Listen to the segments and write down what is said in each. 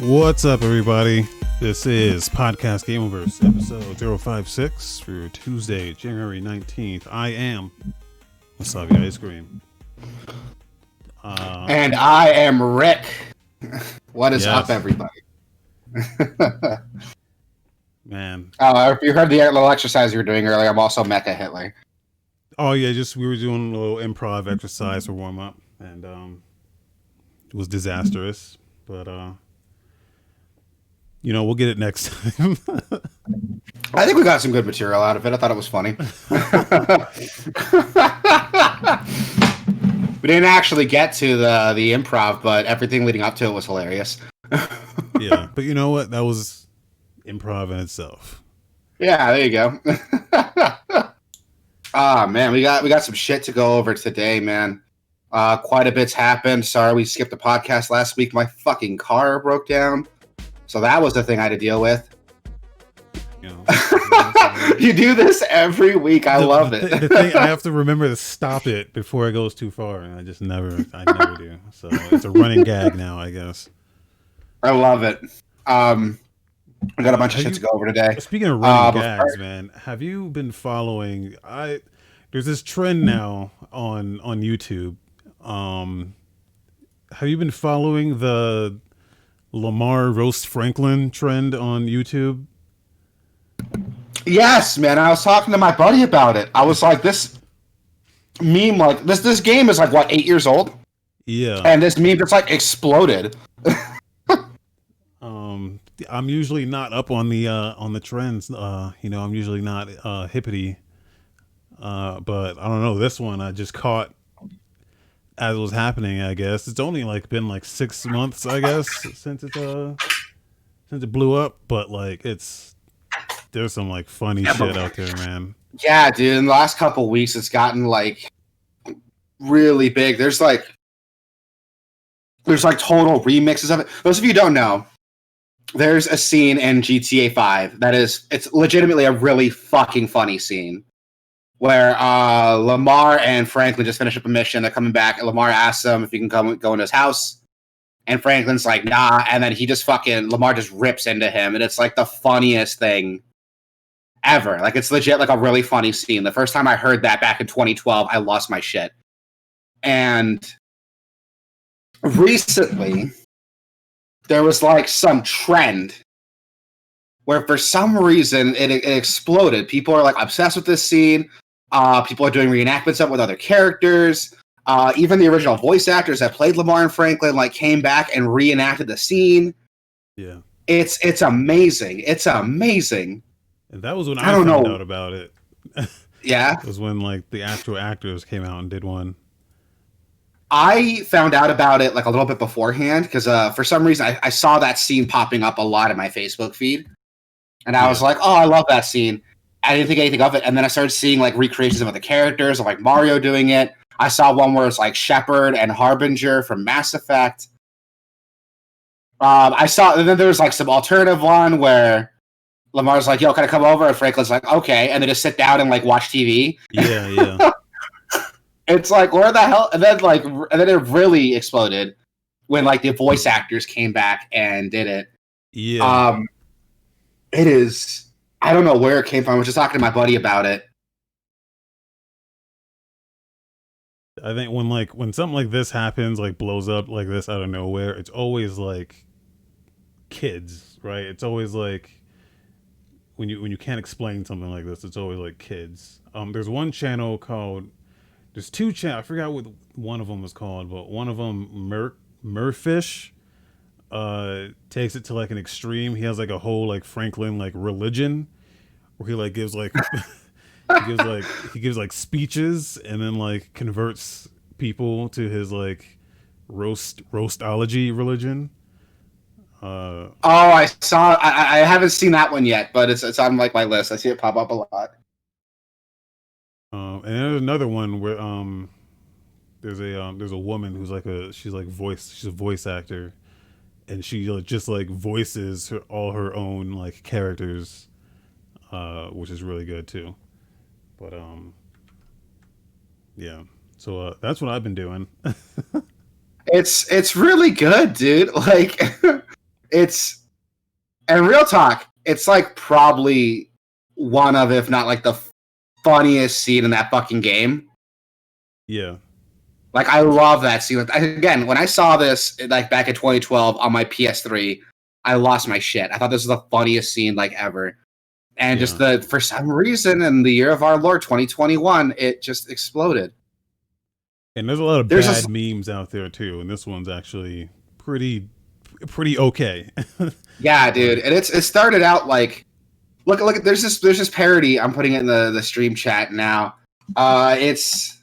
What's up, everybody? This is Podcast Gameoverse, episode 056 for Tuesday, January 19th. I am Wasabi Ice Cream. And I am Rick. What is up, everybody? Man. If you heard the little exercise you were doing earlier, I'm also Mecha Hitler. Oh, yeah, we were doing a little improv exercise for warm-up, and it was disastrous, but we'll get it next time. I think we got some good material out of it. I thought it was funny. We didn't actually get to the improv, but everything leading up to it was hilarious. Yeah, but you know what? That was improv in itself. Yeah, there you go. Man, we got some shit to go over today, man. Quite a bit's happened. Sorry we skipped the podcast last week. My fucking car broke down. So that was the thing I had to deal with. You do this every week. I love it. The thing, I have to remember to stop it before it goes too far, and I never do. So it's a running gag now, I guess. I love it. I got a bunch of shit to go over today. Speaking of running gags, man, have you been following? There's this trend now on YouTube. Have you been following the Lamar roast Franklin trend on YouTube? Yes, man. I was talking to my buddy about it. I was like, this meme, like this game is like what, 8 years old? Yeah. And this meme just like exploded. I'm usually not up on the trends. I'm usually not hippity. But I don't know. This one I just caught as it was happening. I guess it's only been 6 months, I guess, since it blew up. But there's some funny shit out there, man. Yeah, dude. In the last couple weeks, it's gotten really big. There's total remixes of it. Those of you who don't know, there's a scene in GTA 5 it's legitimately a really fucking funny scene where Lamar and Franklin just finished up a mission. They're coming back, and Lamar asks him if he can go into his house. And Franklin's like, nah. And then Lamar just rips into him. And it's the funniest thing ever. It's legit a really funny scene. The first time I heard that back in 2012, I lost my shit. And recently, there was some trend where for some reason it exploded. People are obsessed with this scene. People are doing reenactments of it with other characters. Even the original voice actors that played Lamar and Franklin came back and reenacted the scene. Yeah, it's amazing. It's amazing. And that was when I found out about it. Yeah, it was when the actual actors came out and did one. I found out about it a little bit beforehand because for some reason I saw that scene popping up a lot in my Facebook feed, and I was like, "Oh, I love that scene." I didn't think anything of it, and then I started seeing recreations of other characters, of Mario doing it. I saw one where it's Shepard and Harbinger from Mass Effect. And then there was some alternative one where Lamar's like, "Yo, can I come over?" And Franklin's like, "Okay," and they just sit down and watch TV. Yeah. It's where the hell? And then it really exploded when the voice actors came back and did it. Yeah. It is. I don't know where it came from. I was just talking to my buddy about it. I think when something like this happens, blows up like this out of nowhere, it's always kids, right? It's always when you can't explain something like this, it's always kids. There's one channel called. There's two channels. I forgot what one of them was called, but one of them, Murfish, takes it to an extreme. He has a whole Franklin religion, where he gives he gives speeches and then converts people to his roastology religion. I saw. I haven't seen that one yet, but it's on my list. I see it pop up a lot. And there's another one where there's a woman who's she's a voice actor, and she just voices all her own characters, which is really good too. But yeah, so that's what I've been doing. It's really good, dude. It's and real talk, it's like probably one of, if not like the funniest scene in that fucking game. Yeah. Like I love that scene. Again, when I saw this like back in 2012 on my PS3, I lost my shit. I thought this was the funniest scene like ever. And just for some reason in the year of our Lord 2021, it just exploded. And there's a lot of bad memes out there too, and this one's actually pretty okay. Yeah, dude. And it started out like look there's this parody. I'm putting it in the stream chat now. It's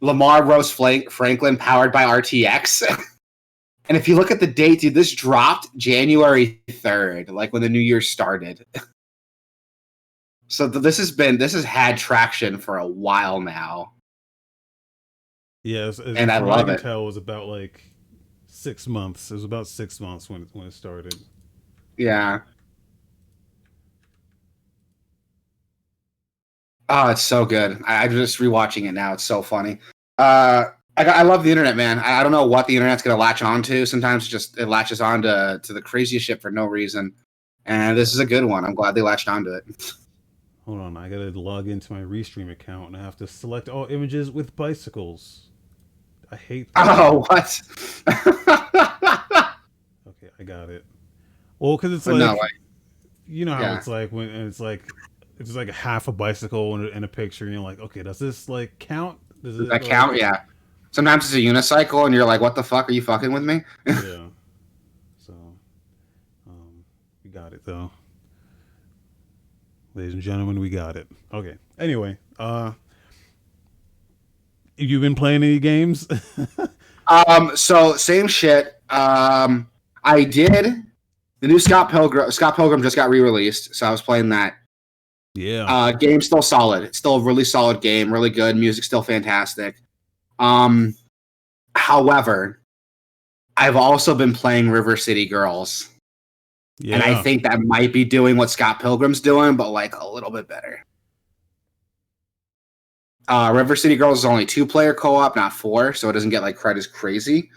Lamar Rose Franklin powered by RTX. And if you look at the date, dude, this dropped January 3rd, like when the new year started. So this has had traction for a while now. Yes, and I love it. Tell, it was about like 6 months. It was about 6 months when it started. Yeah. Oh, it's so good. I'm just rewatching it now. It's so funny. I love the internet, man. I don't know what the internet's gonna latch onto. Sometimes it latches on to the craziest shit for no reason. And this is a good one. I'm glad they latched onto it. Hold on, I gotta log into my Restream account and I have to select all images with bicycles. I hate that. Oh, what? Okay, I got it. Well, because it's like, no, you know how it's like when it's like a half a bicycle in a picture, and you're like, okay, does this like count? Does that count? Yeah. Sometimes it's a unicycle, and you're like, what the fuck? Are you fucking with me? Yeah. So, we got it though. Ladies and gentlemen, we got it. Okay. Anyway, you been playing any games? So same shit. I did. The new Scott Pilgrim just got re-released, so I was playing that. Yeah. Game's still solid. It's still a really solid game, really good. Music's still fantastic. However, I've also been playing River City Girls. Yeah. And I think that might be doing what Scott Pilgrim's doing, but like a little bit better. River City Girls is only 2-player co-op, not 4, so it doesn't get like quite as crazy.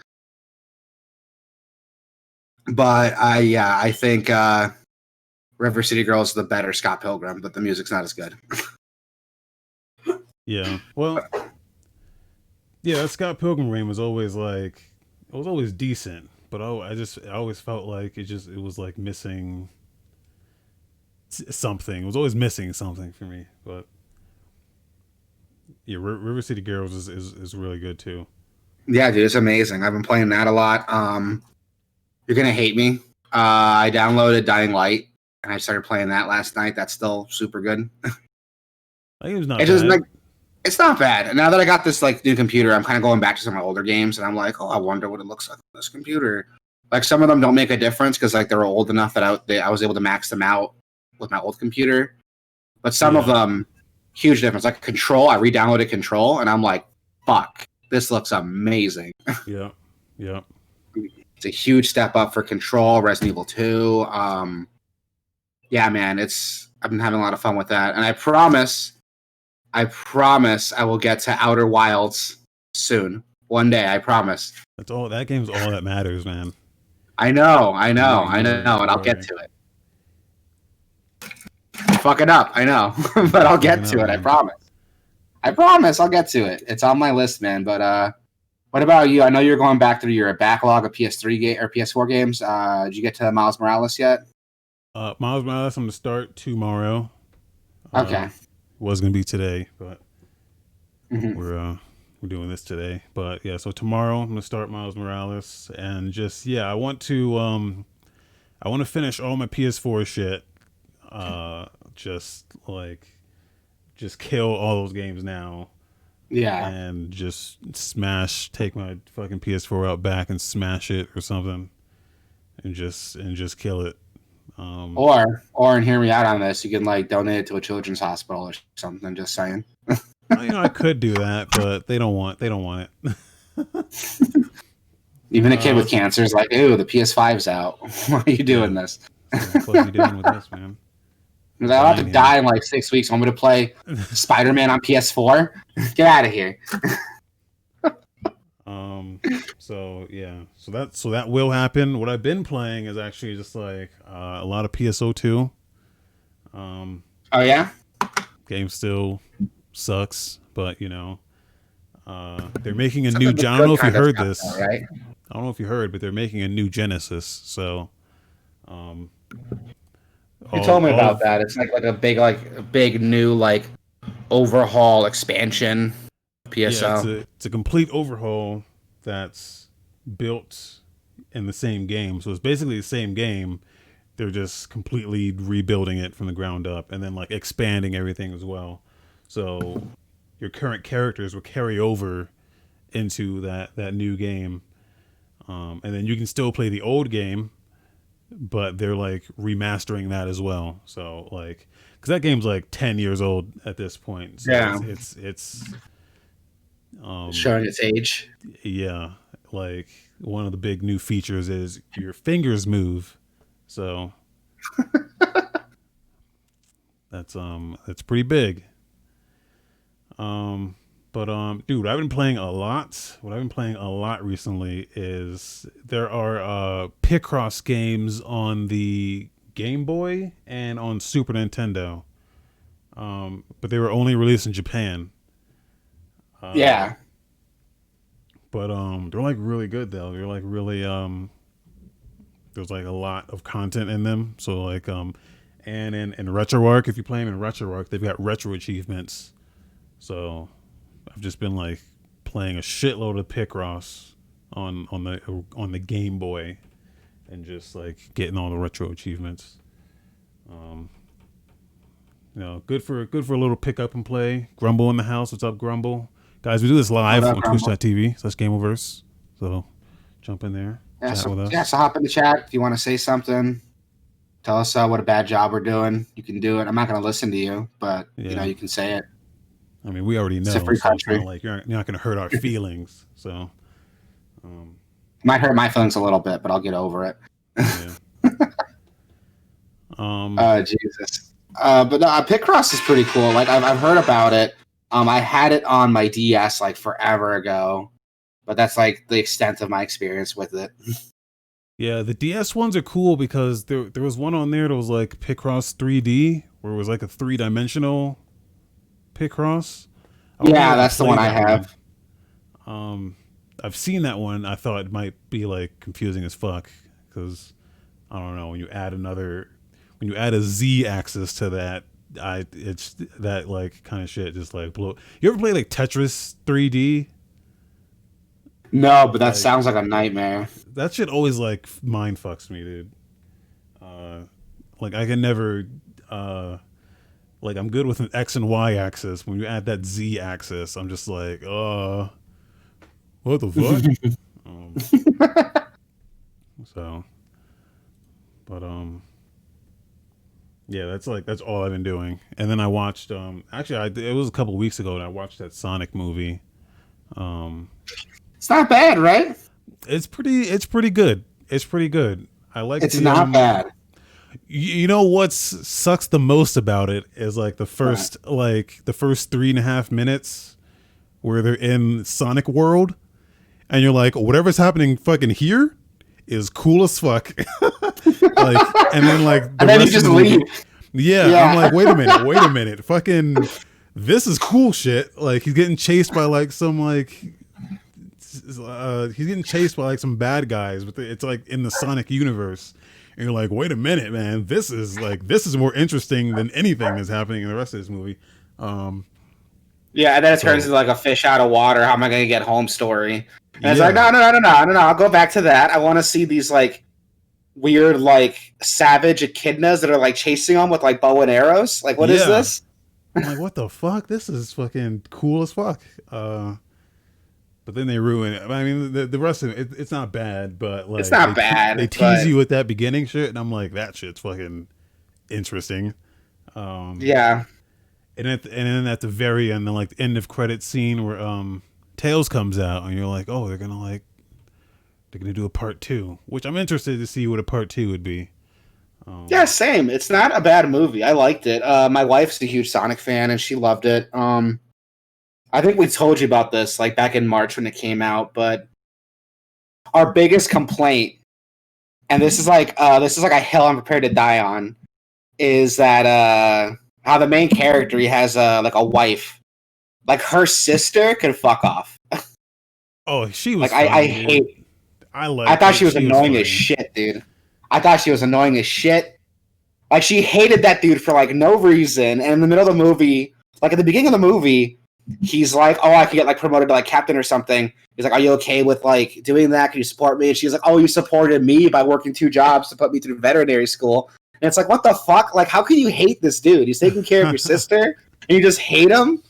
But I think River City Girls is the better Scott Pilgrim, but the music's not as good. Yeah. Well, yeah, that Scott Pilgrim game was always like, it was always decent, but I always felt like it was like missing something. It was always missing something for me. But yeah, River City Girls is really good too. Yeah, dude, it's amazing. I've been playing that a lot. You're gonna hate me. I downloaded Dying Light and I started playing that last night. That's still super good. That game's not bad. It's not bad. And now that I got this like new computer, I'm kind of going back to some of my older games, and I'm like, oh, I wonder what it looks like on this computer. Like some of them don't make a difference because like they're old enough that I was able to max them out with my old computer. But some of them, huge difference. Like Control, I re-downloaded Control, and I'm like, fuck, this looks amazing. Yeah. It's a huge step up for Control. Resident Evil 2. Yeah, man, I've been having a lot of fun with that, and I promise I will get to Outer Wilds soon. One day, I promise. That's all. That game's all that matters, man. I know, and I'll get to it. Fuck it up, I know, but I'll get to it. I promise. I'll get to it. It's on my list, man. But what about you? I know you're going back through your backlog of PS3 game or PS4 games. Did you get to Miles Morales yet? Miles Morales, I'm gonna start tomorrow. Okay. Was gonna be today, but we're doing this today. But yeah, so tomorrow I'm gonna start Miles Morales, and just I want to finish all my PS4 shit. Just kill all those games now. Yeah. And just take my fucking PS4 out back and smash it or something, and just kill it. Or and hear me out on this, you can like donate it to a children's hospital or something. Just saying. I could do that, but they don't want it. Even a kid with cancer is like, "Ooh, the PS5's out. Why are you doing this? What are you doing with this, man?" I'm about to die in like 6 weeks. I'm going to play Spider-Man on PS4. Get out of here. So yeah, so that will happen. What I've been playing is actually just like a lot of PSO2. Um, Oh yeah. game still sucks, but they're making a new. The I don't know good if you kind of heard stuff, though, this. right? I don't know if you heard, but they're making a new Genesis. So, um, You told me all about of that. It's like a big new like overhaul expansion yeah, PSO. it's a complete overhaul that's built in the same game. So it's basically the same game. They're just completely rebuilding it from the ground up and then like expanding everything as well. So your current characters will carry over into that new game, and then you can still play the old game, but they're like remastering that as well. So like, because that game's like 10 years old at this point, so Yeah, it's um showing its age. yeah, like one of the big new features is your fingers move. So that's pretty big. Um, but dude, I've been playing a lot. What I've been playing a lot recently is there are Picross games on the Game Boy and on Super Nintendo. But they were only released in Japan. Uh, Yeah. but they're like really good though. They're like really there's like a lot of content in them. So like and in RetroArch, if you play them in RetroArch, they've got retro achievements. So I've just been like playing a shitload of Picross on the Game Boy and just like getting all the retro achievements. Um, good for a little pick up and play. Grumble in the house. What's up, Grumble? Guys, we do this What live up, on Rumble? Twitch.tv/Gameoverse. So jump in there, Yeah, chat so with yeah, us. so hop in the chat if you want to say something. Tell us what a bad job we're doing. You can do it. I'm not going to listen to you, but Yeah. you can say it. I mean, we already It's a know, free so it's not country. like you're not going to hurt our feelings. So, um, Might hurt my feelings a little bit, but I'll get over it. yeah. Um, Jesus. But no, Picross is pretty cool. Like I've heard about it. I had it on my DS like forever ago, but that's like the extent of my experience with it. yeah, the DS ones are cool because there was one on there that was like Picross 3D, where it was like a three-dimensional Picross. I don't think I Yeah, ever that's the one played I that one. have. Um, I've seen that one. I thought it might be like confusing as fuck because I don't know when you add a Z axis to that, it's that like kind of shit just like blow. You ever play like Tetris 3D? No, but that Like sounds like a nightmare. that shit always like mind fucks me, dude. Uh, like I can never like I'm good with an X and Y axis. When you add that Z axis, I'm just like, what the fuck? Um, so, but yeah, that's all I've been doing. And then I watched actually it was a couple weeks ago that I watched that Sonic movie. Um, It's not bad, right? it's pretty good. It's pretty good. I like It's the not bad. you know what sucks the most about it is like Right. the first 3.5 minutes where they're in Sonic World and you're like, whatever's happening fucking here is cool as fuck. Like, and then like the And then you rest of just the leave. movie, yeah, I'm Yeah. like, wait a minute, fucking, this is cool shit. Like he's getting chased by like some like, he's getting chased by like some bad guys, but it's like in the Sonic universe. And you're like, wait a minute, man, this is more interesting than anything that's happening in the rest of this movie. Um, Yeah, and then it turns so into like a fish out of water. How am I going to get home story? And it's like, yeah, no. I'll go back to that. I want to see these like weird, like savage echidnas that are like chasing them with like bow and arrows. Like, what is yeah. this? I'm like, what the fuck? This is fucking cool as fuck. But then they ruin it. I mean, the rest of it's not bad, but It's like not they bad, tease but you with that beginning shit, and I'm like, that shit's fucking interesting. Um, yeah. and then at the very end, the like end of credit scene where Tails comes out, and you're like, oh, they're gonna do a part two, which I'm interested to see what a part two would be. Yeah, Um, same. It's not a bad movie. I liked it. My wife's a huge Sonic fan and she loved it. I think we told you about this like back in March when it came out, but our biggest complaint, and this is like a hill I'm prepared to die on, is that how the main character, he has like a wife, like her sister could fuck off. Oh, she was Like funny, I dude. hate. I I liked thought it. she was She was annoying as funny. shit, dude. I thought she was annoying as shit. Like she hated that dude for like no reason. And in the middle of the movie, like at the beginning of the movie, he's like, "Oh, I could get like promoted to like captain or something." He's like, "Are you okay with like doing that? Can you support me?" And she's like, "Oh, you supported me by working 2 jobs to put me through veterinary school." And it's like, what the fuck? Like, how can you hate this dude? He's taking care of your sister, and you just hate him.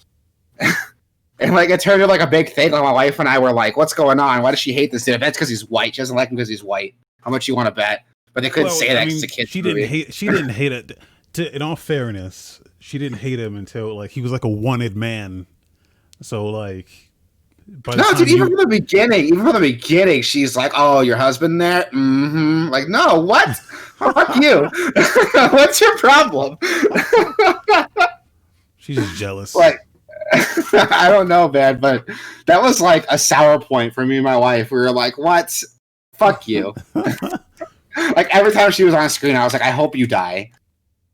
And like it turned into like a big thing. Like my wife and I were like, "What's going on? Why does she hate this dude?" I bet it's because he's white. She doesn't like him because he's white. How much you want to bet? But they couldn't Well, say I that because mean, it's a kids she didn't movie. hate. She didn't hate it. In all fairness, she didn't hate him until like he was like a wanted man. So like by the No, dude. time you Even from the beginning, she's like, "Oh, your husband there?" Mm-hmm. Like, no, what? Fuck you. What's your problem? she's just jealous. Like, I don't know, man, but that was like a sour point for me and my wife. We were like, "What? Fuck you." Like every time she was on screen, I was like, "I hope you die.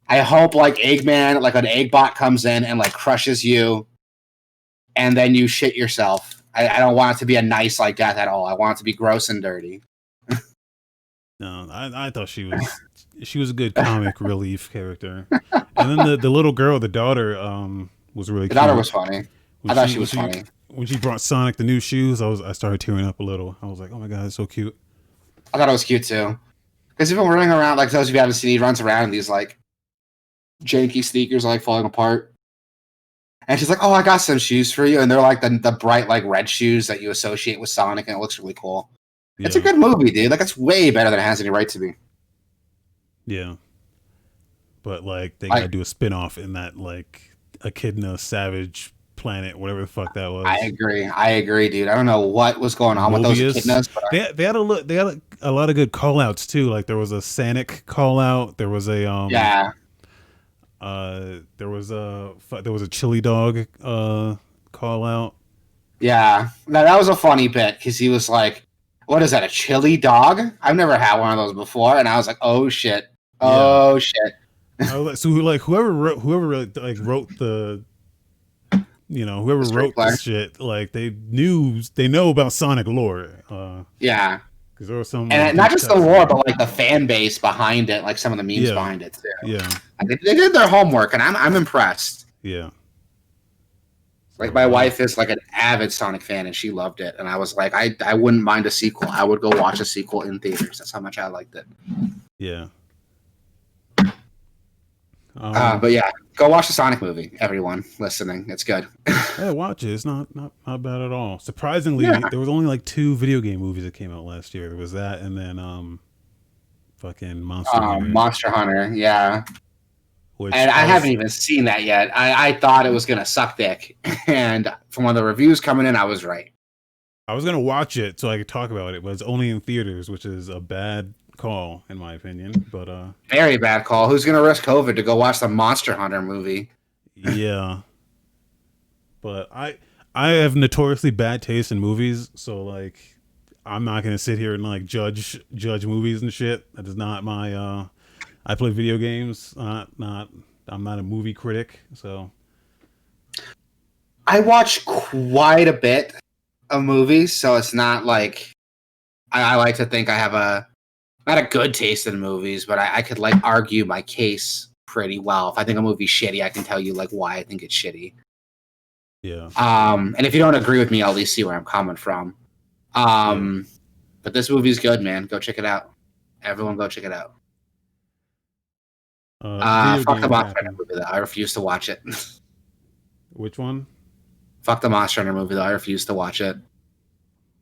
I hope like Eggman, like an egg bot comes in and like crushes you, and then you shit yourself." I don't want it to be a nice like death at all. I want it to be gross and dirty. No, I thought she was a good comic relief character. And then the little girl, the daughter, was really The daughter was cute. funny. When I thought she she when was she funny. when she brought Sonic the new shoes, I started tearing up a little. I was like, oh my god, it's so cute. I thought it was cute too. Because he's been running around, like those of you haven't seen, he runs around in these like janky sneakers like falling apart. And she's like, "Oh, I got some shoes for you," and they're like the bright like red shoes that you associate with Sonic, and it looks really cool. It's a Yeah, good movie, dude. Like it's way better than it has any right to be. yeah. But like they gotta Like do a spin off in that like Echidna Savage Planet, whatever the fuck that I was. agree, I agree, dude. I don't know what was going on with those Mobius. echidnas, but They had a lot of good call outs too. Like there was a Sanic call out. There was a yeah, there was a chili dog call out. yeah. That was a funny bit because he was like, "What is that? A chili dog? I've never had one of those before," and I was like, "Oh shit, Yeah. oh shit." I was like, so like whoever really like wrote the The whoever wrote screenplay. this shit, like they know about Sonic lore. Yeah, Because there was some like and not deep just the cuts lore, there. but like the fan base behind it, like some of the memes Yeah. behind it too. Yeah. They did their homework, and I'm impressed. Yeah. Like So my wife is like an avid Sonic fan, and she loved it. And I was like, I wouldn't mind a sequel. I would go watch a sequel in theaters. That's how much I liked it. yeah. But yeah, go watch the Sonic movie. Everyone listening, it's good. Yeah, watch it. It's not bad at all. Surprisingly, Yeah. there was only like 2 video game movies that came out last year. There was that, and then fucking Monster Hunter, Monster Hunter. Yeah, which and I haven't even seen that yet. I thought it was gonna suck dick, and from one of the reviews coming in, I was right. I was gonna watch it so I could talk about it, but it's only in theaters, which is a bad call in my opinion. But Very bad call. Who's gonna risk COVID to go watch the Monster Hunter movie? yeah. But I have notoriously bad taste in movies, so like I'm not gonna sit here and like judge movies and shit. That is not my I play video games, not I'm not a movie critic, so I watch quite a bit of movies, so it's not like I like to think I have a not a good taste in movies, but I could like argue my case pretty well. If I think a movie's shitty, I can tell you like why I think it's shitty. yeah. And if you don't agree with me, I'll at least see where I'm coming from. Yeah. But this movie's good, man. Go check it out. Everyone, go check it out. Video Fuck the game Monster Hunter captain. movie though. I refuse to watch it. Which one? Fuck the Monster Hunter movie though. I refuse to watch it.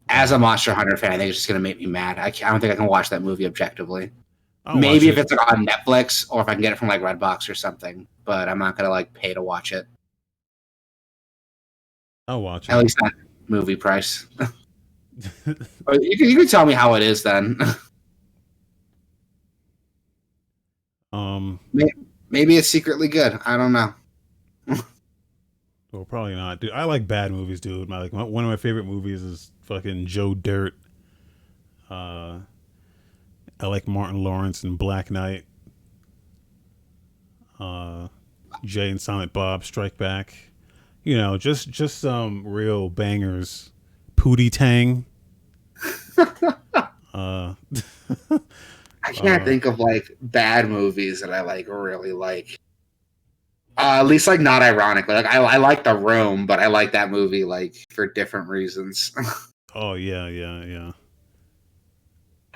As a Monster Hunter fan, I think it's just gonna make me mad. I don't think I can watch that movie objectively. I'll watch Maybe if it. it's like on Netflix or if I can get it from like Redbox or something, but I'm not gonna like pay to watch it. I'll watch At it. least not movie price. Or you can tell me how it is then. um Maybe it's secretly good. I don't know. Well, probably not, dude. I like bad movies, dude. One of my favorite movies is fucking Joe Dirt. Uh, I like Martin Lawrence and Black Knight. Uh, Jay and Silent Bob Strike Back. You know, just some real bangers. Pootie Tang. Uh, I can't uh, think of like bad movies that I like really like. At least like not ironically. Like I like The Room, but I like that movie like for different reasons. oh yeah, yeah, yeah.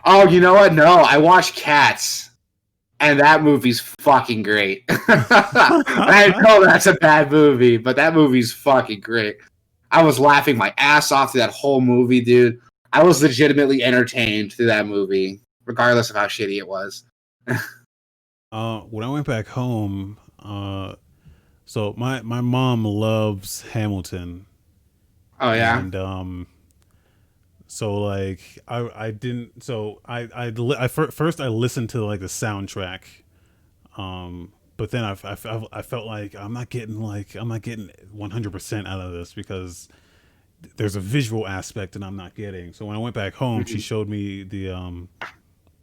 Oh, you know what? No, I watched Cats, and that movie's fucking great. I know that's a bad movie, but that movie's fucking great. I was laughing my ass off through that whole movie, dude. I was legitimately entertained through that movie, regardless of how shitty it was. When I went back home, so my mom loves Hamilton, Oh yeah. and so like I didn't so first I listened to like the soundtrack, but then I felt like I'm not getting 100% out of this because there's a visual aspect and I'm not getting. So when I went back home, she Mhm. showed me the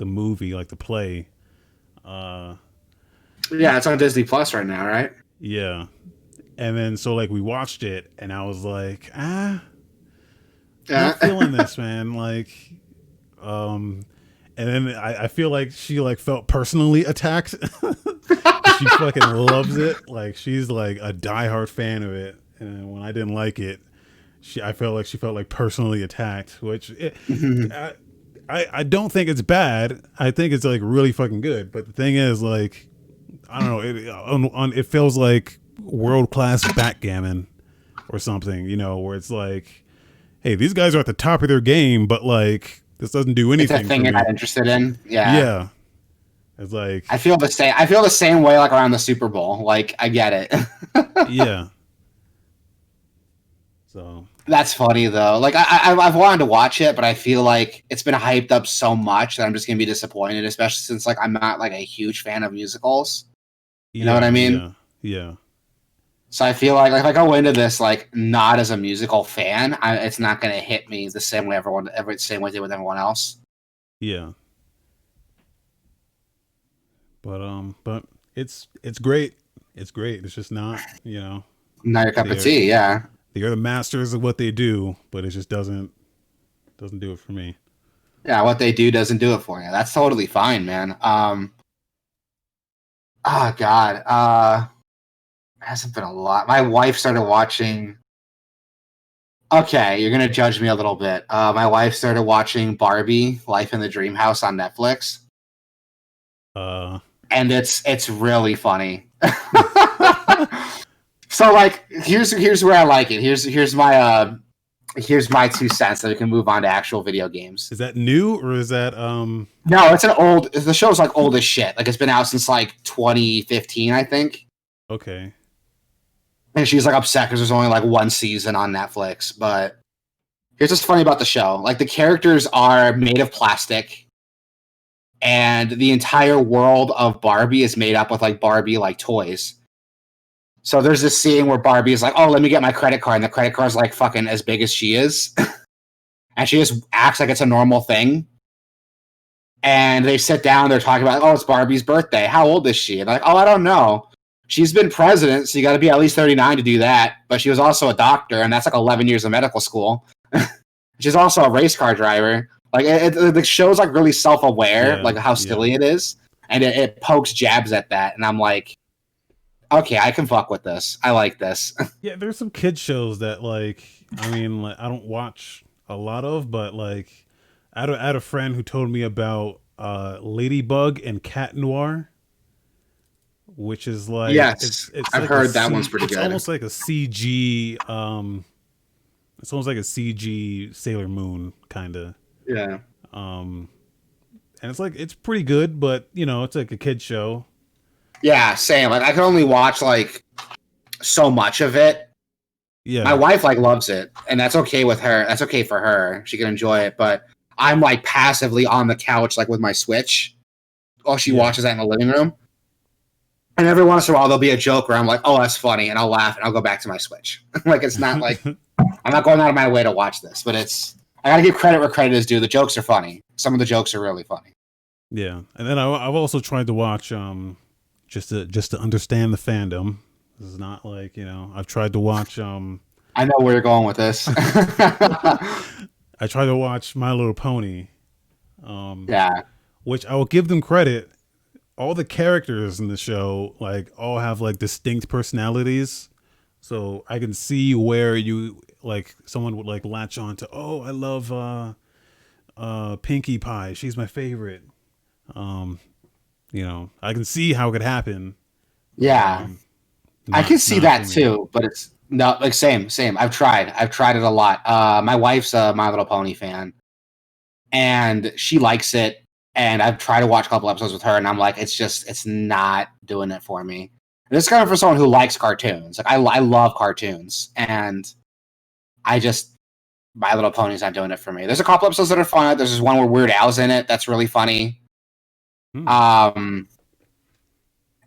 movie, like the play. Yeah, it's on Disney Plus right now, right? Yeah. And then so like we watched it and I was like, not Yeah. feeling this, man. Like, um, and then I feel like she like felt personally attacked. She fucking loves it. Like she's like a diehard fan of it. And when I didn't like it, I felt like she felt like personally attacked, I, I don't think it's bad. I think it's like really fucking good. But the thing is, like, I don't know. It feels like world class backgammon or something, you know, where it's like, hey, these guys are at the top of their game, but like this doesn't do It's a anything thing for you're not me. interested in. Yeah. Yeah, it's like, I feel the same. I feel the same way like around the Super Bowl. Like I get it. yeah. So That's funny though. Like I've wanted to watch it, but I feel like it's been hyped up so much that I'm just gonna be disappointed, especially since like I'm not like a huge fan of musicals. You know what I yeah, mean? yeah, yeah, So I feel like if I go into this like not as a musical fan, it's not gonna hit me the same way same way it did with everyone else. yeah. But it's great. It's great. It's just not, you know, Not your cup of they're tea, yeah. they're the masters of what they do, but it just doesn't do it for me. Yeah, what they do doesn't do it for you. That's totally fine, man. Oh God. Hasn't been a lot. My wife started watching. Okay, you're gonna judge me a little bit. My wife started watching Barbie: Life in the Dream House on Netflix, Uh, and it's really funny. So like, here's where I like it. Here's my 2 cents. So we can move on to actual video games. is that new or is that No, it's an old. The show's like old as shit. Like it's been out since like 2015, I think. okay? And she's like upset because there's only like one season on Netflix. But here's what's funny about the show: like the characters are made of plastic, and the entire world of Barbie is made up with like Barbie like toys. So there's this scene where Barbie is like, "Oh, let me get my credit card," and the credit card's like fucking as big as she is, and she just acts like it's a normal thing. And they sit down, they're talking about, "Oh, it's Barbie's birthday. How old is she?" And they're like, "Oh, I don't know. She's been president, so you got to be at least 39 to do that. But she was also a doctor, and that's like 11 years of medical school. She's also a race car driver. Like the show's like really self-aware, Yeah, like how yeah, silly it is, and it pokes jabs at that. And I'm like, okay, I can fuck with this. I like this. yeah. There's some kid shows that like, I mean, like I don't watch a lot of, but like, I had a friend who told me about Ladybug and Cat Noir, which is like Yes, it's I've like a heard that one's C. pretty It's good. almost like a CG. It's almost like a CG Sailor Moon kind of. Yeah. Um, and it's like it's pretty good, but you know, it's like a kid show. Yeah, same. Like I can only watch like so much of it. My Yeah, wife like loves it, and that's okay with her. That's okay for her. She can enjoy it, but I'm like passively on the couch, like with my Switch, while she yeah, watches that in the living room. And every once in a while, there'll be a joke where I'm like, "Oh, that's funny," and I'll laugh and I'll go back to my Switch. Like it's not like I'm not going out of my way to watch this, but I gotta give credit where credit is due. The jokes are funny. Some of the jokes are really funny. Yeah, and then I've also tried to watch just to understand the fandom. This is not like I've tried to watch I know where you're going with this. I tried to watch My Little Pony, Yeah, which I will give them credit. All the characters in the show like all have like distinct personalities, so I can see where you like someone would like latch on to. Oh, I love Pinkie Pie. She's my favorite. Um, I can see how it could happen, but yeah, I can see not for that me. too. But it's no like same. I've tried it a lot. My wife's a My Little Pony fan, and she likes it. And I've tried to watch a couple episodes with her, and I'm like, it's not doing it for me. And it's kind of for someone who likes cartoons. Like I love cartoons, and I just My Little Pony's not doing it for me. There's a couple episodes that are fun. There's this one where Weird Al's in it that's really funny. Hmm. Um,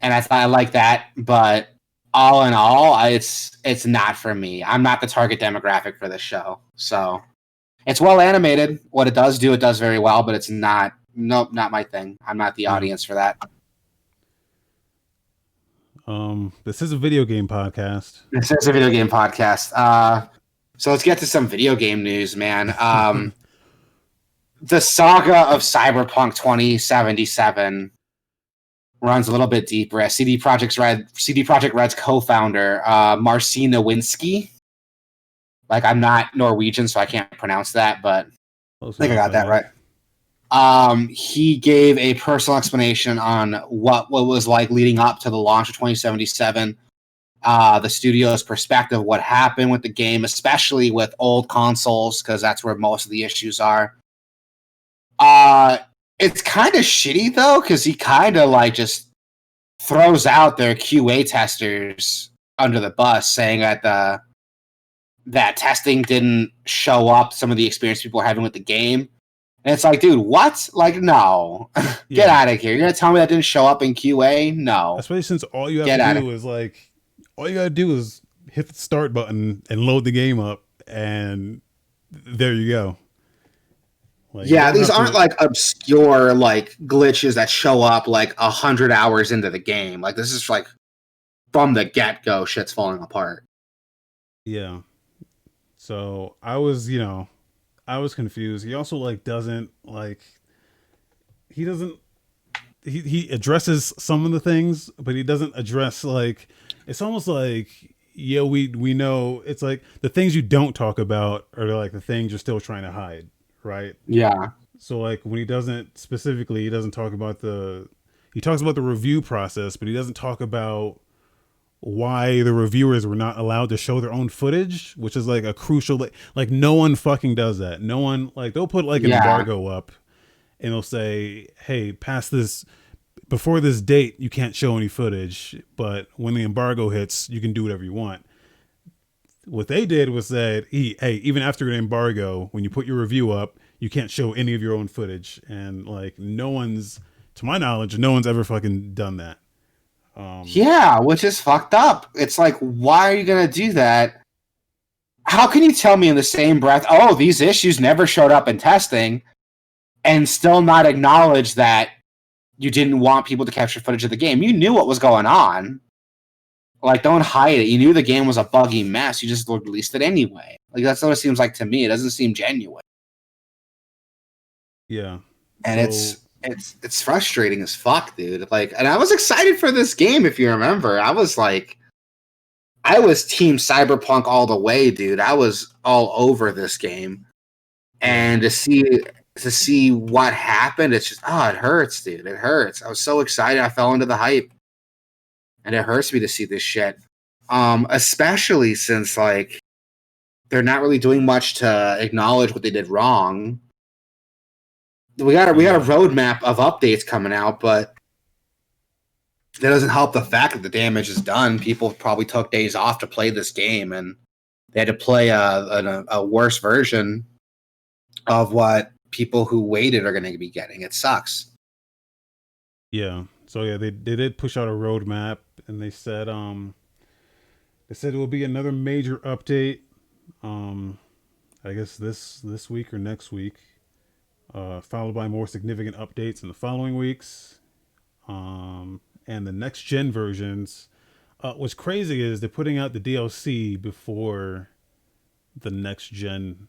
and I thought I like that, but all in all, it's not for me. I'm not the target demographic for this show. So it's well animated. What it does very well, but it's not. Nope, not my thing. I'm not the Yeah. audience for that. This is a video game podcast. This is a video game podcast. So let's get to some video game news, man. The saga of Cyberpunk 2077 runs a little bit deeper. As CD Projekt Red's co-founder, Marcin Nowinski. Like I'm not Norwegian, so I can't pronounce that, but I Close think I enough, got I that think. right. He gave a personal explanation on what was like leading up to the launch of 2077. The studio's perspective, what happened with the game, especially with old consoles, because that's where most of the issues are. It's kind of shitty though, because he kind of like just throws out their QA testers under the bus, saying that testing didn't show up some of the experience people were having with the game. And it's like, dude, what? Like, no. Get Yeah, out of here. You're gonna tell me that didn't show up in QA? No. especially since all you have to Get out of do is all you gotta do is hit the start button and load the game up, and there you go. Like you Yeah, don't these have aren't to. like obscure like glitches that show up like 100 hours into the game. Like this is like from the get go, shit's falling apart. Yeah. So I was confused. He also like doesn't like he doesn't he addresses some of the things, but he doesn't address like it's almost like yeah we know it's like the things you don't talk about are like the things you're still trying to hide, right? Yeah, So like when he doesn't talk about he talks about the review process, but he doesn't talk about why the reviewers were not allowed to show their own footage, which is like a crucial like no one fucking does that. No one like they'll put like an yeah, embargo up and they'll say, "Hey, past this before this date, you can't show any footage, but when the embargo hits, you can do whatever you want." What they did was said, "Hey, even after an embargo, when you put your review up, you can't show any of your own footage." And like no one's to my knowledge, no one's ever fucking done that. Um yeah. Which is fucked up. It's like, why are you gonna do that? How can you tell me in the same breath, oh, these issues never showed up in testing, and still not acknowledge that you didn't want people to capture footage of the game? You knew what was going on. Like, don't hide it. You knew the game was a buggy mess. You just released it anyway. Like, that's what it seems like to me. It doesn't seem genuine, yeah. and So it's frustrating as fuck, dude. Like, and I was excited for this game. If you remember, I was Team Cyberpunk all the way, dude. I was all over this game, yeah. and to see what happened, it's just it hurts, dude. It hurts. I was so excited. I fell into the hype, and it hurts me to see this shit. Especially since like they're not really doing much to acknowledge what they did wrong. We got a Yeah. roadmap of updates coming out, but that doesn't help the fact that the damage is done. People probably took days off to play this game, and they had to play a worse version of what people who waited are going to be getting. It sucks. Yeah. So yeah, they did push out a roadmap, and they said it will be another major update. Um, I guess this week or next week, followed by more significant updates in the following weeks. And the next gen versions. What's crazy is they're putting out the DLC before the next gen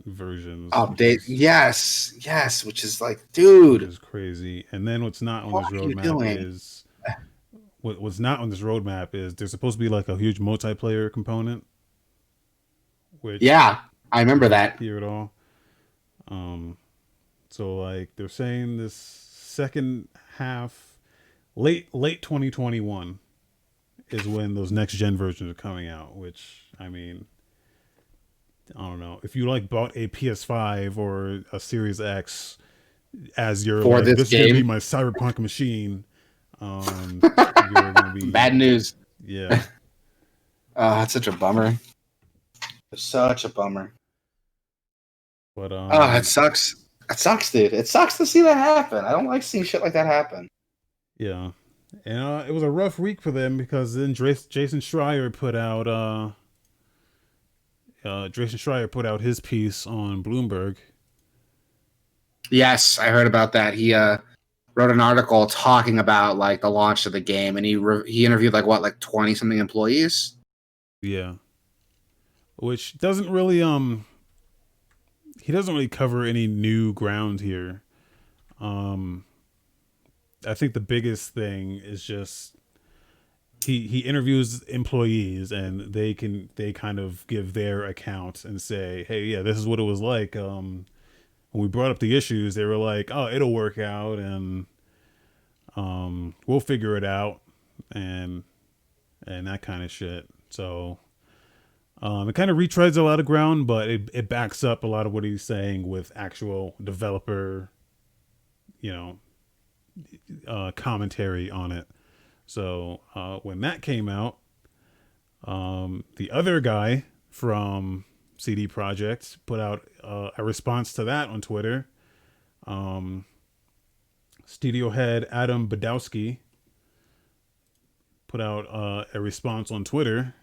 versions, Update. Yes, yes, which is like, dude, crazy. And then what's not on what this are you roadmap doing? is what's not on this roadmap is there's supposed to be like a huge multiplayer component, which Yeah, I remember isn't that. here at all. Um, so like they're saying this second half, late 2021 is when those next gen versions are coming out. Which I mean, I don't know if you like bought a PS5 or a Series X as your For like this this is gonna be game. my cyberpunk machine. You're gonna be Bad news. yeah. That's such a bummer. Such a bummer. But Oh, it sucks. It sucks, dude. It sucks to see that happen. I don't like seeing shit like that happen. yeah, and it was a rough week for them because then Jason Schreier put out his piece on Bloomberg. Yes, I heard about that. He wrote an article talking about like the launch of the game, and he interviewed like what, like 20 something employees. Yeah, which doesn't really he doesn't really cover any new ground here. Um, I think the biggest thing is just he interviews employees and they kind of give their account and say, hey, yeah, this is what it was like. When we brought up the issues, they were like, oh, it'll work out and we'll figure it out and that kind of shit. So it kind of retreads a lot of ground, but it backs up a lot of what he's saying with actual developer, you know, commentary on it. So when that came out, the other guy from CD Projekt put out a response to that on Twitter. Studio head Adam Badowski put out a response on Twitter.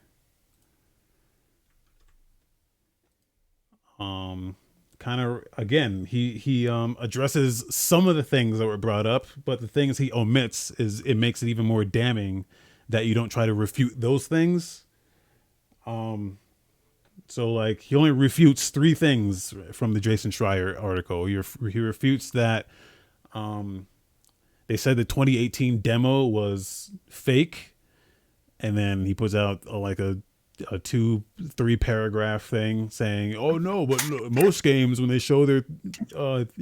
Kind of again, he addresses some of the things that were brought up, but the things he omits is it makes it even more damning that you don't try to refute those things. So like he only refutes 3 things from the Jason Schreier article. He refutes that they said the 2018 demo was fake, and then he puts out like a 2-3 paragraph thing saying, oh no, but most games when they show their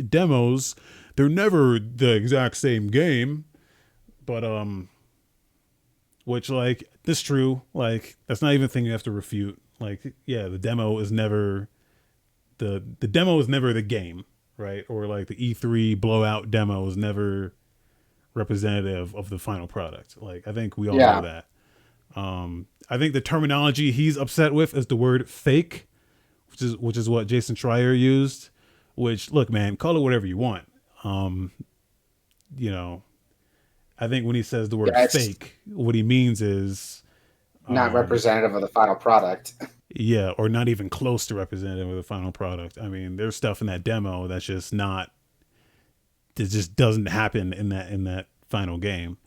demos, they're never the exact same game. But which like this true, like that's not even a thing you have to refute. Like yeah, the demo is never the demo is never the game, right? Or like the E3 blowout demo is never representative of the final product. Like I think we all know Yeah. that. I think the terminology he's upset with is the word fake, which is what Jason Schreier used. Which look, man, call it whatever you want. You know, I think when he says the word Yeah, it's fake, what he means is, not representative of the final product. yeah, or not even close to representative of the final product. I mean, there's stuff in that demo that's just not, that just doesn't happen in that final game.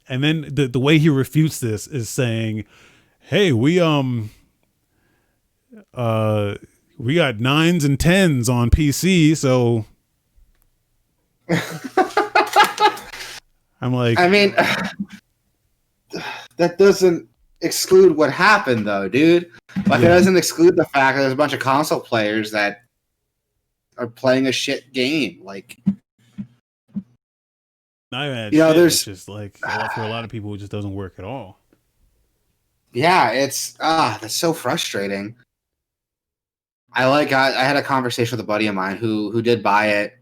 And then the way he refutes this is saying, "Hey, we got 9s and 10s on PC, so." I'm like, I mean, that doesn't exclude what happened, though, dude. Like, it yeah, doesn't exclude the fact that there's a bunch of console players that are playing a shit game. Like, not even that you know, shit. It's there's, just like for a lot of people, it just doesn't work at all. yeah, it's that's so frustrating. I had a conversation with a buddy of mine who did buy it,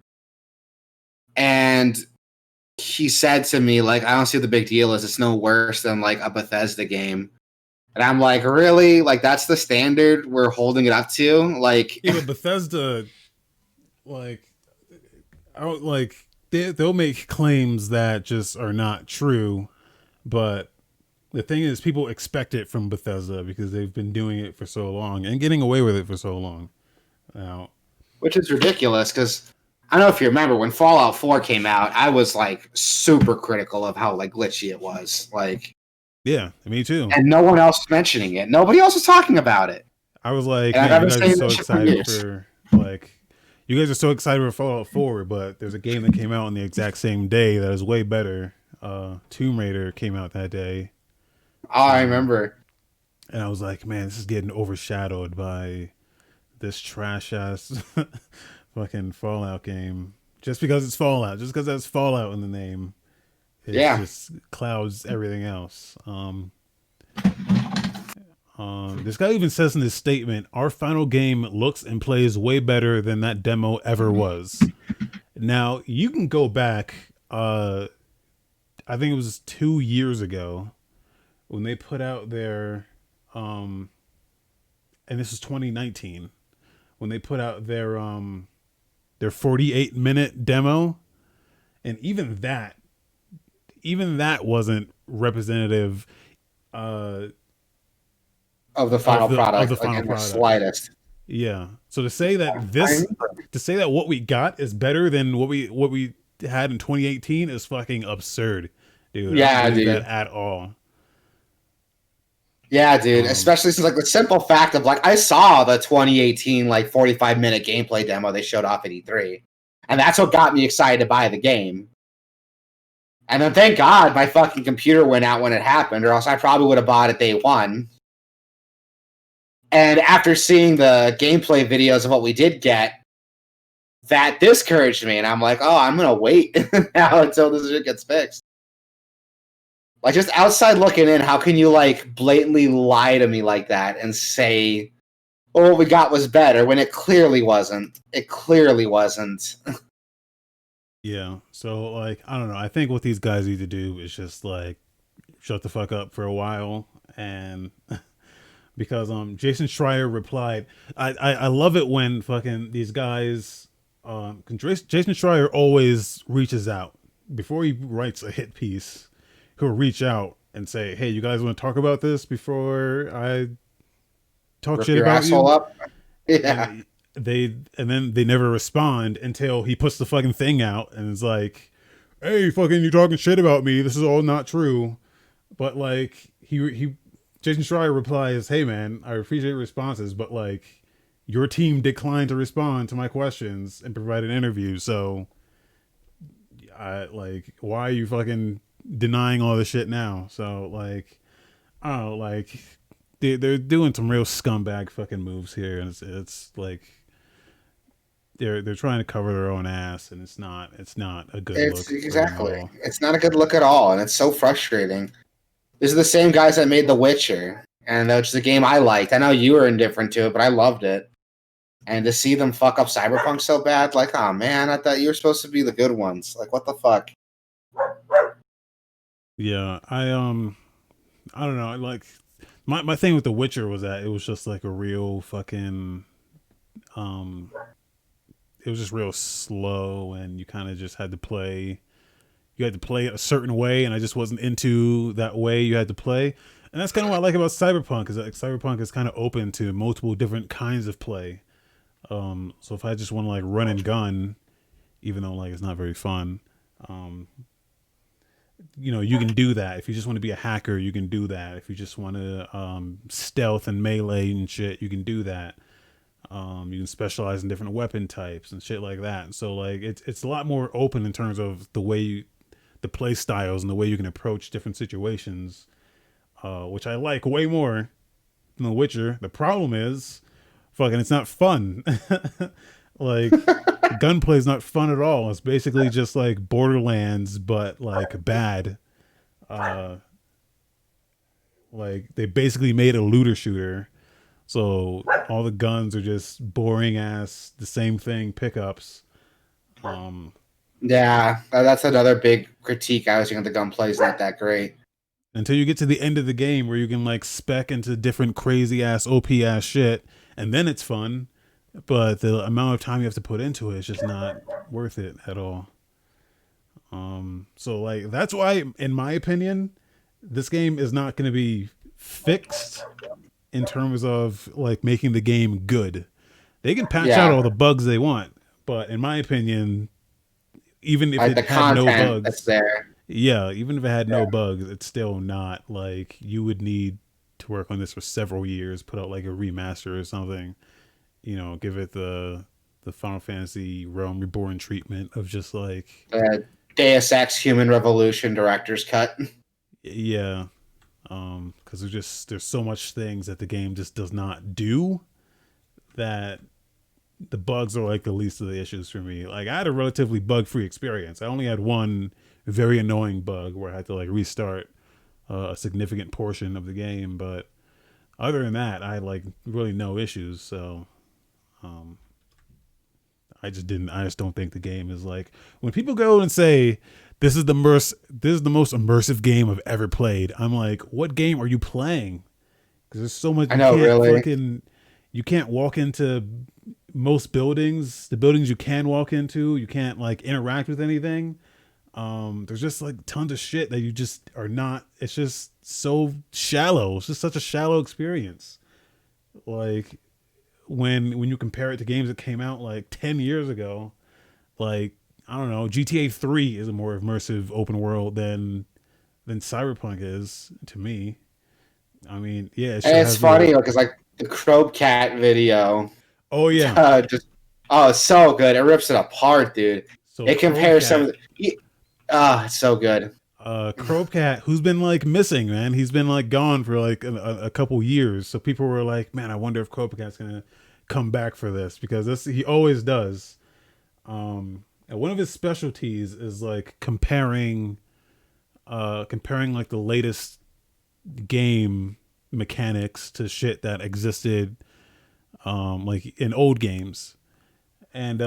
and he said to me, like, I don't see what the big deal is. It's no worse than like a Bethesda game. And I'm like, really? Like, that's the standard we're holding it up to? Like, Yeah, but Bethesda, like, I don't like. they'll make claims that just are not true, but the thing is, people expect it from Bethesda because they've been doing it for so long and getting away with it for so long. Now, Which is ridiculous because I don't know if you remember when Fallout 4 came out, I was like super critical of how like glitchy it was. Like, yeah, me too. and no one else was mentioning it. Nobody else was talking about it. I was like, And man, I've you been guys are saying so this shit for excited years. for like, you guys are so excited for Fallout 4, but there's a game that came out on the exact same day that is way better. Tomb Raider came out that day. Oh, I remember. And I was like, man, this is getting overshadowed by this trash ass fucking Fallout game. Just because it's Fallout, just because that's Fallout in the name, it Yeah. just clouds everything else. This guy even says in his statement, "Our final game looks and plays way better than that demo ever was." Now you can go back. I think it was 2 years ago when they put out their, and this is 2019 when they put out their 48-minute demo, and even that wasn't representative Of the final of product, the like final in the product. slightest. Yeah. So to say that I this remember. to say that what we got is better than what we had in 2018 is fucking absurd, dude. I don't Yeah, believe that dude. at all. Yeah, dude. Um, Especially since like the simple fact of like I saw the 2018 like 45-minute gameplay demo they showed off at E3. And that's what got me excited to buy the game. And then thank God my fucking computer went out when it happened, or else I probably would have bought it day one. And after seeing the gameplay videos of what we did get, that discouraged me. And I'm like, oh, I'm gonna wait now until this shit gets fixed. Like just outside looking in, how can you like blatantly lie to me like that and say, "Oh, what we got was better" when it clearly wasn't? It clearly wasn't. yeah. So like I don't know. I think what these guys need to do is just like shut the fuck up for a while and because Jason Schreier replied, I love it when fucking these guys 'cause Jason Schreier always reaches out before he writes a hit piece. He'll reach out and say, "Hey, you guys want to talk about this before I talk Rip shit your about asshole you?" up. Yeah. And then they never respond until he puts the fucking thing out and is like, "Hey, fucking, you talking shit about me? This is all not true." But like he Jason Schreier replies, "Hey man, I appreciate responses, but like your team declined to respond to my questions and provide an interview, so I like why are you fucking denying all this shit now?" So like I don't know, like they're doing some real scumbag fucking moves here, and it's like they're trying to cover their own ass, and it's not a good It's look for them at exactly. all. It's not a good look at all, and it's so frustrating. These are the same guys that made The Witcher, and which is a game I liked. I know you were indifferent to it, but I loved it. And to see them fuck up Cyberpunk so bad, like, oh man, I thought you were supposed to be the good ones. Like, what the fuck? Yeah, I don't know. Like my thing with The Witcher was that it was just like a real fucking um it was just real slow and you kind of just had to play you had to play it a certain way and I just wasn't into that way you had to play. And that's kind of what I like about Cyberpunk is that Cyberpunk is kind of open to multiple different kinds of play. So if I just want to like run and gun even though like it's not very fun, um you can do that. If you just want to be a hacker, you can do that. If you just want to stealth and melee and shit, you can do that. You can specialize in different weapon types and shit like that. So like it's a lot more open in terms of the play styles and the way you can approach different situations, which I like way more than The Witcher. The problem is, fucking, it's not fun. Like gunplay is not fun at all. It's basically just like Borderlands, but like bad. Uh, like they basically made a looter shooter. So all the guns are just boring ass, the same thing pickups. Um, Yeah, that's another big critique. I was thinking the gunplay is not that great. until you get to the end of the game where you can like spec into different crazy ass OP ass shit, and then it's fun. But the amount of time you have to put into it is just not worth it at all. So like that's why, in my opinion, this game is not going to be fixed in terms of like making the game good. They can patch out Yeah, all the bugs they want, but in my opinion, even if like it the had no content that's bugs, there. yeah, even if it had no Yeah. bugs, it's still not like you would need to work on this for several years, put out like a remaster or something, give it the Final Fantasy Realm Reborn treatment of just like, Deus Ex Human Revolution director's cut. yeah, because there's so much things that the game just does not do that the bugs are like the least of the issues for me. Like I had a relatively bug free experience. I only had one very annoying bug where I had to like restart a significant portion of the game, but other than that, I had like really no issues. So um, I just don't think the game is like when people go and say this is the most immersive game I've ever played. I'm like, what game are you playing? Because there's so much I know, really. you can't walk into most buildings. The buildings you can walk into, you can't like interact with anything. There's just like tons of shit that you just are not. It's just so shallow. It's just such a shallow experience. Like when you compare it to games that came out like 10 years ago, like I don't know, GTA 3 is a more immersive open world than Cyberpunk is to me. I mean, yeah, it And still it's has the funny because like the Crobe Cat video, oh yeah. just it's so good. It rips it apart, dude. So It compares some of Crobecat, the. It's so good. Crobecat, who's been like missing, man. He's been like gone for like a couple years. So people were like, man, I wonder if Crobecat's gonna come back for this because this he always does. And one of his specialties is like comparing like the latest game mechanics to shit that existed like in old games. And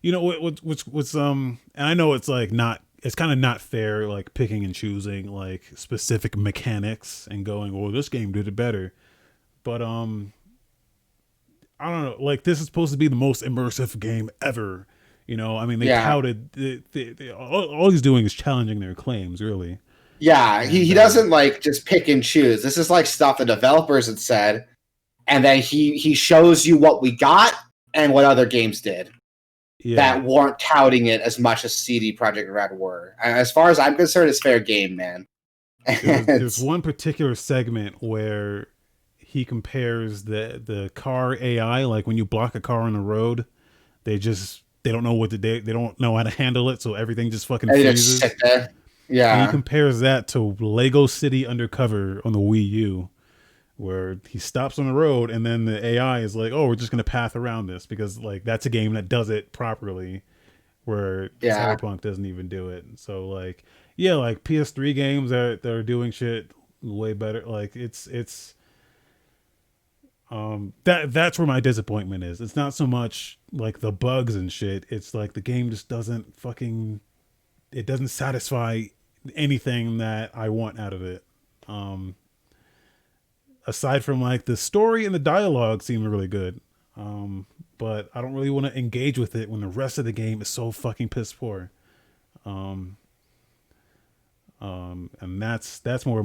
what's and I know it's like not it's kind of not fair like picking and choosing like specific mechanics and going, well, this game did it better. But I don't know, like this is supposed to be the most immersive game ever. I mean, they Yeah, touted all he's doing is challenging their claims, really. yeah. He And he doesn't like just pick and choose. This is like stuff the developers had said, and then he shows you what we got and what other games did yeah, that weren't touting it as much as CD Projekt Red were. And as far as I'm concerned, it's fair game, man. there's It's, one particular segment where he compares the car AI, like when you block a car on the road, they don't know what to do, they don't know how to handle it, so everything just fucking and you just freezes. sit there. And he Yeah, compares that to Lego City Undercover on the Wii U, where he stops on the road and then the AI is like, "Oh, we're just gonna path around this because like that's a game that does it properly." Where yeah. Cyberpunk doesn't even do it. So like, yeah, like PS3 games that are doing shit way better. Like it's that's where my disappointment is. It's not so much like the bugs and shit. It's like the game just doesn't fucking it doesn't satisfy anything that I want out of it. Um Aside from like the story and the dialogue seem really good. But I don't really want to engage with it when the rest of the game is so fucking piss poor. Um, and that's more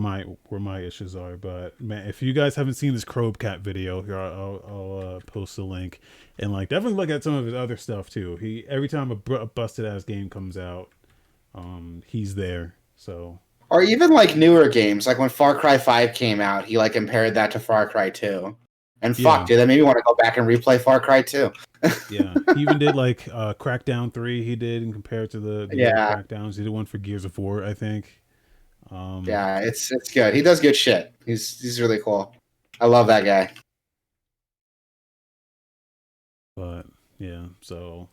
where my issues are. But man, if you guys haven't seen this Crobecat video, here I'll post a link and like definitely look at some of his other stuff too. He every time a busted ass game comes out, he's there. So Or even like newer games, like when Far Cry 5 came out, he like compared that to Far Cry 2. And fuck, yeah, dude, that made me want to go back and replay Far Cry 2. yeah. He even did like Crackdown 3. He did and compared to the other Yeah, Crackdowns. He did one for Gears of War, I think. Um, yeah, it's good. He does good shit. He's really cool. I love that guy. but yeah, so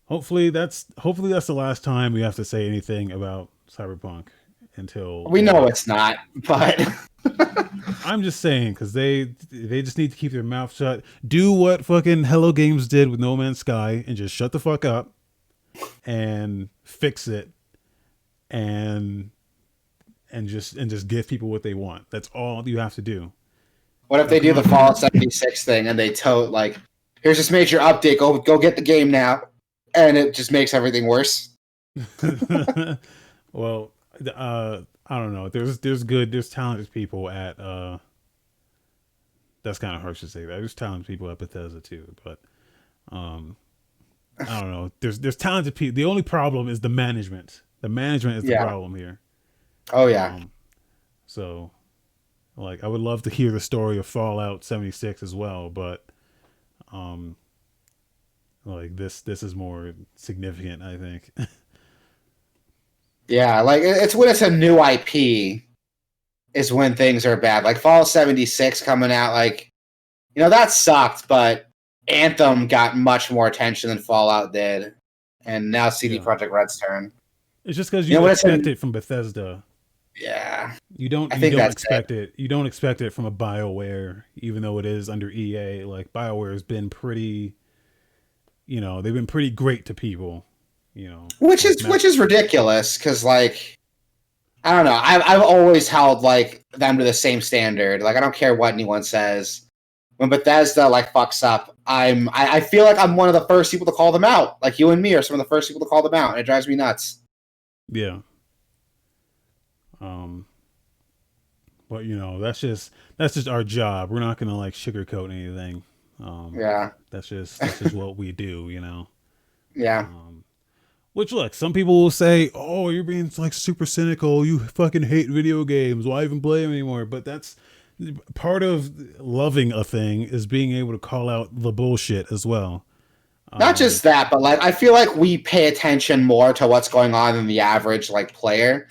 hopefully that's the last time we have to say anything about Cyberpunk until We know it's not, but I'm just saying because they just need to keep their mouth shut. Do what fucking Hello Games did with No Man's Sky and just shut the fuck up and fix it and just give people what they want. That's all you have to do. what if Don't they come do the out here. Fallout 76 thing and they tote like, here's this major update, go get the game now, and it just makes everything worse? Well, I don't know. There's talented people at that's kind of harsh to say that. There's talented people at Bethesda too, but um I don't know. There's talented people. The only problem is the management. The management is the Yeah. problem here. Oh yeah. Um so like I would love to hear the story of Fallout 76 as well, but um like this is more significant, I think. Yeah, like it's when it's a new IP is when things are bad. Like Fallout 76 coming out, like that sucked, but Anthem got much more attention than Fallout did, and now CD Yeah. Projekt Red's turn. It's just cuz You know you when it's expect a it from Bethesda. yeah, I You think don't that's it. expect it. You don't expect it from a BioWare, even though it is under EA. Like BioWare has been pretty, they've been pretty great to people. Which Like is Matt. which is ridiculous because like I don't know. I've always held like them to the same standard. Like I don't care what anyone says. When Bethesda like fucks up, I feel like I'm one of the first people to call them out. Like you and me are some of the first people to call them out, and it drives me nuts. Yeah. Um. But that's just our job. We're not gonna like sugarcoat anything. Yeah, That's just what we do. yeah. Um. Which look, some people will say, "Oh, you're being like super cynical. You fucking hate video games. Why even play them anymore?" But that's part of loving a thing is being able to call out the bullshit as well. Not Um, just that, but like I feel like we pay attention more to what's going on than the average like player.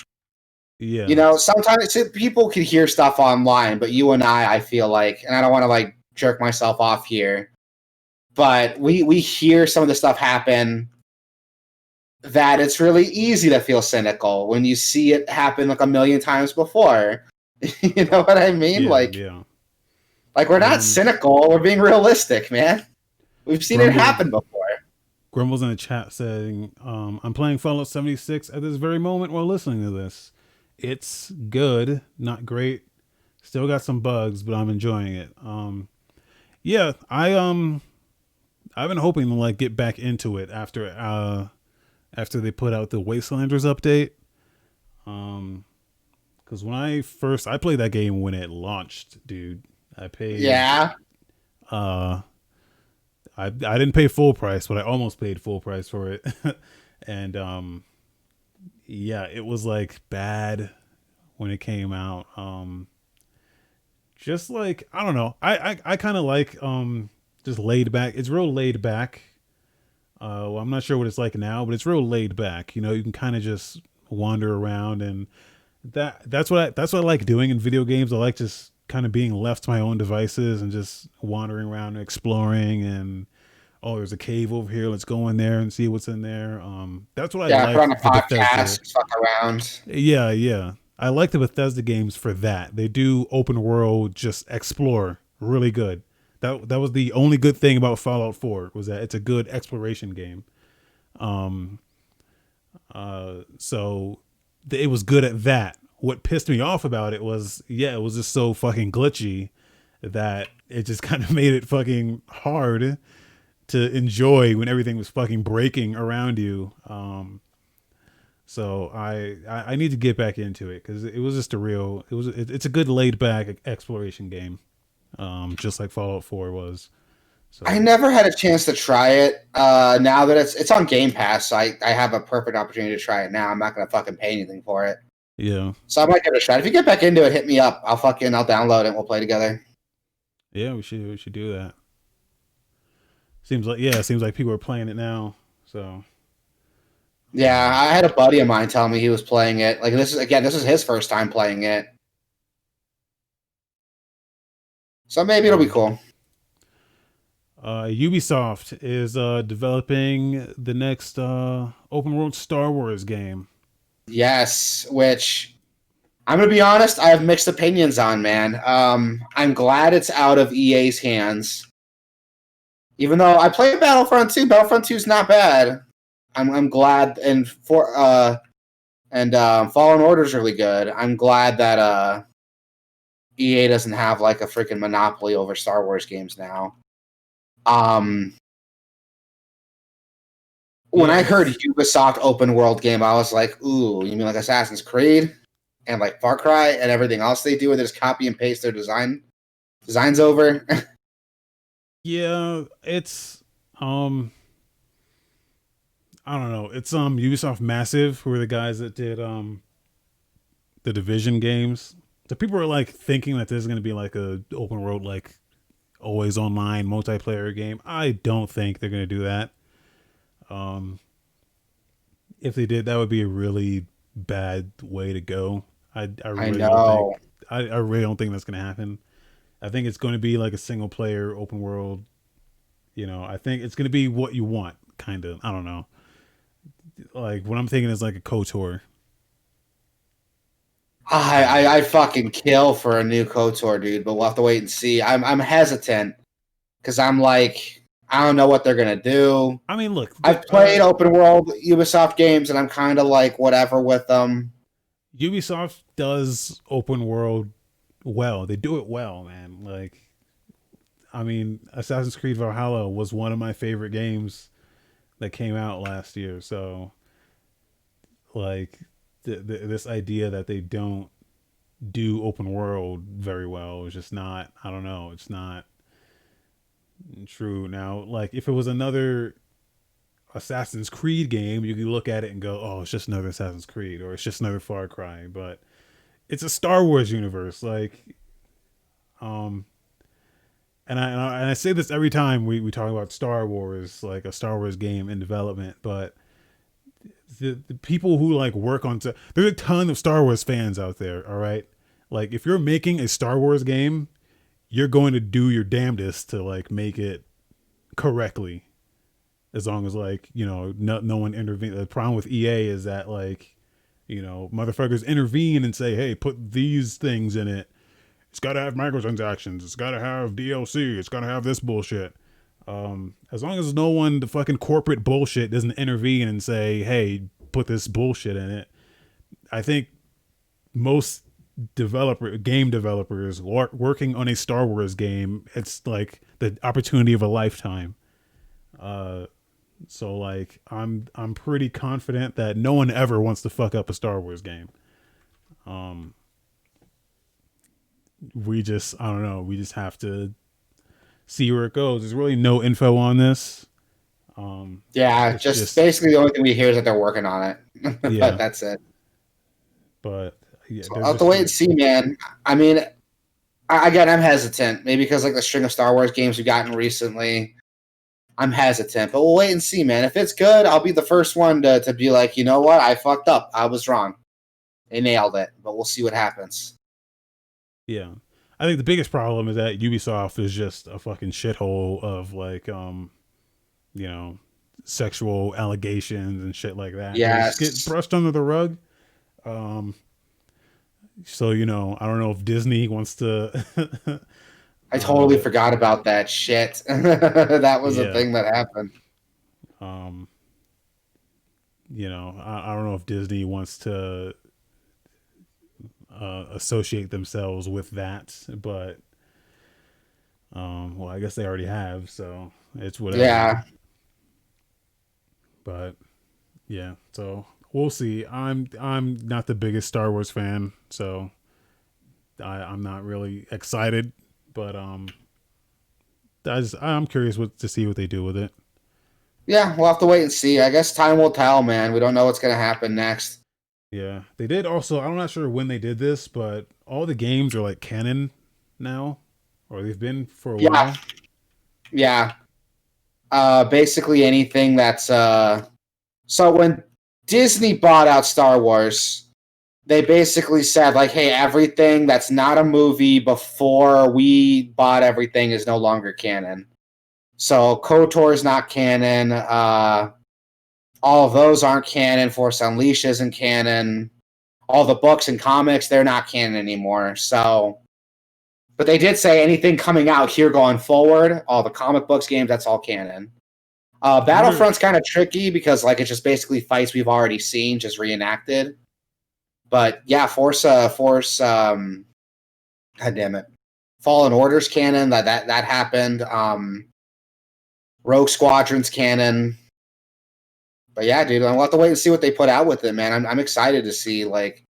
yeah, Sometimes people can hear stuff online, but you and I feel like, and I don't want to like jerk myself off here, but we hear some of the stuff happen that it's really easy to feel cynical when you see it happen like a million times before. You know what I mean? yeah, yeah. Like we're not Um, cynical, we're being realistic, man. We've seen it Grumble happen before. Grumbles in the chat saying, "I'm playing Fallout 76 at this very moment while listening to this. It's good, not great. Still got some bugs, but I'm enjoying it." Yeah, I've been hoping to like get back into it after they put out the Wastelanders update. Um, because I played that game when it launched, dude. I paid Yeah. uh I didn't pay full price, but I almost paid full price for it. And yeah, it was like bad when it came out. Just like I don't know. I kind of like just laid back. It's real laid back. Well, I'm not sure what it's like now, but it's real laid back. You can kind of just wander around, and that's what I like doing in video games. I like just kind of being left to my own devices and just wandering around and exploring. And oh, there's a cave over here. Let's go in there and see what's in there. That's what I Yeah, put like on a the Bethesda. podcast, fuck around. Yeah, yeah. I like the Bethesda games for that. They do open world, just explore really good. That was the only good thing about Fallout 4 was that it's a good exploration game. Um, so it was good at that. What pissed me off about it was, yeah, it was just so fucking glitchy that it just kind of made it fucking hard to enjoy when everything was fucking breaking around you. So I need to get back into it because it was just it's a good laid back exploration game, just like Fallout 4 was. I So never had a chance to try it. Now that it's on Game Pass, so I have a perfect opportunity to try it now. I'm not gonna fucking pay anything for it. yeah, So I might give it a shot. If you get back into it, hit me up. I'll download it and we'll play together. yeah, we should do that. Seems like people are playing it now. So Yeah, um, I had a buddy of mine tell me he was playing it. Like this is his first time playing it. So maybe it'll be um, cool. Ubisoft is developing the next open world Star Wars game. Yes, which I'm gonna be honest, I have mixed opinions on, man. I'm glad it's out of EA's hands. Even though I played Battlefront 2, Battlefront 2 is not bad. I'm glad and Fallen Order is really good. I'm glad that EA doesn't have like a freaking monopoly over Star Wars games now. Um, when Yeah, I heard it's Ubisoft open world game, I was like, ooh, you mean like Assassin's Creed and like Far Cry and everything else they do, where they just copy and paste their designs over? yeah, it's I don't know. It's Ubisoft Massive, who are the guys that did the Division games. So people are like thinking that this is going to be like a open world, like always online multiplayer game. I don't think they're going to do that. Um, if they did, that would be a really bad way to go. I I really don't think know. I really don't think that's going to happen. I think it's going to be like a single player open world. You know, I think it's going to be what you want, kind of. I don't know. Like what I'm thinking is like a KOTOR. I fucking kill for a new KOTOR, dude, but we'll have to wait and see. I'm hesitant because I'm like, I don't know what they're gonna do. I mean, look, I've played open world Ubisoft games, and I'm kind of like whatever with them. Ubisoft does open world well. They do it well, man. Like, I mean, Assassin's Creed Valhalla was one of my favorite games that came out last year. So, like, this idea that they don't do open world very well is just not. I don't know. It's not true. Now, like, if it was another Assassin's Creed game, you could look at it and go, "Oh, it's just another Assassin's Creed," or "It's just another Far Cry." But it's a Star Wars universe, like, um, and I say this every time we talk about Star Wars, like a Star Wars game in development. But the people who like work on there's a ton of Star Wars fans out there. All right, like if you're making a Star Wars game, you're going to do your damnedest to like make it correctly. As long as like no one intervene. The problem with EA is that like motherfuckers intervene and say, hey, put these things in it. It's got to have microtransactions. It's got to have DLC. It's got to have this bullshit. As long as no one, the fucking corporate bullshit, doesn't intervene and say, hey, put this bullshit in it, I think most game developers working on a Star Wars game, it's like the opportunity of a lifetime. So like I'm pretty confident that no one ever wants to fuck up a Star Wars game. Um, we just I don't know. We just have to see where it goes. There's really no info on this. Yeah, It's just just basically the only thing we hear is that they're working on it, but yeah, that's it. but yeah, So there's I'll have to just wait and see, man. I mean, again, I'm hesitant, maybe because like the string of Star Wars games we've gotten recently. I'm hesitant, but we'll wait and see, man. If it's good, I'll be the first one to be like, you know what, I fucked up. I was wrong. They nailed it, but we'll see what happens. yeah. I think the biggest problem is that Ubisoft is just a fucking shithole of like you know sexual allegations and shit like that. They just get Yes. brushed under the rug. Um, so I don't know if Disney wants to. I totally uh, forgot about that shit. That was a yeah. thing that happened. Um, I don't know if Disney wants to associate themselves with that, but well, I guess they already have, so it's whatever. Yeah. But yeah, so we'll see. I'm not the biggest Star Wars fan, so I'm not really excited, but I'm curious to see what they do with it. Yeah, we'll have to wait and see. I guess time will tell, man. We don't know what's going to happen next. Yeah, they did also. I'm not sure when they did this, but all the games are like canon now, or they've been for a Yeah. while. Yeah. Basically anything that's so when Disney bought out Star Wars, they basically said like, hey, everything that's not a movie before we bought everything is no longer canon. So KOTOR is not canon. All of those aren't canon. Force Unleashed isn't canon. All the books and comics, they're not canon anymore. So, but they did say anything coming out here going forward, all the comic books, games, that's all canon. I wonder. Battlefront's kind of tricky because like it's just basically fights we've already seen, just reenacted. But yeah, Force, God damn it, Fallen Order's canon. That happened. Rogue Squadron's canon. But yeah, dude, I'll have to wait and see what they put out with it, man. I'm excited to see, like,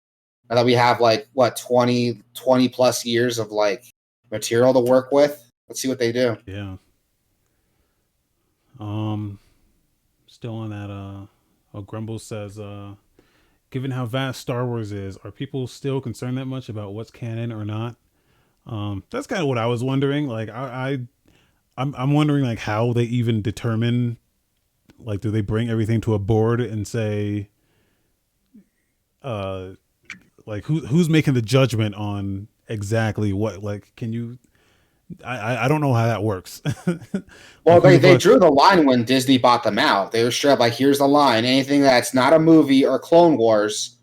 now that we have, like, what, 20 plus years of, like, material to work with. Let's see what they do. Yeah. Still on that. Grumble says, given how vast Star Wars is, are people still concerned that much about what's canon or not? That's kind of what I was wondering. Like, I'm wondering like how they even determine. Like, do they bring everything to a board and say, like who's making the judgment on exactly what? Like, can you? I don't know how that works. Well, Like, they drew the line when Disney bought them out. They were straight up like, here's the line. Anything that's not a movie or Clone Wars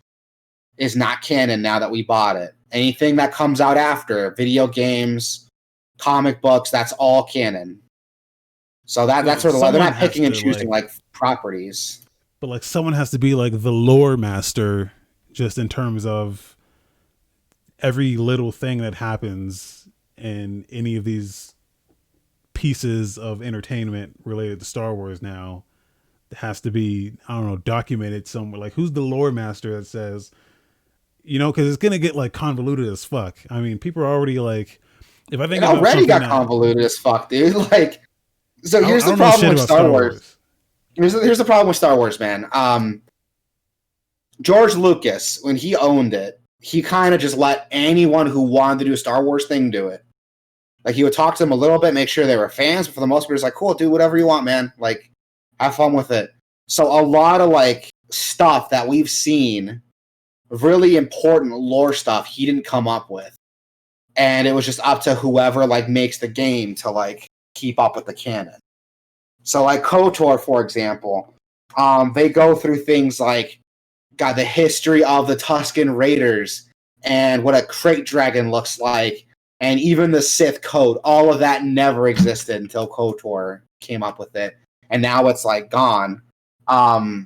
is not canon now that we bought it. Anything that comes out after, video games, comic books, that's all canon. So that's where they're not picking and choosing like properties. But like someone has to be like the lore master, just in terms of every little thing that happens in any of these pieces of entertainment related to Star Wars now. It has to be, I don't know, documented somewhere. Like, who's the lore master that says, you know, because it's gonna get like convoluted as fuck. I mean, people are already like, if I think it already got convoluted as fuck, dude. Like, so here's the problem with Star Wars. Here's the problem with Star Wars, man. George Lucas, when he owned it, he kind of just let anyone who wanted to do a Star Wars thing do it. Like, he would talk to them a little bit, make sure they were fans, but for the most part, it's like, cool, do whatever you want, man. Like, have fun with it. So a lot of like stuff that we've seen, really important lore stuff, he didn't come up with. And it was just up to whoever like makes the game to like keep up with the canon. So like KOTOR, for example, they go through things like, God, the history of the Tusken Raiders and what a crate dragon looks like, and even the Sith code. All of that never existed until KOTOR came up with it, and now it's like gone. I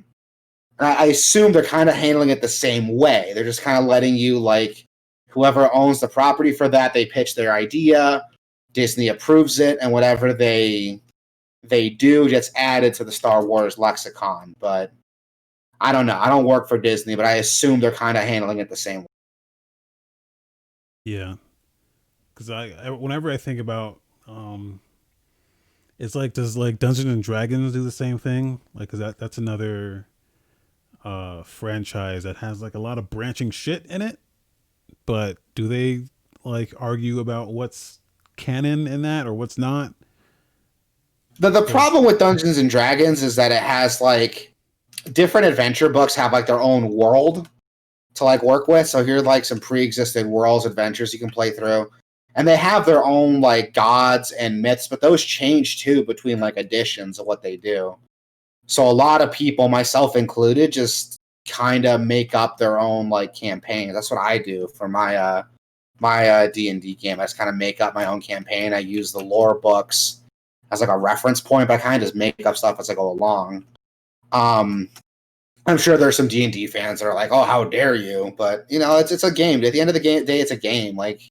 assume they're kind of handling it the same way. They're just kind of letting you, like, whoever owns the property for that, they pitch their idea, Disney approves it, and whatever they do gets added to the Star Wars lexicon. But I don't know. I don't work for Disney, but I assume they're kind of handling it the same way. Yeah, because whenever I think about, it's like, does like Dungeons and Dragons do the same thing? Like, cause that's another franchise that has like a lot of branching shit in it. But do they like argue about what's canon in that or what's not? The problem with Dungeons and Dragons is that it has like different adventure books have like their own world to like work with. So here's like some pre-existing worlds, adventures you can play through. And they have their own like gods and myths, but those change too between like editions of what they do. So a lot of people, myself included, just kind of make up their own like campaign. That's what I do for my D&D game. I just kind of make up my own campaign. I use the lore books as like a reference point, but I kind of just make up stuff as I go along. I'm sure there's some D&D fans that are like, "Oh, how dare you?" But you know, it's a game. At the end of the day, it's a game. Like,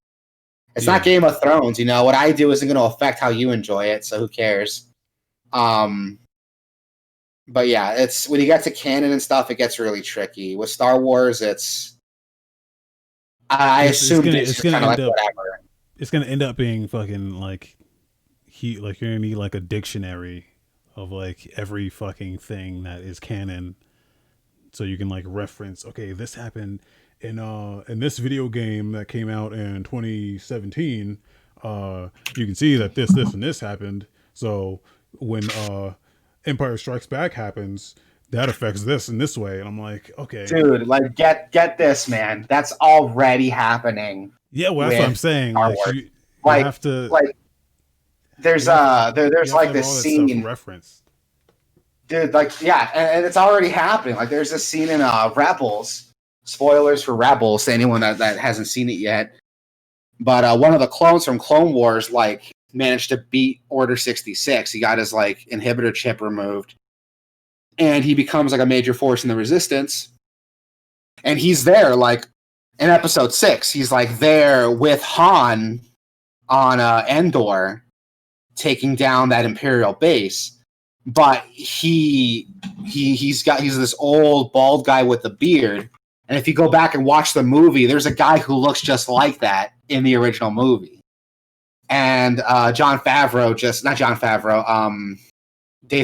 it's not Game of Thrones. You know, what I do isn't going to affect how you enjoy it, so who cares? But yeah, it's when you get to canon and stuff, it gets really tricky. With Star Wars, I assume it's kind of like whatever. It's gonna end up being fucking like you're gonna need like a dictionary of like every fucking thing that is canon, so you can like reference, okay, this happened in this video game that came out in 2017. You can see that this and this happened. So when Empire Strikes Back happens, that affects this in this way. And I'm like, okay, dude, like get this, man. That's already happening. Yeah, well, that's what I'm saying. Like, you have to like. There's like this scene reference, dude. Like, yeah, and it's already happening. Like, there's this scene in Rebels. Spoilers for Rebels to anyone that hasn't seen it yet. But one of the clones from Clone Wars like managed to beat Order 66. He got his like inhibitor chip removed, and he becomes like a major force in the Resistance. And he's there like in Episode 6. He's like there with Han on Endor, taking down that Imperial base. but he's this old bald guy with a beard. And if you go back and watch the movie, there's a guy who looks just like that in the original movie. And Dave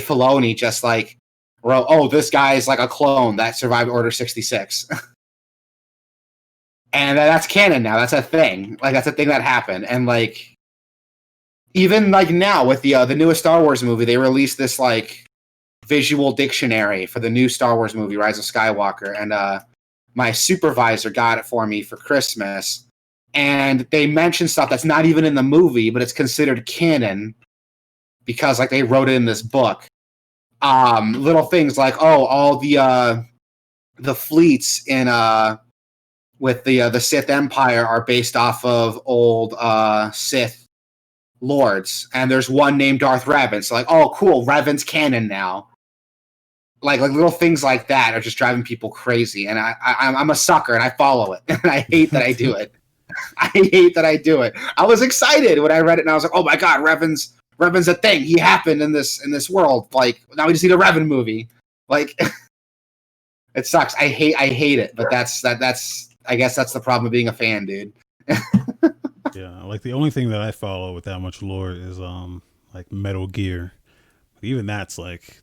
Filoni just like wrote, oh, this guy is like a clone that survived Order 66. And that's canon now. That's a thing. Like, that's a thing that happened. And like, even like now with the newest Star Wars movie, they released this like visual dictionary for the new Star Wars movie, Rise of Skywalker. And my supervisor got it for me for Christmas. And they mention stuff that's not even in the movie, but it's considered canon because like they wrote it in this book. Little things like, oh, all the fleets in with the Sith Empire are based off of old Sith lords, and there's one named Darth Revan. So like, oh, cool, Revan's canon now. Like little things like that are just driving people crazy, and I'm a sucker and I follow it, and I hate that I do it. I hate that I do it. I was excited when I read it, and I was like, oh my god, Revan's a thing. He happened in this world. Like, now we just need a Revan movie. Like, it sucks. I hate it, but that's I guess that's the problem of being a fan, dude. Yeah, like the only thing that I follow with that much lore is like Metal Gear. But even that's like,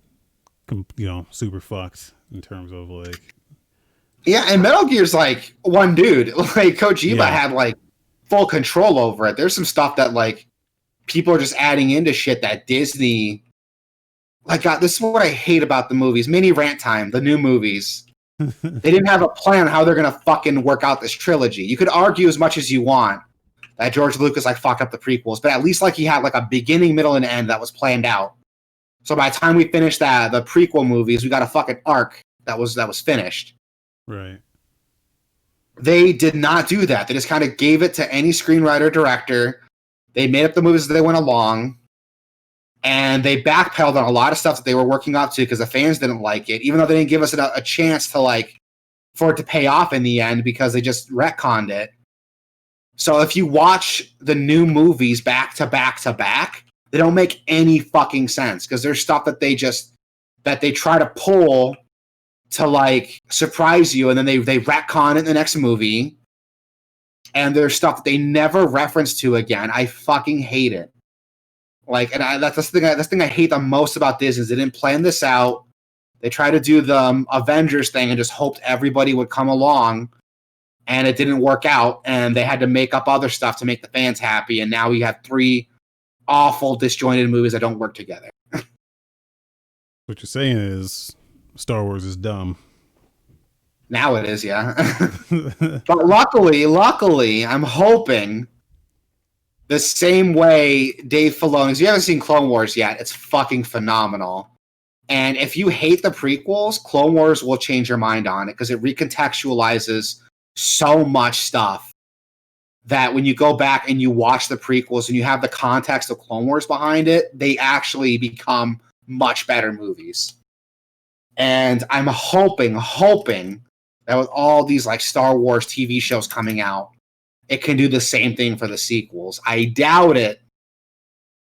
super fucked in terms of like. Yeah, and Metal Gear's like one dude. Like Kojima had like full control over it. There's some stuff that like people are just adding into shit that Disney. Like, God, this is what I hate about the movies. Mini rant time. The new movies. They didn't have a plan on how they're gonna fucking work out this trilogy. You could argue as much as you want that George Lucas like fucked up the prequels, but at least like he had like a beginning, middle, and end that was planned out. So by the time we finished the prequel movies, we got a fucking arc that was finished. Right. They did not do that. They just kind of gave it to any screenwriter, director. They made up the movies as they went along, and they backpedaled on a lot of stuff that they were working up to because the fans didn't like it, even though they didn't give us a chance to like for it to pay off in the end because they just retconned it. So if you watch the new movies back to back to back, they don't make any fucking sense because there's stuff that they try to pull to like surprise you, and then they retcon it in the next movie, and there's stuff that they never reference to again. I fucking hate it. Like, and that's the thing I hate the most about Disney is they didn't plan this out. They tried to do the Avengers thing and just hoped everybody would come along, and it didn't work out, and they had to make up other stuff to make the fans happy, and now we have 3 awful, disjointed movies that don't work together. What you're saying is Star Wars is dumb. Now it is, yeah. But luckily, I'm hoping the same way Dave Filoni, if you haven't seen Clone Wars yet, it's fucking phenomenal. And if you hate the prequels, Clone Wars will change your mind on it because it recontextualizes so much stuff that when you go back and you watch the prequels and you have the context of Clone Wars behind it, they actually become much better movies. And I'm hoping that with all these like Star Wars TV shows coming out, it can do the same thing for the sequels. I doubt it,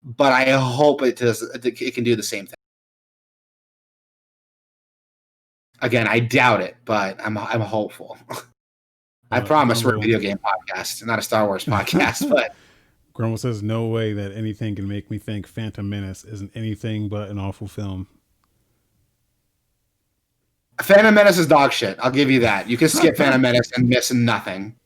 but I hope it does. It can do the same thing. Again, I doubt it, but I'm hopeful. I promise we're a video game podcast, not a Star Wars podcast. But Grumble says no way that anything can make me think Phantom Menace isn't anything but an awful film. Phantom Menace is dog shit. I'll give you that. You can skip Phantom Menace and miss nothing.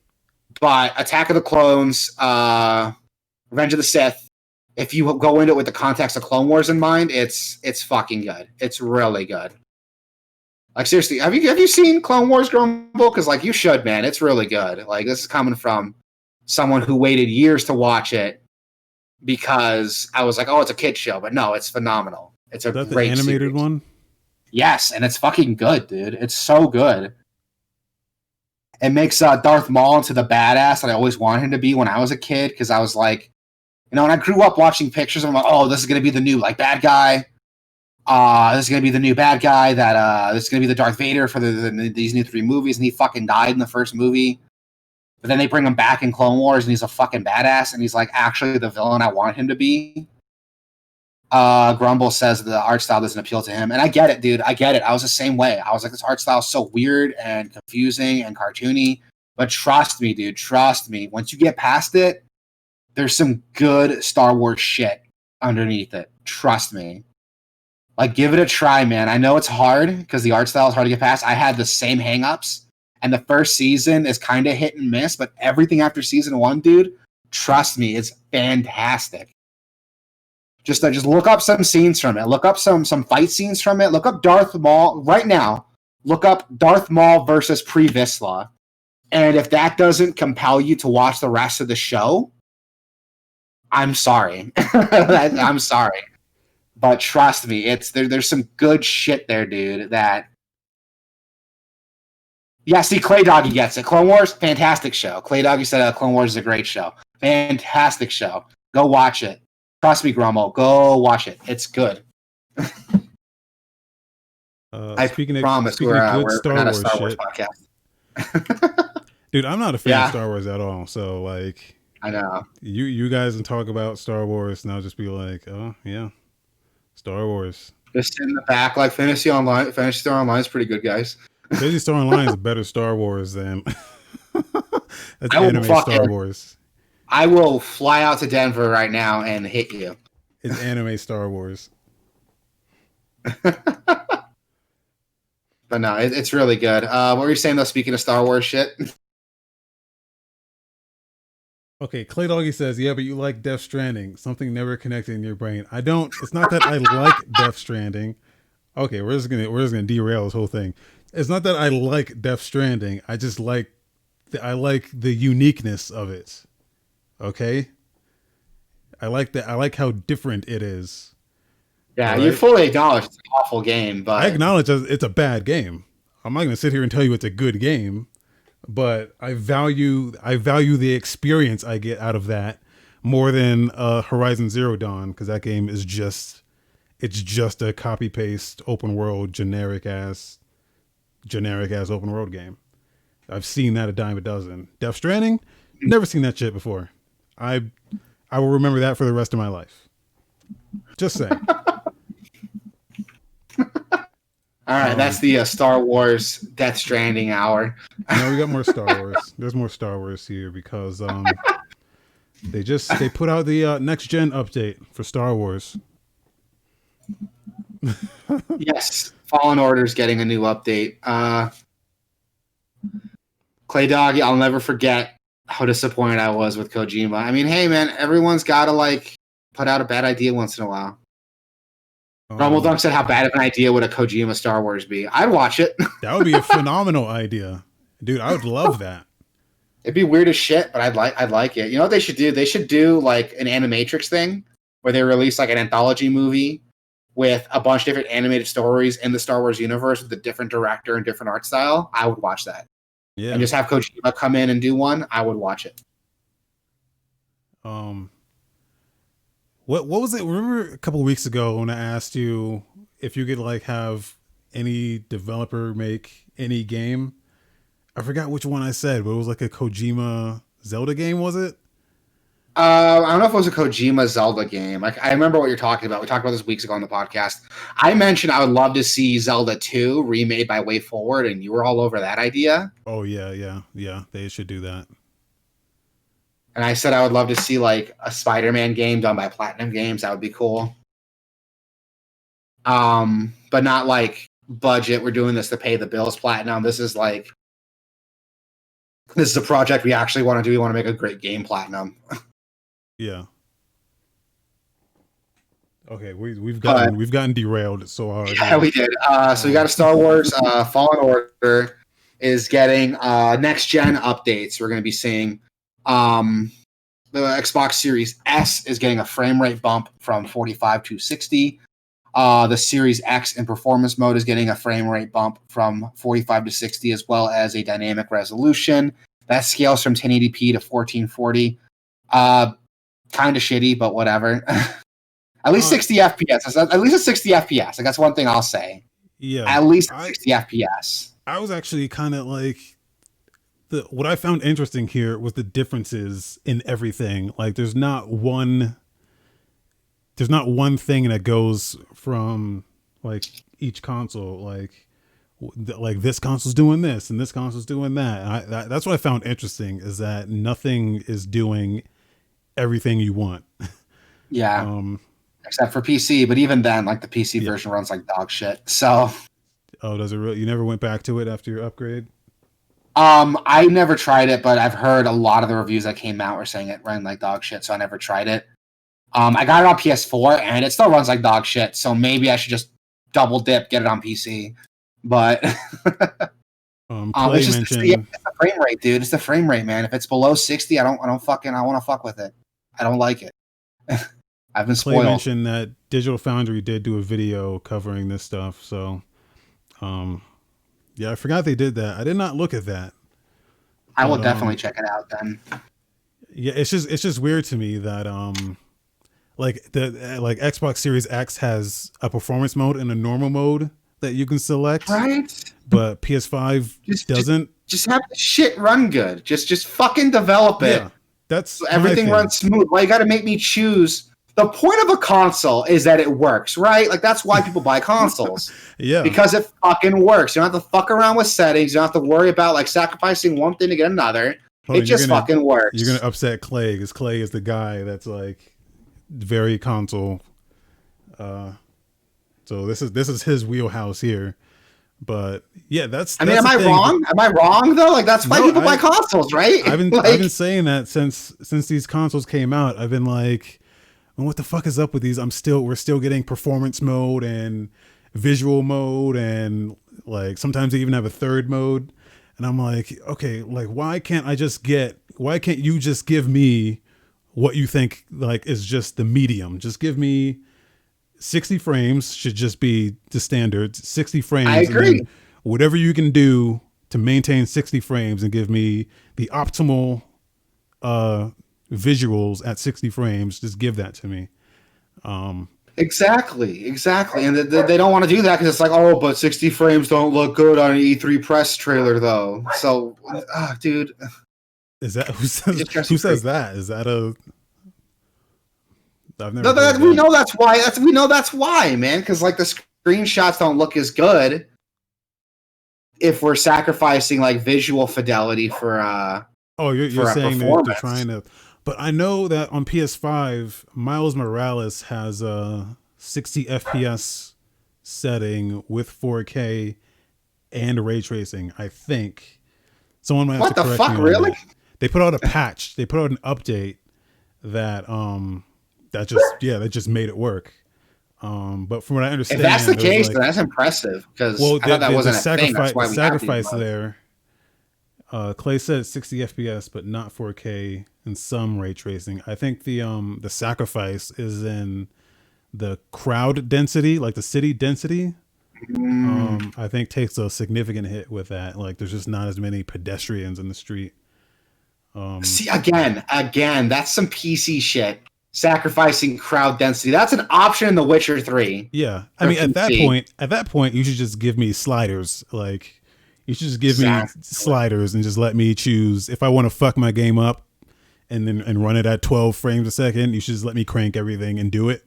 But Attack of the Clones, Revenge of the Sith, if you go into it with the context of Clone Wars in mind, it's fucking good. It's really good. Like, seriously, have you seen Clone Wars, Grumble? Because, like, you should, man. It's really good. Like, this is coming from someone who waited years to watch it because I was like, oh, it's a kid's show. But no, it's phenomenal. It's a great the animated series. One? Yes, and it's fucking good, dude. It's so good. It makes Darth Maul into the badass that I always wanted him to be when I was a kid, because I was like, when I grew up watching pictures, I'm like, oh, this is going to be the new, like, bad guy. This is going to be the new bad guy this is going to be the Darth Vader for these new 3 movies, and he fucking died in the first movie. But then they bring him back in Clone Wars, and he's a fucking badass, and he's, like, actually the villain I want him to be. Grumble says the art style doesn't appeal to him. And I get it, dude. I get it. I was the same way. I was like, this art style is so weird and confusing and cartoony. But trust me, dude. Trust me. Once you get past it, there's some good Star Wars shit underneath it. Trust me. Like, give it a try, man. I know it's hard because the art style is hard to get past. I had the same hangups. And the first season is kind of hit and miss. But everything after season 1, dude, trust me, it's fantastic. Just look up some scenes from it. Look up some fight scenes from it. Look up Darth Maul right now. Look up Darth Maul versus Pre Vizsla, and if that doesn't compel you to watch the rest of the show, I'm sorry. I'm sorry, but trust me, there's some good shit there, dude. See, Clay Doggy gets it. Clone Wars, fantastic show. Clay Doggy said Clone Wars is a great show. Fantastic show. Go watch it. Trust me, Grumble. Go watch it. It's good. I promise we're not a Star Wars podcast. Dude, I'm not a fan of Star Wars at all. So, like, I know you guys can talk about Star Wars, and I'll just be like, oh yeah, Star Wars. Just in the back, like Fantasy Star Online is pretty good, guys. Fantasy Star Online is better Star Wars than that's anime Star Wars. I will fly out to Denver right now and hit you. It's anime Star Wars. But no, it's really good. What were you saying, though, speaking of Star Wars shit? Okay, Clay Doggy says, yeah, but you like Death Stranding. Something never connected in your brain. I don't. It's not that I like Death Stranding. Okay, we're just gonna derail this whole thing. It's not that I like Death Stranding. I just like the uniqueness of it. Okay, I like how different it is. Yeah, right? You fully acknowledge it's an awful game, but I acknowledge it's a bad game. I'm not going to sit here and tell you it's a good game, but I value the experience I get out of that more than Horizon Zero Dawn, because that game is just a copy paste open world generic ass open world game. I've seen that a dime a dozen. Death Stranding, never seen that shit before. I will remember that for the rest of my life. Just saying. All right, that's the Star Wars Death Stranding hour. No, we got more Star Wars. There's more Star Wars here because they put out the next gen update for Star Wars. Yes, Fallen Order's getting a new update. Clay Doggy, I'll never forget how disappointed I was with Kojima. I mean, hey man, everyone's got to like put out a bad idea once in a while. Rumble Dunk said, how bad of an idea would a Kojima Star Wars be? I'd watch it. That would be a phenomenal idea. Dude, I would love that. It'd be weird as shit, but I'd like it. You know what they should do? They should do like an Animatrix thing where they release like an anthology movie with a bunch of different animated stories in the Star Wars universe with a different director and different art style. I would watch that. Yeah. And just have Kojima come in and do one. I would watch it. What was it? Remember a couple of weeks ago when I asked you if you could like have any developer make any game? I forgot which one I said, but it was like a Kojima Zelda game, was it? I don't know if it was a Kojima Zelda game. I remember what you're talking about. We talked about this weeks ago on the podcast. I mentioned I would love to see Zelda 2 remade by Way Forward, and you were all over that idea. Oh, yeah. They should do that. And I said I would love to see like a Spider-Man game done by Platinum Games. That would be cool. But not like budget. We're doing this to pay the bills, Platinum. This is a project we actually want to do. We want to make a great game, Platinum. Yeah. Okay, we've gotten derailed so hard. Yeah, we did. So we got a Star Wars Fallen Order is getting next gen updates. We're going to be seeing the Xbox Series S is getting a frame rate bump from 45 to 60. The Series X in performance mode is getting a frame rate bump from 45 to 60, as well as a dynamic resolution that scales from 1080p to 1440. Kind of shitty, but whatever. At least 60 FPS. At least a 60 FPS. Like, that's one thing I'll say. Yeah. At least 60 FPS. I was actually kind of like, what I found interesting here was the differences in everything. Like, there's not one there's not one thing that goes from like each console, like this console's doing this and this console's doing that. That's what I found interesting, is that nothing is doing everything you want. Yeah. Except for PC, but even then, like the PC version runs like dog shit. So, does it really? You never went back to it after your upgrade? I never tried it, but I've heard a lot of the reviews that came out were saying it ran like dog shit. So I never tried it. I got it on PS4 and it still runs like dog shit. So maybe I should just double dip, get it on PC. But Clay mentioned it's the frame rate, dude. It's the frame rate, man. If it's below 60, I want to fuck with it. I don't like it. I've been spoiled. Clay mentioned that Digital Foundry did do a video covering this stuff. So, yeah, I forgot they did that. I did not look at that. I will definitely check it out then. Yeah, it's just weird to me that like Xbox Series X has a performance mode and a normal mode that you can select, right? But PS5 doesn't. Just have the shit run good. Just fucking develop it. Yeah, that's so everything runs smooth. Why you got to make me choose? The point of a console is that it works, right? Like that's why people buy consoles. Yeah, because it fucking works. You don't have to fuck around with settings. You don't have to worry about like sacrificing one thing to get another. It just fucking works. You're gonna upset Clay because Clay is the guy that's like very console. So this is his wheelhouse here. But yeah, I mean, am I wrong? Am I wrong though? Like that's why people buy consoles, right? I've been saying that since these consoles came out. I've been like, what the fuck is up with these? We're still getting performance mode and visual mode, and like sometimes they even have a third mode. And I'm like, okay, like why can't you just give me what you think like is just the medium? Just give me 60 frames should just be the standard 60 frames. I agree. And whatever you can do to maintain 60 frames and give me the optimal visuals at 60 frames, just give that to me. Exactly. And they don't want to do that because it's like, oh, but 60 frames don't look good on an E3 press trailer, though. So, dude, is that who says that? Is that a? I've never. No, we know that's why. We know that's why, man. Because like the screenshots don't look as good if we're sacrificing like visual fidelity for. You're saying they're trying to. But I know that on PS5, Miles Morales has a 60 FPS setting with 4K and ray tracing. I think someone might have to correct me. What the fuck, really? They put out a patch. They put out an update that that just made it work. But from what I understand, if that's the case, then that's impressive. Because I thought that wasn't a thing. That's why we sacrifice there. Clay said 60 FPS, but not 4K and some ray tracing. I think the sacrifice is in the crowd density, like the city density. I think takes a significant hit with that. Like there's just not as many pedestrians in the street. See, again, that's some PC shit. Sacrificing crowd density. That's an option in The Witcher 3. Yeah. I mean, at that point, you should just give me sliders. Like, you should just give me sliders and just let me choose if I want to fuck my game up and run it at 12 frames a second. You should just let me crank everything and do it.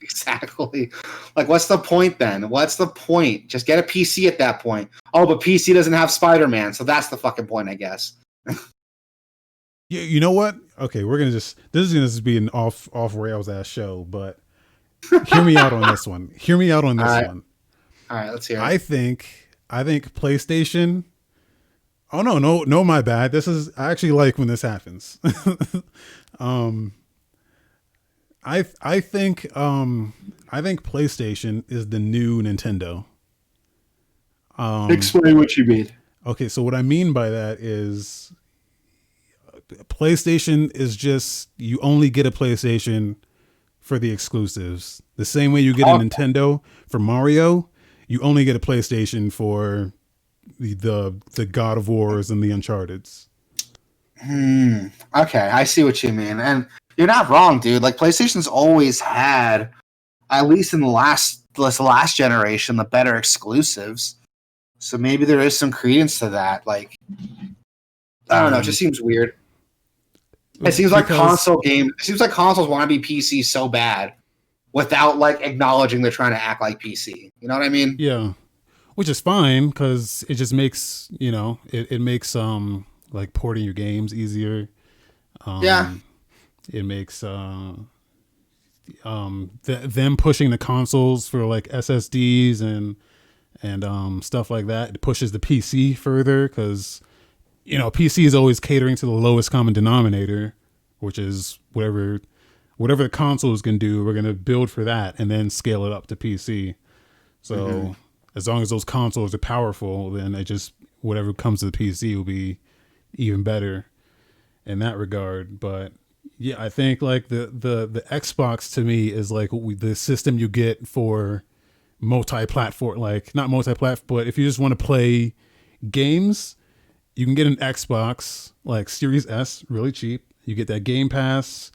Exactly. Like, what's the point then? What's the point? Just get a PC at that point. Oh, but PC doesn't have Spider-Man, so that's the fucking point, I guess. You know what? Okay, this is gonna be an off rails ass show, but hear me out on this one. All right, let's hear it. I think PlayStation. Oh no, my bad. I actually like when this happens. I think PlayStation is the new Nintendo. Explain what you mean. Okay, so what I mean by that is PlayStation is just, you only get a PlayStation for the exclusives. The same way you get a Nintendo for Mario, you only get a PlayStation for the God of Wars and the Uncharteds. Okay, I see what you mean. And you're not wrong, dude. Like, PlayStation's always had, at least in this last generation, the better exclusives. So maybe there is some credence to that. Like, I don't know. It just seems weird. It seems like consoles want to be PC so bad without like acknowledging they're trying to act like PC. You know what I mean? Yeah, which is fine because it just makes it makes like porting your games easier. Yeah. It makes them pushing the consoles for like SSDs and stuff like that. It pushes the PC further because PC is always catering to the lowest common denominator, which is whatever the consoles can do. We're gonna build for that and then scale it up to PC. So as long as those consoles are powerful, then it just whatever comes to the PC will be even better in that regard. But yeah, I think like the Xbox to me is like the system you get for multi-platform, like not multi-platform, but if you just want to play games, you can get an Xbox like Series S really cheap. You get that Game Pass,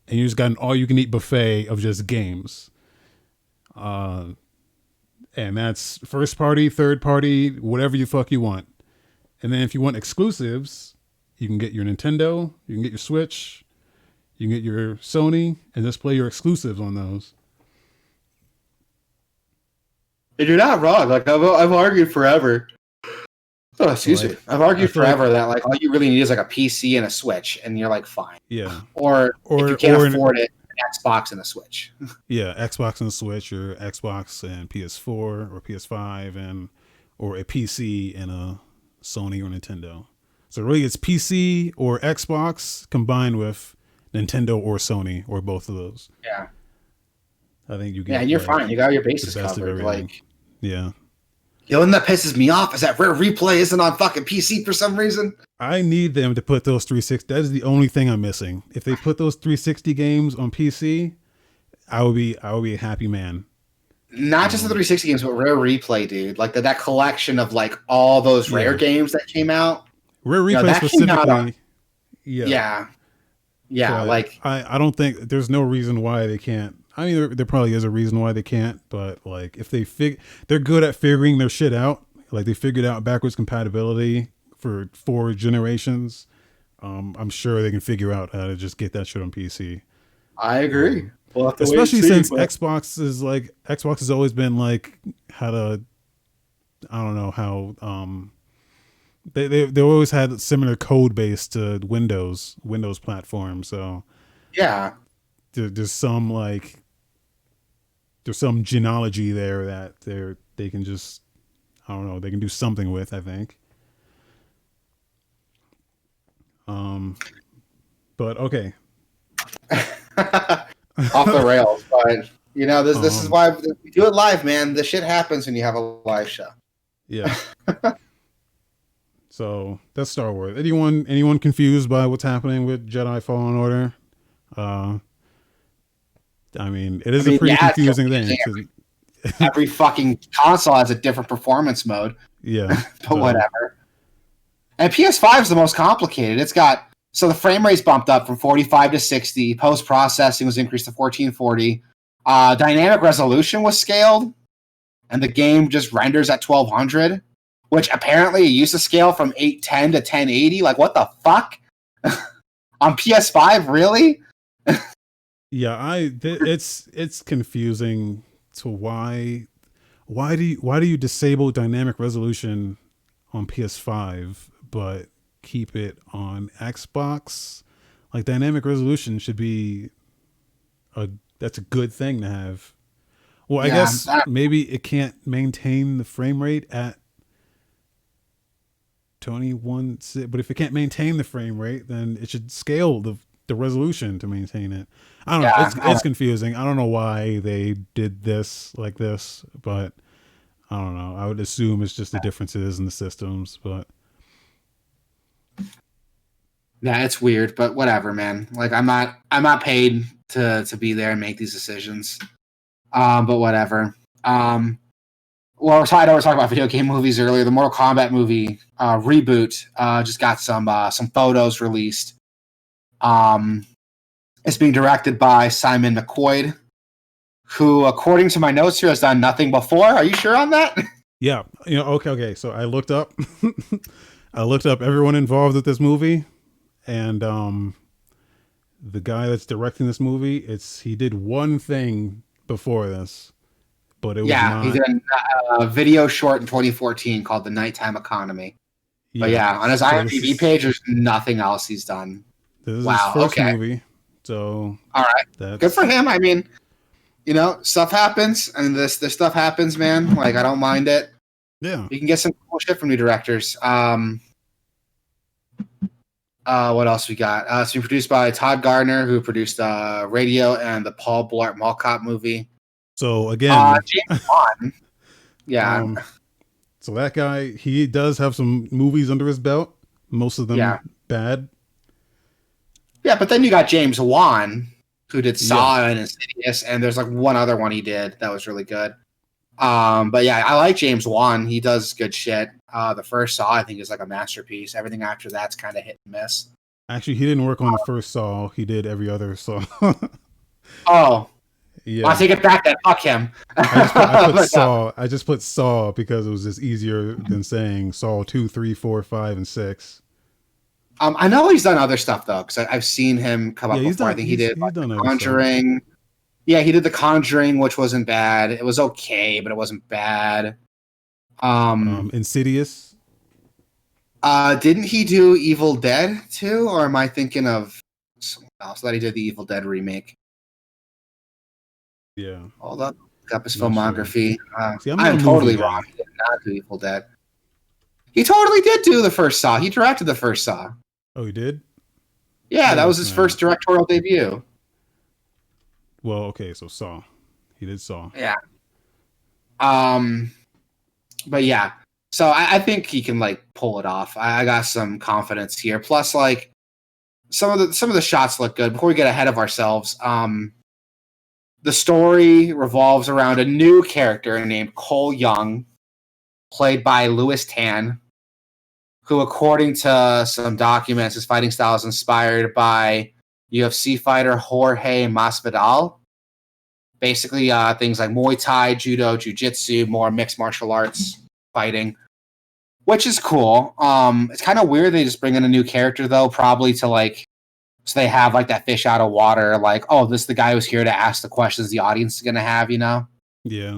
and you just got an all-you-can-eat buffet of just games. And that's first party, third party, whatever you fuck you want. And then if you want exclusives, you can get your Nintendo, you can get your Switch, you can get your Sony, and just play your exclusives on those. And you're not wrong. Like I've argued forever. Oh, excuse me. I've argued forever that like all you really need is like a PC and a Switch, and you're like fine. Yeah. Or if you can't afford it, an Xbox and a Switch. Yeah, Xbox and a Switch, or Xbox and PS4 or PS5, and or a PC and a Sony or Nintendo. So really, it's PC or Xbox combined with Nintendo or Sony or both of those. Yeah. I think you get. Yeah, and you're fine. You got your bases covered. Like, yeah. The only thing that pisses me off is that Rare Replay isn't on fucking PC for some reason. I need them to put those 360. That is the only thing I'm missing. If they put those 360 games on PC, I would be a happy man. Not just the 360 games, but Rare Replay, dude. Like that collection of like all those Rare games that came out. Rare Replay specifically. Yeah. So like I don't think there's no reason why they can't. I mean, there probably is a reason why they can't, but like if they're good at figuring their shit out. Like they figured out backwards compatibility for 4 generations. I'm sure they can figure out how to just get that shit on PC. I agree. We'll have to especially since Xbox has always been like I don't know how they always had similar code base to Windows platform. So yeah, there's some genealogy there that they can just, I don't know, they can do something with, I think. But okay. Off the rails, but this is why we do it live, man. This shit happens when you have a live show. Yeah. So that's Star Wars. Anyone confused by what's happening with Jedi Fallen Order? I mean, it is a pretty confusing thing. Every fucking console has a different performance mode. Yeah. But whatever. And PS5 is the most complicated. It's got, so the frame rate's bumped up from 45 to 60. Post-processing was increased to 1440. Dynamic resolution was scaled. And the game just renders at 1200. Which apparently it used to scale from 810 to 1080. Like, what the fuck? On PS5, really? Yeah, it's confusing to why do you disable dynamic resolution on PS5 but keep it on Xbox? Like dynamic resolution should be that's a good thing to have. Well, I guess maybe it can't maintain the frame rate at 21, but if it can't maintain the frame rate, then it should scale the resolution to maintain it. I don't know. It's confusing. I don't know why they did this like this, but I don't know. I would assume it's just the differences in the systems, but yeah, it's weird, but whatever, man. Like I'm not paid to be there and make these decisions. But whatever. Well, I know we're talking about video game movies earlier. The Mortal Kombat movie reboot just got some photos released. It's being directed by Simon McQuoid, who, according to my notes here, has done nothing before. Are you sure on that? Yeah. Okay. So I looked up everyone involved with this movie, and the guy that's directing this movie, he did one thing before this, but it was Yeah, he not. did a video short in 2014 called "The Nighttime Economy." But Yeah, yeah, on his so this IMDb is page, there's nothing else he's done. this is his Wow. first Okay. movie, so All right. Good for that's him. I mean, stuff happens, and this stuff happens, man. Like, I don't mind it. yeah. You can get some cool shit from new directors. What else we got? It's been produced by Todd Gardner, who produced Radio and the Paul Blart Mall Cop movie. So again, James Wan. Yeah. so that guy, he does have some movies under his belt. Most of them Yeah. bad. Yeah, but then you got James Wan, who did Saw and Insidious, and there's like one other one he did that was really good. But yeah, I like James Wan. He does good shit. The first Saw, I think, is like a masterpiece. Everything after that's kind of hit and miss. Actually, he didn't work on the first Saw. He did every other Saw. Oh, Yeah, I'll take it back then. Fuck him. I put But, Saw. I just put Saw because it was just easier than saying Saw 2, 3, 4, 5, and 6. I know he's done other stuff though, because I've seen him come up before. I think he did He's done The other stuff. Conjuring. Yeah, he did The Conjuring, which wasn't bad. It was okay, but it wasn't bad. Insidious. Didn't he do Evil Dead too, or am I thinking of someone else that he did the Evil Dead remake? Yeah. Hold up, look up his Not filmography. See, I'm not I'm a totally movie guy. wrong. He did not do Evil Dead. He totally did do the first Saw. He directed the first Saw. Oh, he did? Yeah, that Oh, was his man. first directorial debut. Well, okay, so Saw. He did Saw. Yeah. But yeah. So I think he can like pull it off. I got some confidence here. Plus, like some of the shots look good. Before we get ahead of ourselves, the story revolves around a new character named Cole Young, played by Louis Tan, who, according to some documents, his fighting style is inspired by UFC fighter Jorge Masvidal. Basically, things like Muay Thai, Judo, Jiu-Jitsu, more mixed martial arts fighting, which is cool. It's kind of weird they just bring in a new character, though, probably to, like, so they have, like, that fish out of water, like, oh, this is the guy who's here to ask the questions the audience is going to have, you know? Yeah.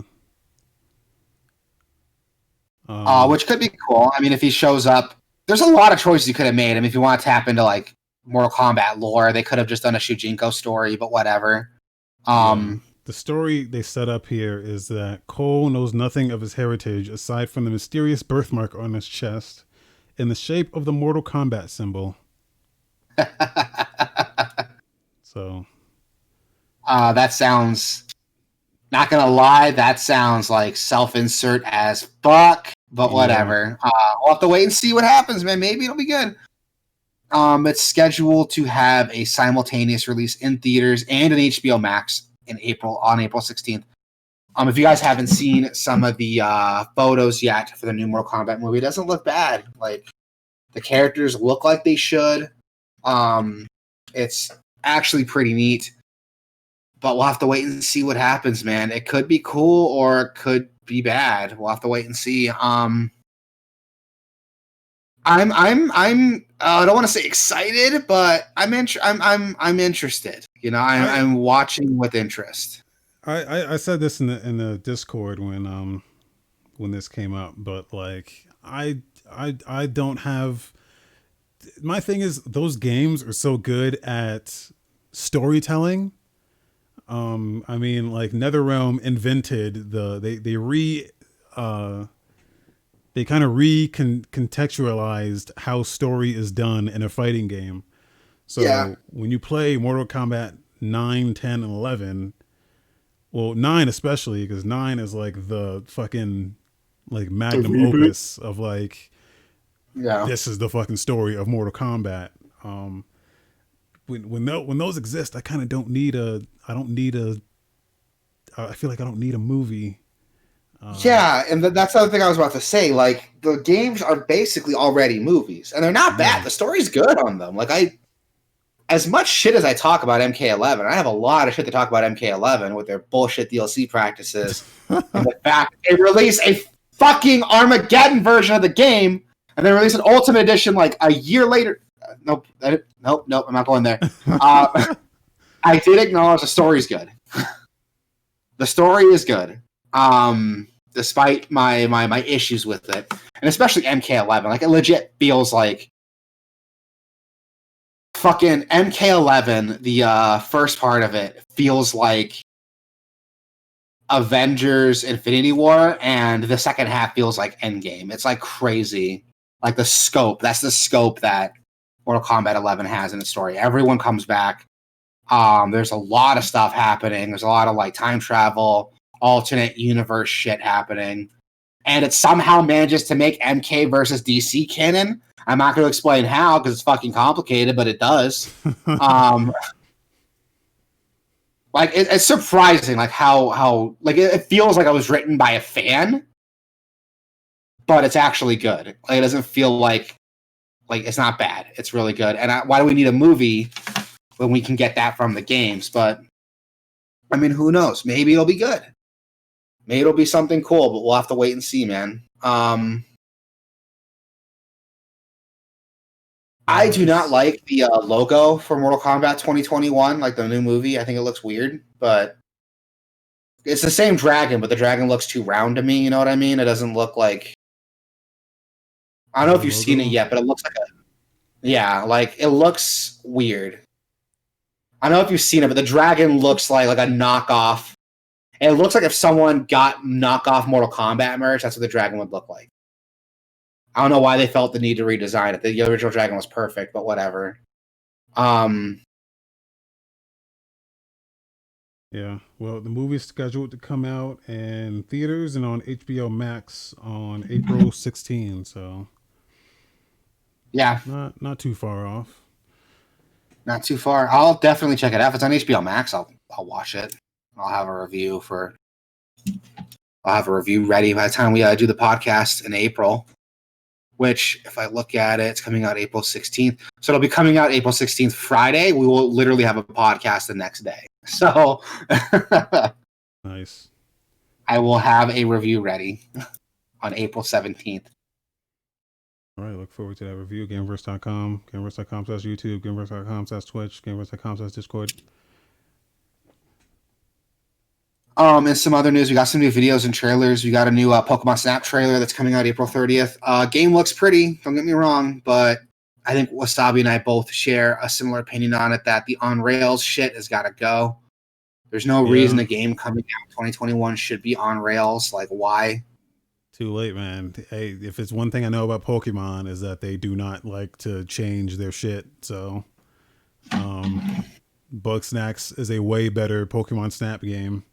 Which could be cool. I mean, if he shows up, there's a lot of choices you could have made. I mean, if you want to tap into like Mortal Kombat lore, they could have just done a Shujinko story, but whatever. Yeah. The story they set up here is that Cole knows nothing of his heritage aside from the mysterious birthmark on his chest in the shape of the Mortal Kombat symbol. So. That sounds, not gonna lie, that sounds like self-insert as fuck, but whatever. We'll have to wait and see what happens, man. Maybe it'll be good. It's scheduled to have a simultaneous release in theaters and an HBO Max on April 16th. If you guys haven't seen some of the photos yet for the new Mortal Kombat movie, it doesn't look bad. Like, the characters look like they should. It's actually pretty neat. But we'll have to wait and see what happens, man. It could be cool or it could be bad. We'll have to wait and see. I don't want to say excited, but I'm interested. You know, I'm watching with interest. I said this in the Discord when this came up, but like I don't have, my thing is those games are so good at storytelling. I mean, like NetherRealm invented they kind of contextualized how story is done in a fighting game. So when you play Mortal Kombat 9, 10, and 11, well, 9 especially, because 9 is like the fucking like magnum opus of like, this is the fucking story of Mortal Kombat. When those exist, I kind of don't need I feel like I don't need a movie. Yeah, and that's the other thing I was about to say. Like, the games are basically already movies, and they're not bad. The story's good on them. Like, as much shit as I talk about MK11, I have a lot of shit to talk about MK11 with their bullshit DLC practices. And the fact they release a fucking Armageddon version of the game, and then release an Ultimate Edition like a year later. Nope. Nope. I'm not going there. I did acknowledge the story's good. The story is good. Despite my issues with it, and especially MK11, like it legit feels like fucking MK11. The first part of it feels like Avengers: Infinity War, and the second half feels like Endgame. It's like crazy. Like the scope. That's the scope that Mortal Kombat 11 has in the story. Everyone comes back. There's a lot of stuff happening. There's a lot of like time travel, alternate universe shit happening, and it somehow manages to make MK versus DC canon. I'm not going to explain how because it's fucking complicated, but it does. Like it's surprising, like how like it feels like it was written by a fan, but it's actually good. Like it doesn't feel like it's not bad. It's really good. And why do we need a movie when we can get that from the games? But I mean, who knows? Maybe it'll be good. Maybe it'll be something cool, but we'll have to wait and see, man. I do not like the logo for Mortal Kombat 2021, like the new movie. I think it looks weird, but it's the same dragon, but the dragon looks too round to me. You know what I mean? It doesn't look like. I don't know if you've seen it yet, but it looks like like it looks weird. I don't know if you've seen it, but the dragon looks like a knockoff. And it looks like if someone got knockoff Mortal Kombat merch, that's what the dragon would look like. I don't know why they felt the need to redesign it. The original dragon was perfect, but whatever. Yeah, well, the movie's scheduled to come out in theaters and on HBO Max on April 16, so yeah, not too far off. Not too far. I'll definitely check it out. If it's on HBO Max, I'll watch it. I'll have a review ready by the time we do the podcast in April. Which, if I look at it, it's coming out April 16th. So it'll be coming out April 16th, Friday. We will literally have a podcast the next day. So nice. I will have a review ready on April 17th. All right, look forward to that review. Gameverse.com, Gameverse.com/YouTube, Gameverse.com/Twitch, Gameverse.com/Discord. And some other news, we got some new videos and trailers. We got a new Pokemon Snap trailer that's coming out April 30th. Game looks pretty, don't get me wrong, but I think Wasabi and I both share a similar opinion on it, that the on-rails shit has got to go. There's no reason a game coming out 2021 should be on rails. Like, why? Too late, man. Hey, if it's one thing I know about Pokemon is that they do not like to change their shit. So, Bug Snacks is a way better Pokemon Snap game.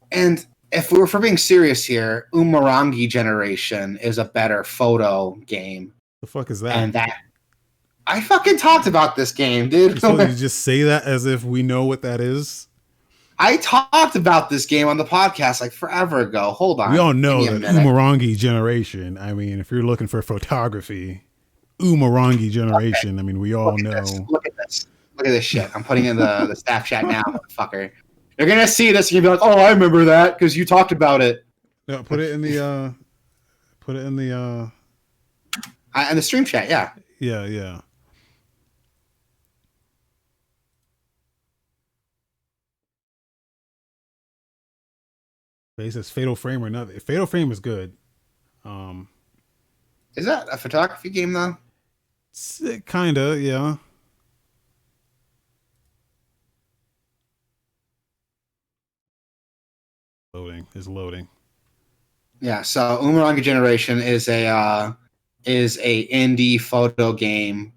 And if we're being serious here, Umurangi Generation is a better photo game. The fuck is that? And that I fucking talked about this game, dude. So you just say that as if we know what that is? I talked about this game on the podcast like forever ago. Hold on. We all know that Umurangi Generation. I mean, if you're looking for photography, Umurangi Generation. Okay. I mean, we all know. Look at this. Look at this shit. I'm putting in the staff chat now, motherfucker. You're gonna see this and you'll be like, "Oh, I remember that because you talked about it." No, put it in the in the stream chat. Yeah. Yeah. He says Fatal Frame or nothing. Fatal Frame is good. Is that a photography game though? Kinda, yeah. Loading. Yeah, so Umurangi Generation is a indie photo game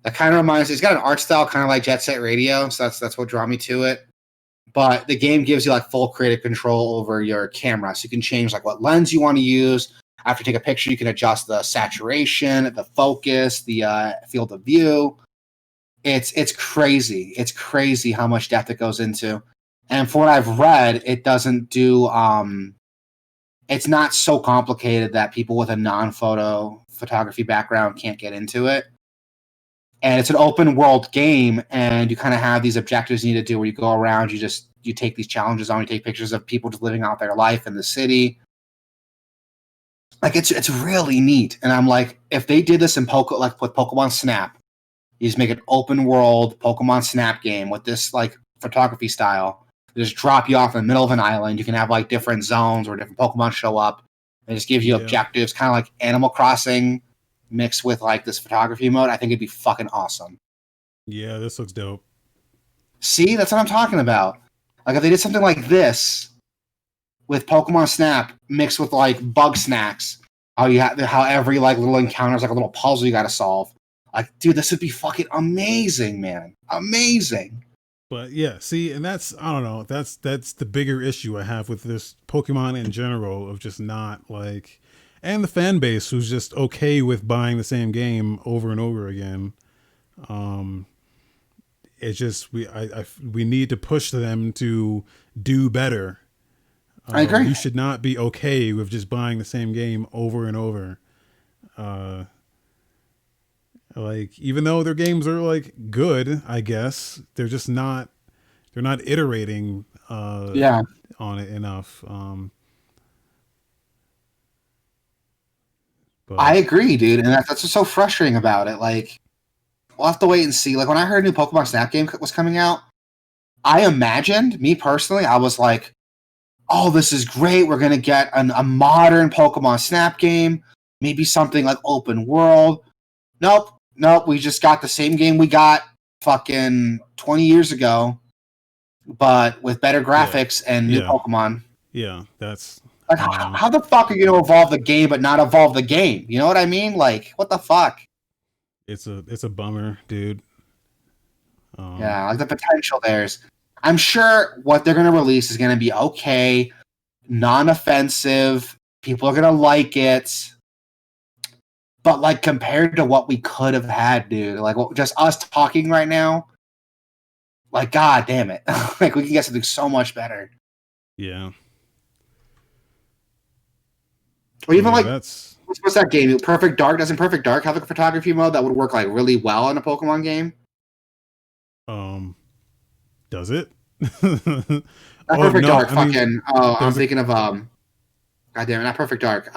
that kind of reminds. It's got an art style kind of like Jet Set Radio, so that's what drew me to it. But the game gives you like full creative control over your camera, so you can change like what lens you want to use. After you take a picture, you can adjust the saturation, the focus, the field of view. It's crazy. It's crazy how much depth it goes into. And for what I've read, it doesn't do. It's not so complicated that people with a photography background can't get into it. And it's an open world game, and you kind of have these objectives you need to do where you go around, you take these challenges on, you take pictures of people just living out their life in the city. Like it's really neat. And I'm like, if they did this in like with Pokemon Snap, you just make an open world Pokemon Snap game with this like photography style. They just drop you off in the middle of an island. You can have like different zones where different Pokemon show up. It just gives you objectives, kind of like Animal Crossing mixed with like this photography mode. I think it'd be fucking awesome. Yeah, this looks dope. See, that's what I'm talking about. Like if they did something like this with Pokemon Snap mixed with like bug snacks, how every like little encounter is like a little puzzle you got to solve. Like, dude, this would be fucking amazing, man. Amazing. But yeah, see, and that's I don't know. That's the bigger issue I have with this Pokemon in general of just not like, and the fan base who's just okay with buying the same game over and over again. It's just we need to push them to do better. I agree. You should not be okay with just buying the same game over and over. Like even though their games are like good, I guess they're just not. They're not iterating. On it enough. But I agree, dude, and that's what's so frustrating about it. Like, we'll have to wait and see. Like when I heard a new Pokemon Snap game was coming out, I imagined, me personally, I was like, "Oh, this is great. We're gonna get a modern Pokemon Snap game, maybe something like open world." Nope. We just got the same game we got fucking 20 years ago, but with better graphics and new Pokemon. Yeah, that's like how the fuck are you gonna evolve the game but not evolve the game? You know what I mean? Like, what the fuck? It's a bummer, dude. Yeah, like the potential there's. I'm sure what they're gonna release is gonna be okay, non-offensive. People are gonna like it. But like compared to what we could have had, dude, like just us talking right now, like god damn it, like we can get something so much better. Yeah. Or even like what's that game? Perfect Dark. Doesn't Perfect Dark have a photography mode that would work like really well in a Pokemon game? Does it? Not Perfect Dark. I'm thinking of God damn it, not Perfect Dark.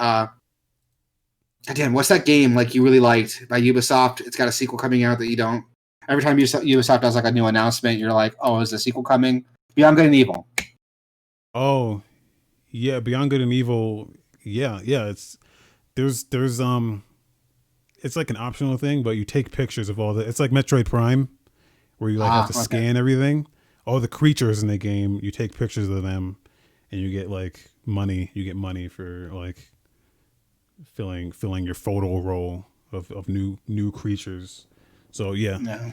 God damn, what's that game like you really liked by Ubisoft? It's got a sequel coming out that you don't. Every time Ubisoft does like a new announcement, you're like, "Oh, is the sequel coming?" Beyond Good and Evil. Oh, yeah, Beyond Good and Evil. Yeah. It's it's like an optional thing, but you take pictures of all the. It's like Metroid Prime, where you like have to scan everything. All the creatures in the game, you take pictures of them, and you get like money. You get money for like filling your photo roll of new creatures. So yeah. No.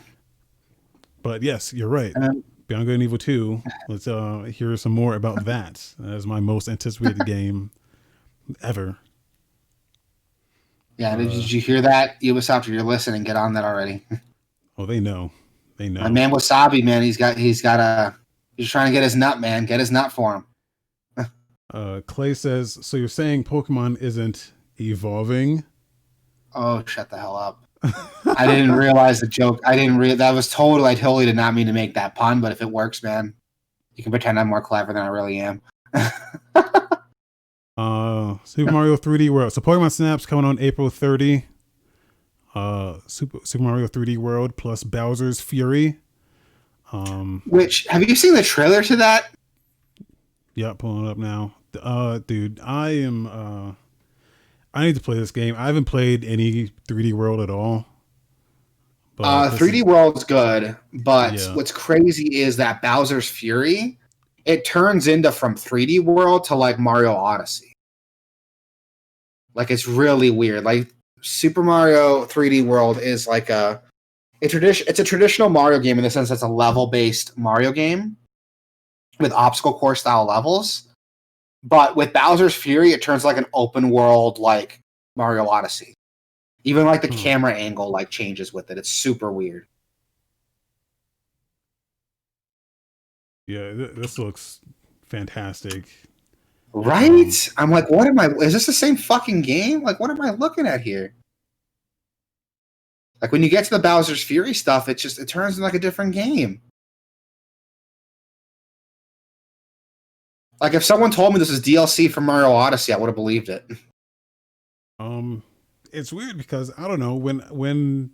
But yes, you're right. Beyond Good and Evil 2. Let's hear some more about that. That is my most anticipated game ever. Yeah, did you hear that? Ubisoft, if you're listening, get on that already. Oh, they know. My man Wasabi, man, he's trying to get his nut, man. Get his nut for him. Clay says, so you're saying Pokemon isn't evolving? Oh, shut the hell up. I didn't realize the joke. I totally did not mean to make that pun, but if it works, man, you can pretend I'm more clever than I really am. Super Mario 3D World. So Pokemon Snap's coming on April 30. Super Mario 3D World plus Bowser's Fury. Which, have you seen the trailer to that? Yeah, pulling it up now. Dude, I need to play this game. I haven't played any 3D World at all. 3D World's good, but what's crazy is that Bowser's Fury, it turns into from 3D World to like Mario Odyssey. Like it's really weird. Like Super Mario 3D World is like it's a traditional Mario game in the sense that it's a level-based Mario game with obstacle course style levels. But with Bowser's Fury, it turns like an open world like Mario Odyssey. Even like the camera angle like changes with it. It's super weird. Yeah, this looks fantastic. Right? I'm like, is this the same fucking game? Like, what am I looking at here? Like when you get to the Bowser's Fury stuff, it turns into like a different game. Like if someone told me this is DLC for Mario Odyssey, I would have believed it. Um, it's weird because I don't know when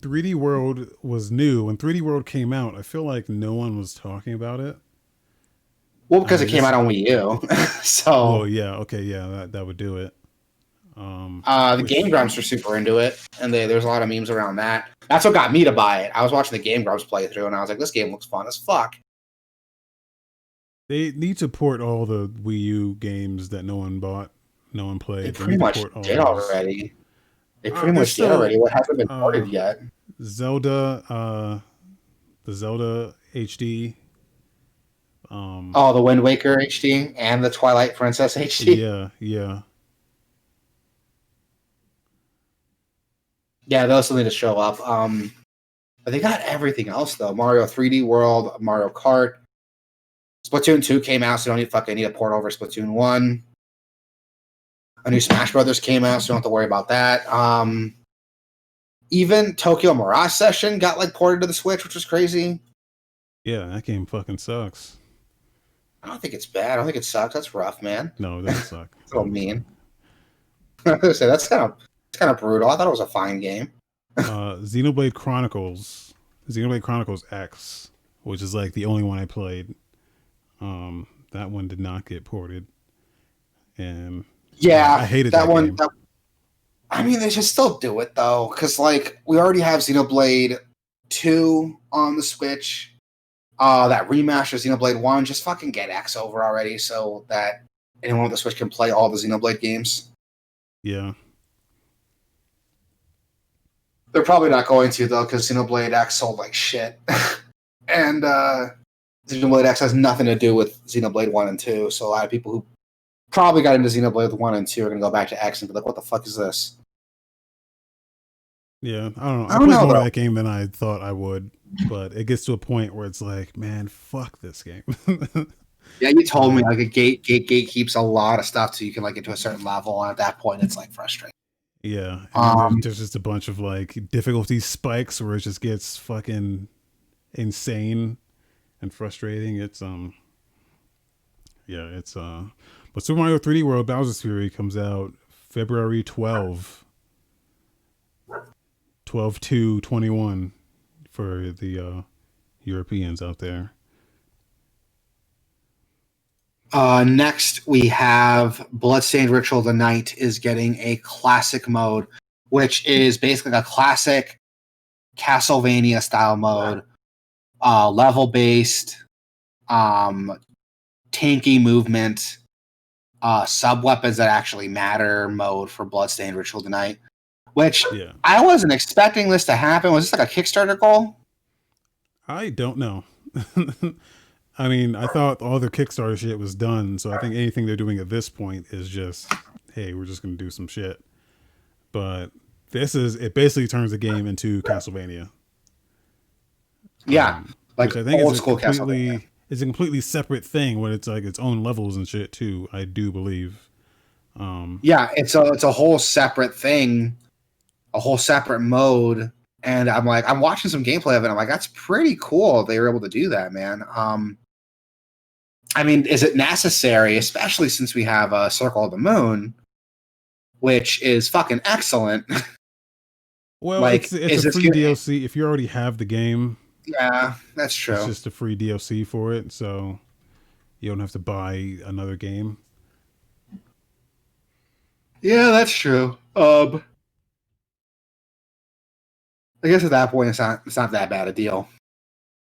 3D World was new, when 3D World came out, I feel like no one was talking about it. Well, I because it mean, came this out on Wii U. well, So yeah, okay, yeah, that would do it. the Game Which Grumps were super into it, and there's a lot of memes around that. That's what got me to buy it. I was watching the Game Grumps playthrough, and I was like, this game looks fun as fuck. they need to port all the Wii U games that no one bought, no one They played. They pretty need to much port all did those. already. They pretty There's much did still already. What hasn't been uh, ported yet? Zelda, the Zelda HD. Um, Oh, the Wind Waker HD and the Twilight Princess HD. yeah, yeah, Yeah, those still need to show up. But they got everything else though. Mario 3D World, Mario Kart, Splatoon 2 came out, so you don't need to port over Splatoon 1. A new Smash Brothers came out, so you don't have to worry about that. Even Tokyo Mirage Session got like ported to the Switch, which was crazy. yeah. That game fucking sucks. I don't think it's bad. I don't think it sucks. That's rough, man. No, it doesn't suck. It's It a little doesn't suck. mean. So that's kind of brutal. I thought it was a fine game. Xenoblade Chronicles, Xenoblade Chronicles X, which is like the only one I played. That one did not get ported, and I Yeah, hated that that one. game. I mean, they should still do it though, because like we already have Xenoblade 2 on the Switch. That remaster Xenoblade 1, just fucking get X over already, so that anyone with the Switch can play all the Xenoblade games. Yeah, They're probably not going to though, because Xenoblade X sold like shit, and Xenoblade X has nothing to do with Xenoblade 1 and 2. So a lot of people who probably got into Xenoblade 1 and 2 are going to go back to X and be like, what the fuck is this? yeah. I don't know. I I don't played know, more of though. that game than I thought I would, but it gets to a point where it's like, man, fuck this game. Yeah, you told me like, like a gate keeps a lot of stuff so you can like get to a certain level, and at that point it's like frustrating. yeah. And then Um, there's just a bunch of like difficulty spikes where it just gets fucking insane and frustrating. It's yeah, it's but Super Mario 3D World Bowser's Fury comes out February 12/2/21 for the Europeans out there. Next, we have Bloodstained Ritual of the Night is getting a classic mode, which is basically a classic Castlevania style mode, level based, um, tanky movement, sub weapons that actually matter mode for Bloodstained Ritual of the Night. Which Yeah. I wasn't expecting this to happen. Was this like a Kickstarter goal? I don't know. I mean, I thought all their Kickstarter shit was done, so I think anything they're doing at this point is just, hey, we're just going to do some shit. But it basically turns the game into Castlevania. Yeah, like Which I think old school Castlevania. is a completely separate thing when it's like its own levels and shit too, I do believe. Yeah, it's a whole separate thing, a whole separate mode. And I'm watching some gameplay of it. I'm like, that's pretty cool. They were able to do that, man. I mean, is it necessary, especially since we have a Circle of the Moon, which is fucking excellent? Well, Like, it's is a this free gonna? DLC. If you already have the game, Yeah, that's it's true. just a free DLC for it, so you don't have to buy another game. Yeah, that's true. I guess at that point, it's not that bad a deal.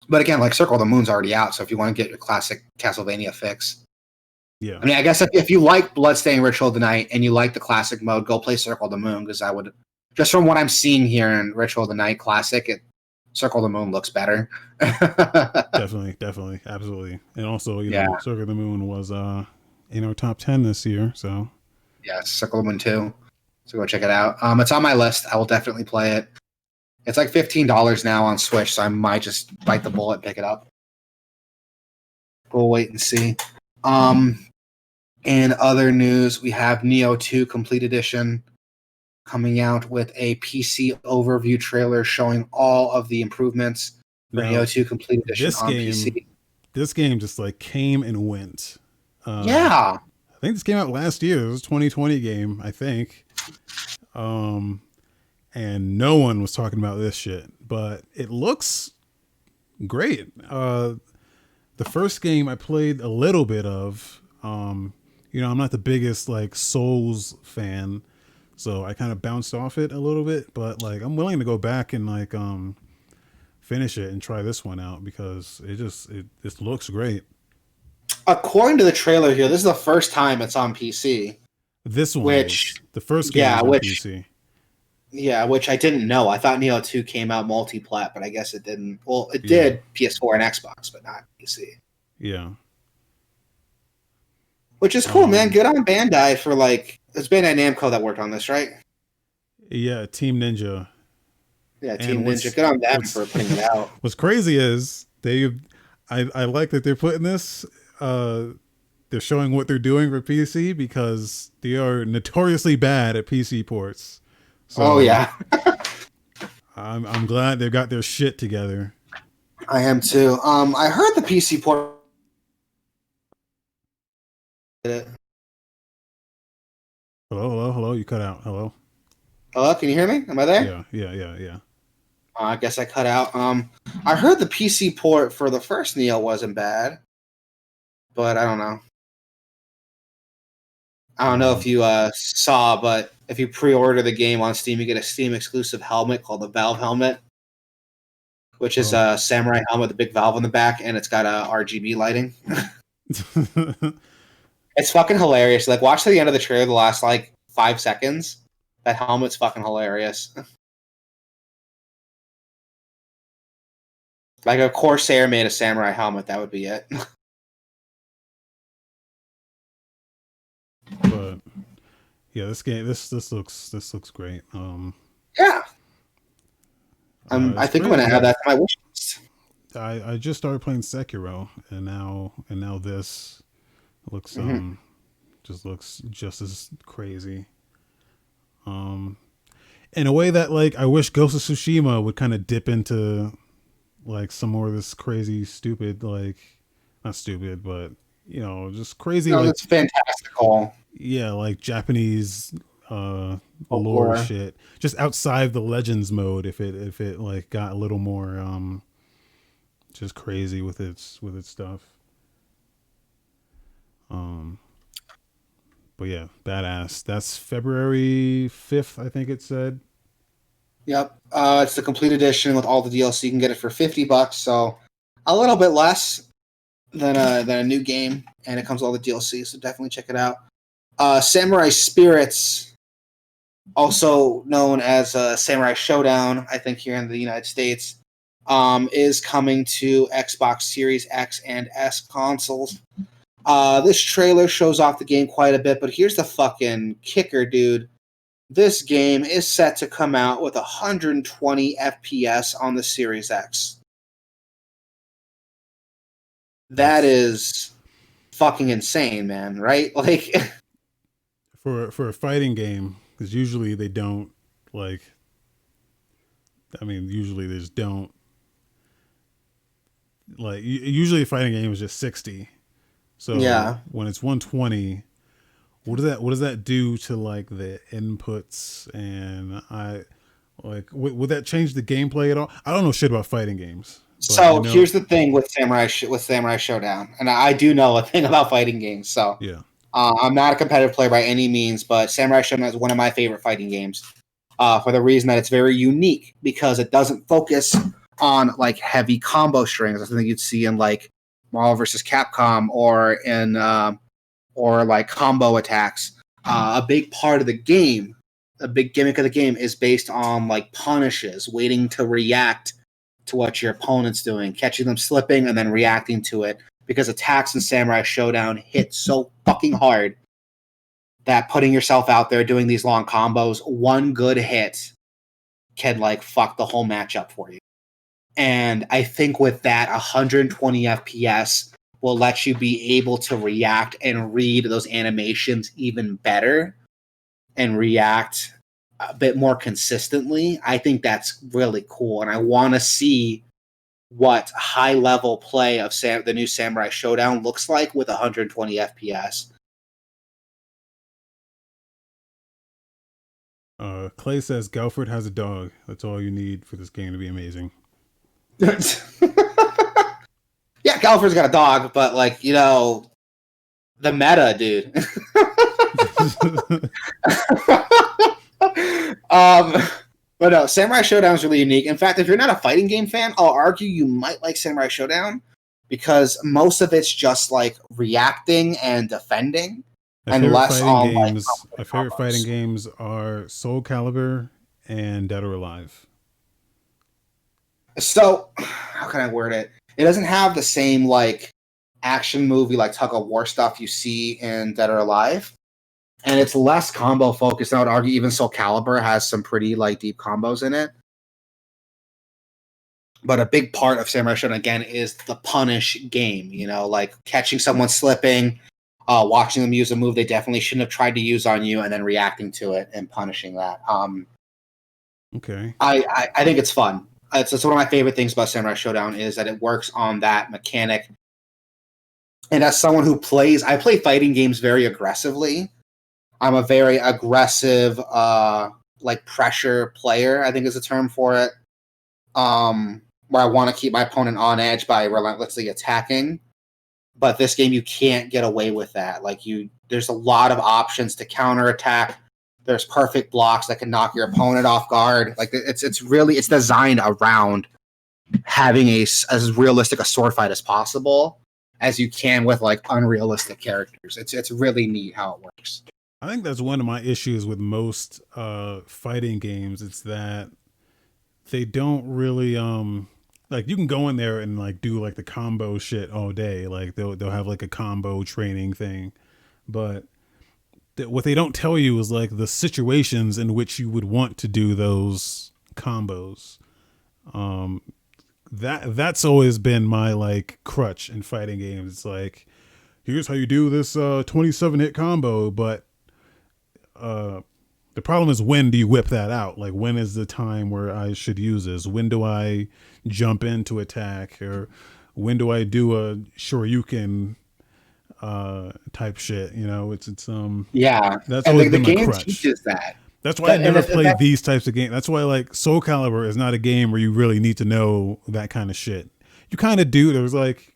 But again, like Circle of the Moon's already out, so if you want to get your classic Castlevania fix, Yeah. I mean, I guess if you like Bloodstained Ritual of the Night and you like the classic mode, go play Circle of the Moon, because I would, just from what I'm seeing here in Ritual of the Night Classic, Circle of the Moon looks better. Definitely, absolutely. And also, Yeah, Circle of the Moon was in our top 10 this year, so yeah, Circle of the Moon 2. So go check it out. It's on my list. I will definitely play it. It's like $15 now on Switch, so I might just bite the bullet and pick it up. We'll wait and see. In other news, we have Neo 2 Complete Edition coming out with a PC overview trailer showing all of the improvements for Neo now 2 Complete Edition this on game PC. this game just like came and went. Yeah. I think this came out last year. It was a 2020 game, I think. and no one was talking about this shit, but it looks great. The first game I played a little bit of. I'm not the biggest like Souls fan, so I kind of bounced off it a little bit. But like, I'm willing to go back and like finish it and try this one out because it looks great. According to the trailer here, this is the first time it's on PC. This one Which, is the first game yeah, is on which PC. yeah, which I didn't know. I thought Neo 2 came out multi-plat, but I guess it didn't. Well, it Yeah, did PS4 and Xbox, but not PC. yeah, Which is cool, man. um, Good on Bandai for like it's Bandai Namco that worked on this, right? yeah. Team Ninja. Yeah, And Team Ninja. Good on them what's for putting it out. what's crazy is I like that they're putting this. They're showing what they're doing for PC because they are notoriously bad at PC ports. Oh So yeah, I'm glad they got their shit together. I am too. I heard the PC port. Hello. You cut out. Hello. Hello, can you hear me? Am I there? Yeah. I guess I cut out. I heard the PC port for the first Neo wasn't bad, but I don't know. I don't know if Um, you saw, but if you pre-order the game on Steam, you get a Steam exclusive helmet called the Valve helmet, which is oh. a samurai helmet with a big valve on the back, and it's got a RGB lighting. It's fucking hilarious. Like, watch to the end of the trailer, the last like 5 seconds. That helmet's fucking hilarious. Like a Corsair made a samurai helmet, that would be it. But yeah, this looks great. Yeah, I It's think I'm gonna crazy. add that to my wish list. I just started playing Sekiro, and now this looks Mm-hmm. just looks just as crazy. Um, in a way that like I wish Ghost of Tsushima would kind of dip into like some more of this crazy, stupid like not stupid, but just crazy No, like that's fantastical yeah, like Japanese uh lore folklore. shit. Just outside the Legends mode, if it like got a little more just crazy with its stuff. Um, but yeah, badass. That's February 5th, I think it said. Yep, it's the complete edition with all the DLC. You can get it for $50, so a little bit less than a new game, and it comes with all the DLC. So definitely check it out. Samurai Spirits, also known as Samurai Showdown, I think here in the United States, is coming to Xbox Series X and S consoles. This trailer shows off the game quite a bit, but here's the fucking kicker, dude. This game is set to come out with 120 FPS on the Series X. That That's is fucking insane, man, right? Like, for a fighting game because usually they don't like. I mean, usually they just don't like. Usually a fighting game is just 60. So yeah. when it's 120, what does that do to like the inputs and I like would that change the gameplay at all? I don't know shit about fighting games, but I So know here's the thing with Samurai Showdown, and I do know a thing about fighting games. So yeah. I'm not a competitive player by any means, but Samurai Showdown is one of my favorite fighting games. For the reason that it's very unique because it doesn't focus on like heavy combo strings. That's something you'd see in like Marvel versus Capcom or like combo attacks. A big part of the game, a big gimmick of the game, is based on like punishes, waiting to react to what your opponent's doing, catching them slipping, and then reacting to it. Because attacks in Samurai Showdown hit so fucking hard that putting yourself out there doing these long combos, one good hit can like fuck the whole matchup for you. And I think with that, 120 FPS will let you be able to react and read those animations even better and react a bit more consistently. I think that's really cool. And I want to see what high level play of the new Samurai Showdown looks like with 120 FPS. Clay says Galford has a dog. That's all you need for this game to be amazing. Yeah, Gallifrey's got a dog, but like, you know, the meta, dude. um, but no, Samurai Showdown is really unique. In fact, if you're not a fighting game fan, I'll argue you might like Samurai Showdown because most of it's just like reacting and defending, and less on like My favorite fighting combos. games are Soul Calibur and Dead or Alive. So, how can I word it? It doesn't have the same like action movie like tug of war stuff you see in Dead or Alive, and it's less combo focused. I would argue even Soul Calibur has some pretty like deep combos in it. But a big part of Samurai Shodown again is the punish game. You know, like catching someone slipping, watching them use a move they definitely shouldn't have tried to use on you, and then reacting to it and punishing that. Okay. I think it's fun. It's one of my favorite things about Samurai Showdown is that it works on that mechanic. And as someone who plays, I play fighting games very aggressively. I'm a very aggressive, like pressure player, I think is the term for it. Where I want to keep my opponent on edge by relentlessly attacking. But this game, you can't get away with that. Like there's a lot of options to counterattack. There's perfect blocks that can knock your opponent off guard. Like it's designed around having as realistic a sword fight as possible as you can with like unrealistic characters. It's really neat how it works. I think that's one of my issues with most fighting games. It's that they don't really like you can go in there and like do like the combo shit all day. Like they'll have like a combo training thing, but what they don't tell you is like the situations in which you would want to do those combos. Um, that's always been my like crutch in fighting games. It's like here's how you do this 27 hit combo, but the problem is when do you whip that out? Like when is the time where I should use this? When do I jump in to attack, or when do I do a Shoryuken type shit? You know, it's Yeah, that's and always the been my game crutch. teaches that. That's why I And never played these types of games. That's why like Soul Calibur is not a game where you really need to know that kind of shit. You kind of do. There's like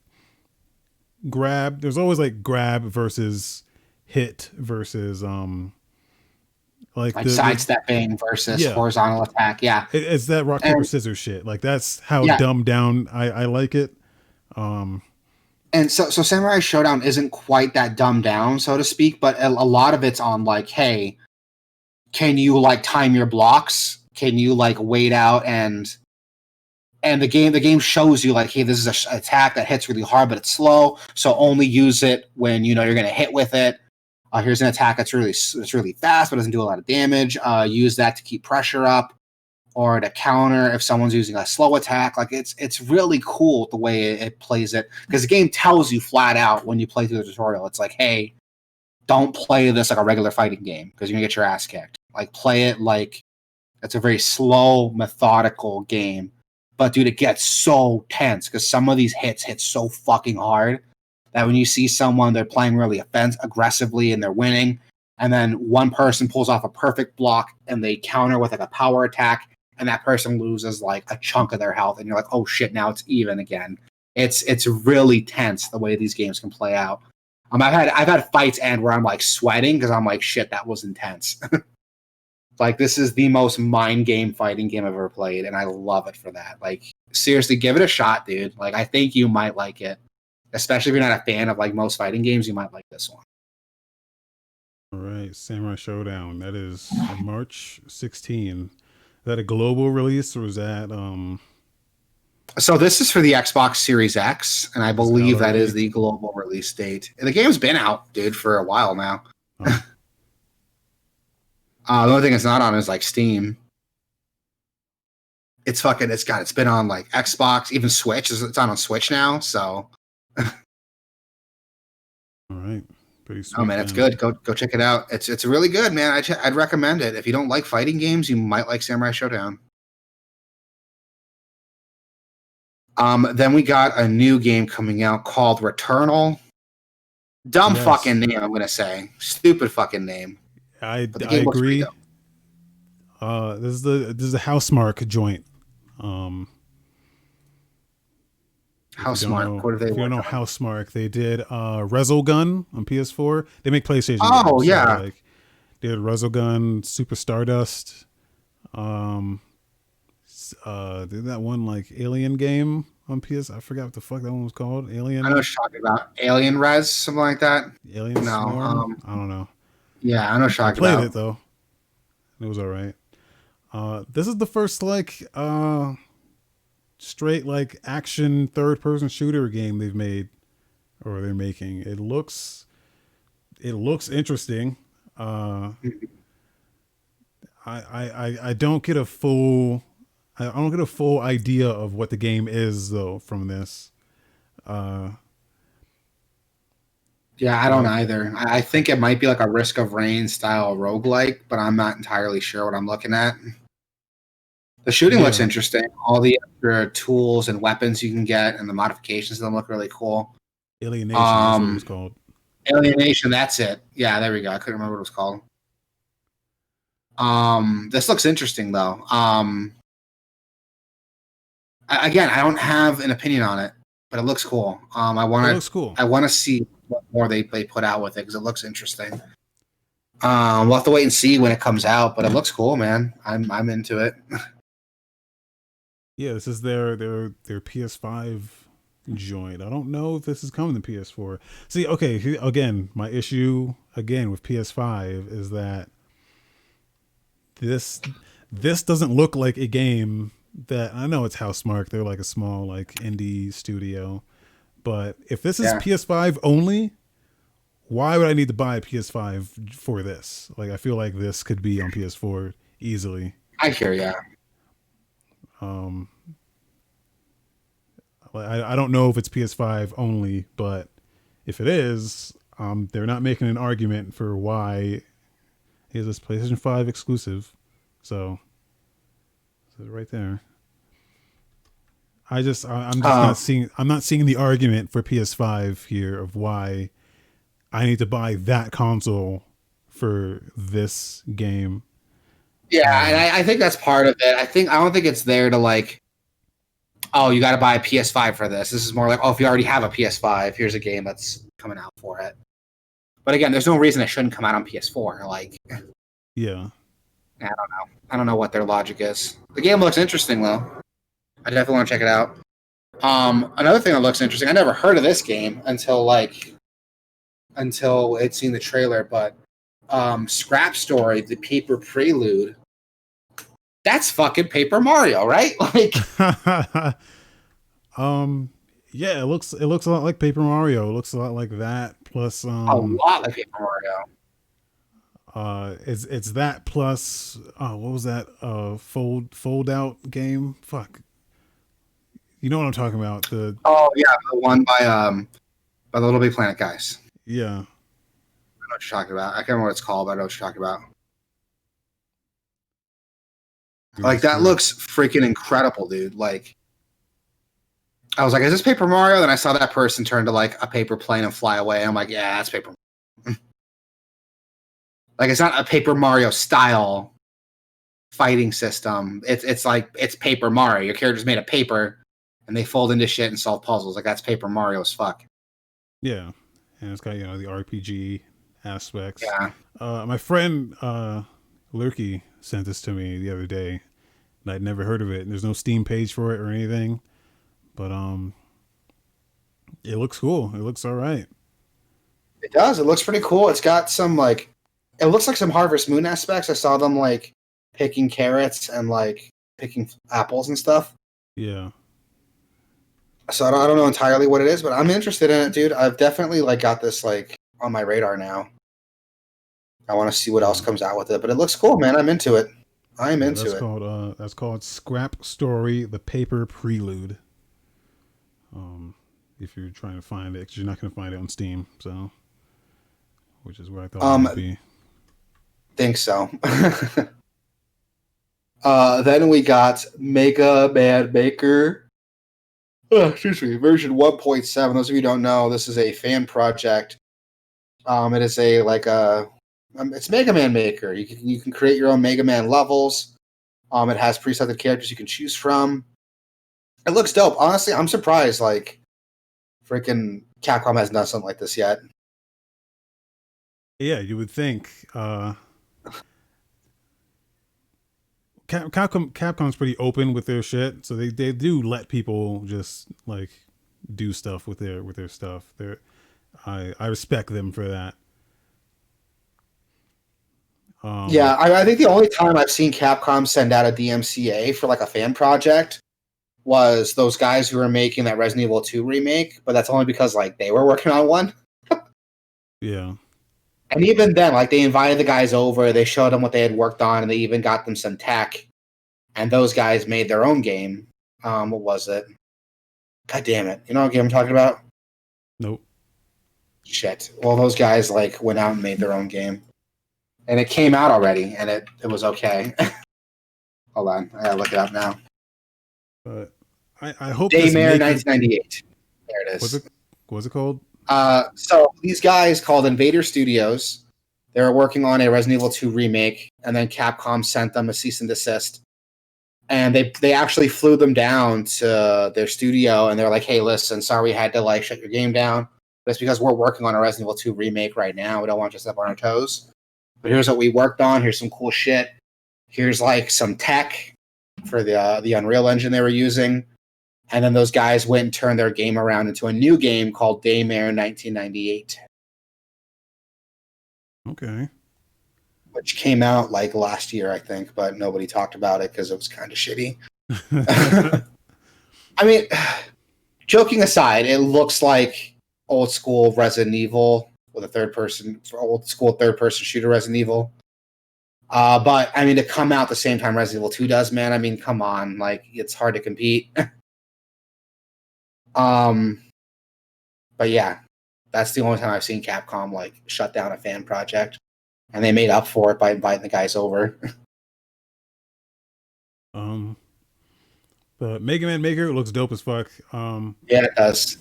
grab. There's always like grab versus hit versus like like the sidestepping versus yeah. horizontal attack. Yeah, It's that rock paper and scissors shit. Like that's how yeah, dumbed down I like it. and so Samurai Showdown isn't quite that dumbed down, so to speak, but a lot of it's on like, hey, can you like time your blocks? Can you like wait out and the game shows you like, hey, this is an attack that hits really hard, but it's slow, so only use it when you know you're gonna hit with it. Here's an attack that's really fast but doesn't do a lot of damage. Use that to keep pressure up or to counter if someone's using a slow attack. Like it's really cool the way it plays it because the game tells you flat out when you play through the tutorial. It's like, hey, don't play this like a regular fighting game because you're gonna get your ass kicked. Like play it like it's a very slow, methodical game. But dude, it gets so tense because some of these hits hit so fucking hard that when you see someone they're playing really aggressively and they're winning, and then one person pulls off a perfect block and they counter with like a power attack, and that person loses like a chunk of their health, and you're like, oh shit, now it's even again. It's really tense the way these games can play out. I've had fights end where I'm like sweating because I'm like, shit, that was intense. Like this is the most mind game fighting game I've ever played, and I love it for that. Like seriously, give it a shot, dude. Like I think you might like it, especially if you're not a fan of like most fighting games. You might like this one. All right, Samurai Showdown. That is March 16. Is that a global release or is that So this is for the Xbox Series X, and I is it out believe that is already? the global release date. And the game's been out, dude, for a while now. Oh, The only thing it's not on is like Steam. It's been on like Xbox, even Switch. It's on Switch now. So all right. Pretty oh sweet man, it's then. good. Go check it out. It's really good, man. I'd recommend it. If you don't like fighting games, you might like Samurai Showdown. Then we got a new game coming out called Returnal. Dumb Yes. fucking name, I'm gonna say. Stupid fucking name. But the I game looks pretty agree. dope. This is the Housemark joint. Um, if How you don't smart? know, What have they if you don't worked know on? Housemark, they did Resogun on PS4. They make PlayStation Oh games, so yeah. like they did Resogun, Super Stardust. Um, did that one like Alien game on PS? I forgot what the fuck that one was called. I know Alien, what you're talking about. Alien Res, something like that. Alien No. Swarm. I don't know. Yeah, I know what you're I talking played it about. though. It was all right. This is the first like straight like action third person shooter game they've made or they're making. It looks interesting. Uh, I don't get a full I don't get a full idea of what the game is though from this. Uh, Yeah, I don't like either. I think it might be like a Risk of Rain style roguelike, but I'm not entirely sure what I'm looking at. The shooting looks yeah, interesting. All the extra tools and weapons you can get and the modifications of them look really cool. Alienation. That's what it was Um, called. Alienation, that's it. Yeah, there we go. I couldn't remember what it was called. This looks interesting though. Again, I don't have an opinion on it, but it looks cool. It looks cool. I want to see what more they put out with it because it looks interesting. We'll have to wait and see when it comes out, but it looks cool, man. I'm into it. Yeah, this is their PS5 joint. I don't know if this is coming to PS4. See, okay, again, my issue again with PS5 is that this this doesn't look like a game that I know it's Housemark. They're like a small like indie studio, but if this is Yeah, PS5 only, why would I need to buy a PS5 for this? Like, I feel like this could be on PS4 easily. I hear ya. Um, I don't know if it's PS5 only, but if it is, they're not making an argument for why is this PlayStation 5 exclusive. So, right there. I'm just Uh, not seeing. I'm not seeing the argument for PS5 here of why I need to buy that console for this game. yeah, and Um, I think that's part of it. I don't think it's there to like, oh, you got to buy a PS5 for this. This is more like, oh, if you already have a PS5, here's a game that's coming out for it. But again, there's no reason it shouldn't come out on PS4. Like, yeah, I don't know. I don't know what their logic is. The game looks interesting though. I definitely want to check it out. Another thing that looks interesting. I never heard of this game until I'd seen the trailer, but Scrap Story, the Paper Prelude. That's fucking Paper Mario, right? Like um, yeah. It looks a lot like Paper Mario. It looks a lot like that. Plus, a lot like Paper Mario. it's that plus. What was that? Fold out game. Fuck. You know what I'm talking about? The Oh yeah, the one by the Little Big Planet guys. yeah. I know what you're talking about. I can't remember what it's called, but I know what you're talking about. You're Like just that trying. looks freaking incredible, dude. Like I was like, is this Paper Mario? Then I saw that person turn to like a paper plane and fly away. I'm like, yeah, that's Paper. Like it's not a Paper Mario style fighting system. It's like it's Paper Mario. Your character's made of paper, and they fold into shit and solve puzzles. Like that's Paper Mario as fuck. Yeah, and it's got the RPG aspects. Yeah. My friend Lurky sent this to me the other day, and I'd never heard of it. And there's no Steam page for it or anything, but it looks cool. It looks all right. It does. It looks pretty cool. It's got some like, it looks like some Harvest Moon aspects. I saw them like picking carrots and like picking apples and stuff. Yeah, So I don't know entirely what it is, but I'm interested in it, dude. I've definitely like got this like on my radar now. I want to see what else yeah, comes out with it, but it looks cool, man. I'm into it. I'm yeah. into it. That's called Scrap Story: The Paper Prelude. If you're trying to find it, because you're not going to find it on Steam, so which is where I thought it might be. Think so. Then we got Mega Man Maker. Excuse me, version 1.7. Those of you who don't know, this is a fan project. It is a like a it's Mega Man Maker. You can create your own Mega Man levels. It has preselected characters you can choose from. It looks dope. Honestly, I'm surprised. Like, freaking Capcom hasn't done something like this yet. Yeah, you would think. Capcom's pretty open with their shit, so they do let people just like do stuff with their stuff. I respect them for that. Yeah, I think the only time I've seen Capcom send out a DMCA for like a fan project was those guys who were making that Resident Evil 2 remake, but that's only because like they were working on one. Yeah. And even then, like they invited the guys over, they showed them what they had worked on, and they even got them some tech. And those guys made their own game. What was it? God damn it! You know what game I'm talking about? Nope. Shit. Well, those guys like went out and made their own game, and it came out already, and it was okay. Hold on, I gotta look it up now. But I hope Daymare 1998. There it is. What's it called? So these guys called Invader Studios, they were working on a Resident Evil 2 remake, and then Capcom sent them a cease and desist. And they actually flew them down to their studio, and they're like, "Hey, listen, sorry we had to like shut your game down, but it's because we're working on a Resident Evil 2 remake right now. We don't want you to step on our toes. But here's what we worked on. Here's some cool shit. Here's like some tech for the Unreal Engine they were using." And then those guys went and turned their game around into a new game called Daymare 1998. Okay. Which came out like last year, I think, but nobody talked about it because it was kind of shitty. I mean, joking aside, it looks like old school Resident Evil with a old school third person shooter Resident Evil. But I mean, to come out the same time Resident Evil 2 does, man, I mean, come on, like it's hard to compete. But yeah, that's the only time I've seen Capcom like shut down a fan project, and they made up for it by inviting the guys over. The Mega Man Maker looks dope as fuck. Yeah, it does.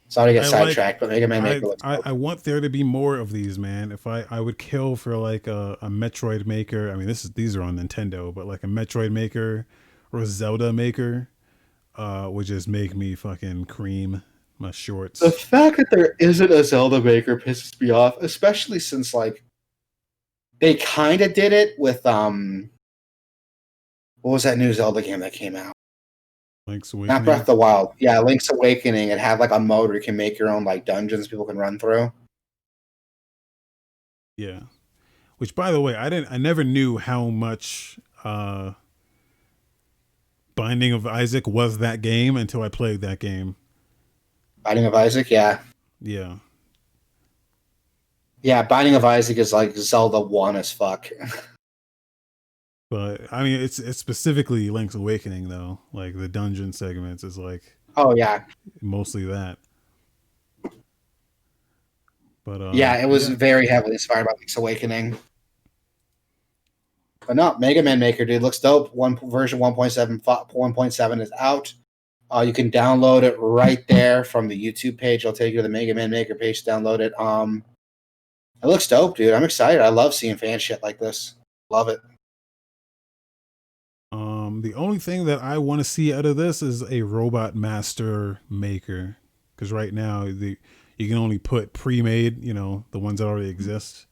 Sorry to get sidetracked, but Mega Man Maker looks dope. I want there to be more of these, man. If I would kill for like a Metroid Maker. I mean, these are on Nintendo, but like a Metroid Maker or a Zelda Maker, would just make me fucking cream my shorts. The fact that there isn't a Zelda Maker pisses me off, especially since like they kind of did it with what was that new Zelda game that came out? Link's Awakening. Not Breath of the Wild. Yeah, Link's Awakening. It had like a mode where you can make your own like dungeons people can run through. Yeah. Which, by the way, I never knew how much Binding of Isaac was that game until I played that game. Binding of Isaac, yeah. Yeah. Yeah, Binding of Isaac is like Zelda 1 as fuck. But I mean, it's specifically Link's Awakening though. Like the dungeon segments is like, oh yeah, mostly that. But yeah, it was very heavily inspired by Link's Awakening. But no, Mega Man Maker, dude, looks dope. Version 1.7 is out. You can download it right there from the YouTube page. I'll take you to the Mega Man Maker page to download it. It looks dope, dude. I'm excited. I love seeing fan shit like this. Love it. The only thing that I want to see out of this is a Robot Master Maker, because right now you can only put pre-made, the ones that already exist.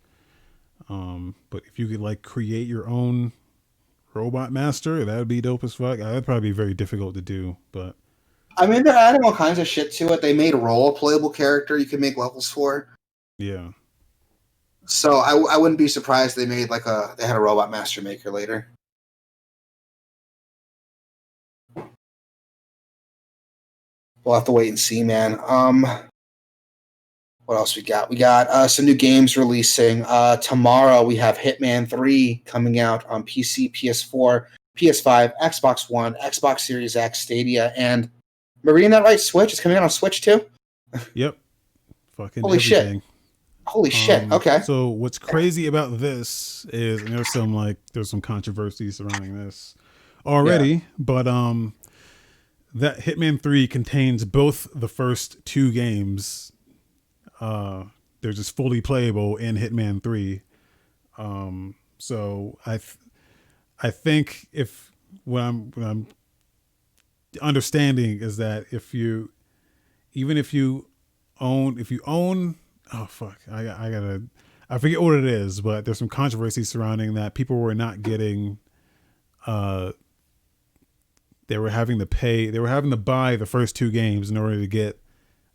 But if you could like create your own Robot Master, that would be dope as fuck. That'd probably be very difficult to do, but I mean, they're adding all kinds of shit to it. They made Roll a playable character you can make levels for. Yeah. So I wouldn't be surprised they made they had a Robot Master Maker later. We'll have to wait and see, man. What else we got? We got some new games releasing. Tomorrow we have Hitman 3 coming out on PC, PS4, PS5, Xbox One, Xbox Series X, Stadia, and am I reading that right? Switch? It's coming out on Switch too? Yep. Fucking Holy everything. shit. Holy shit. Okay. So what's crazy about this is, and there's some controversy surrounding this already, but that Hitman 3 contains both the first two games. They're just fully playable in Hitman 3. So I think if what I'm understanding is that if you even if you own oh fuck I gotta I forget what it is, but there's some controversy surrounding that people were not getting uh they were having to buy the first two games in order to get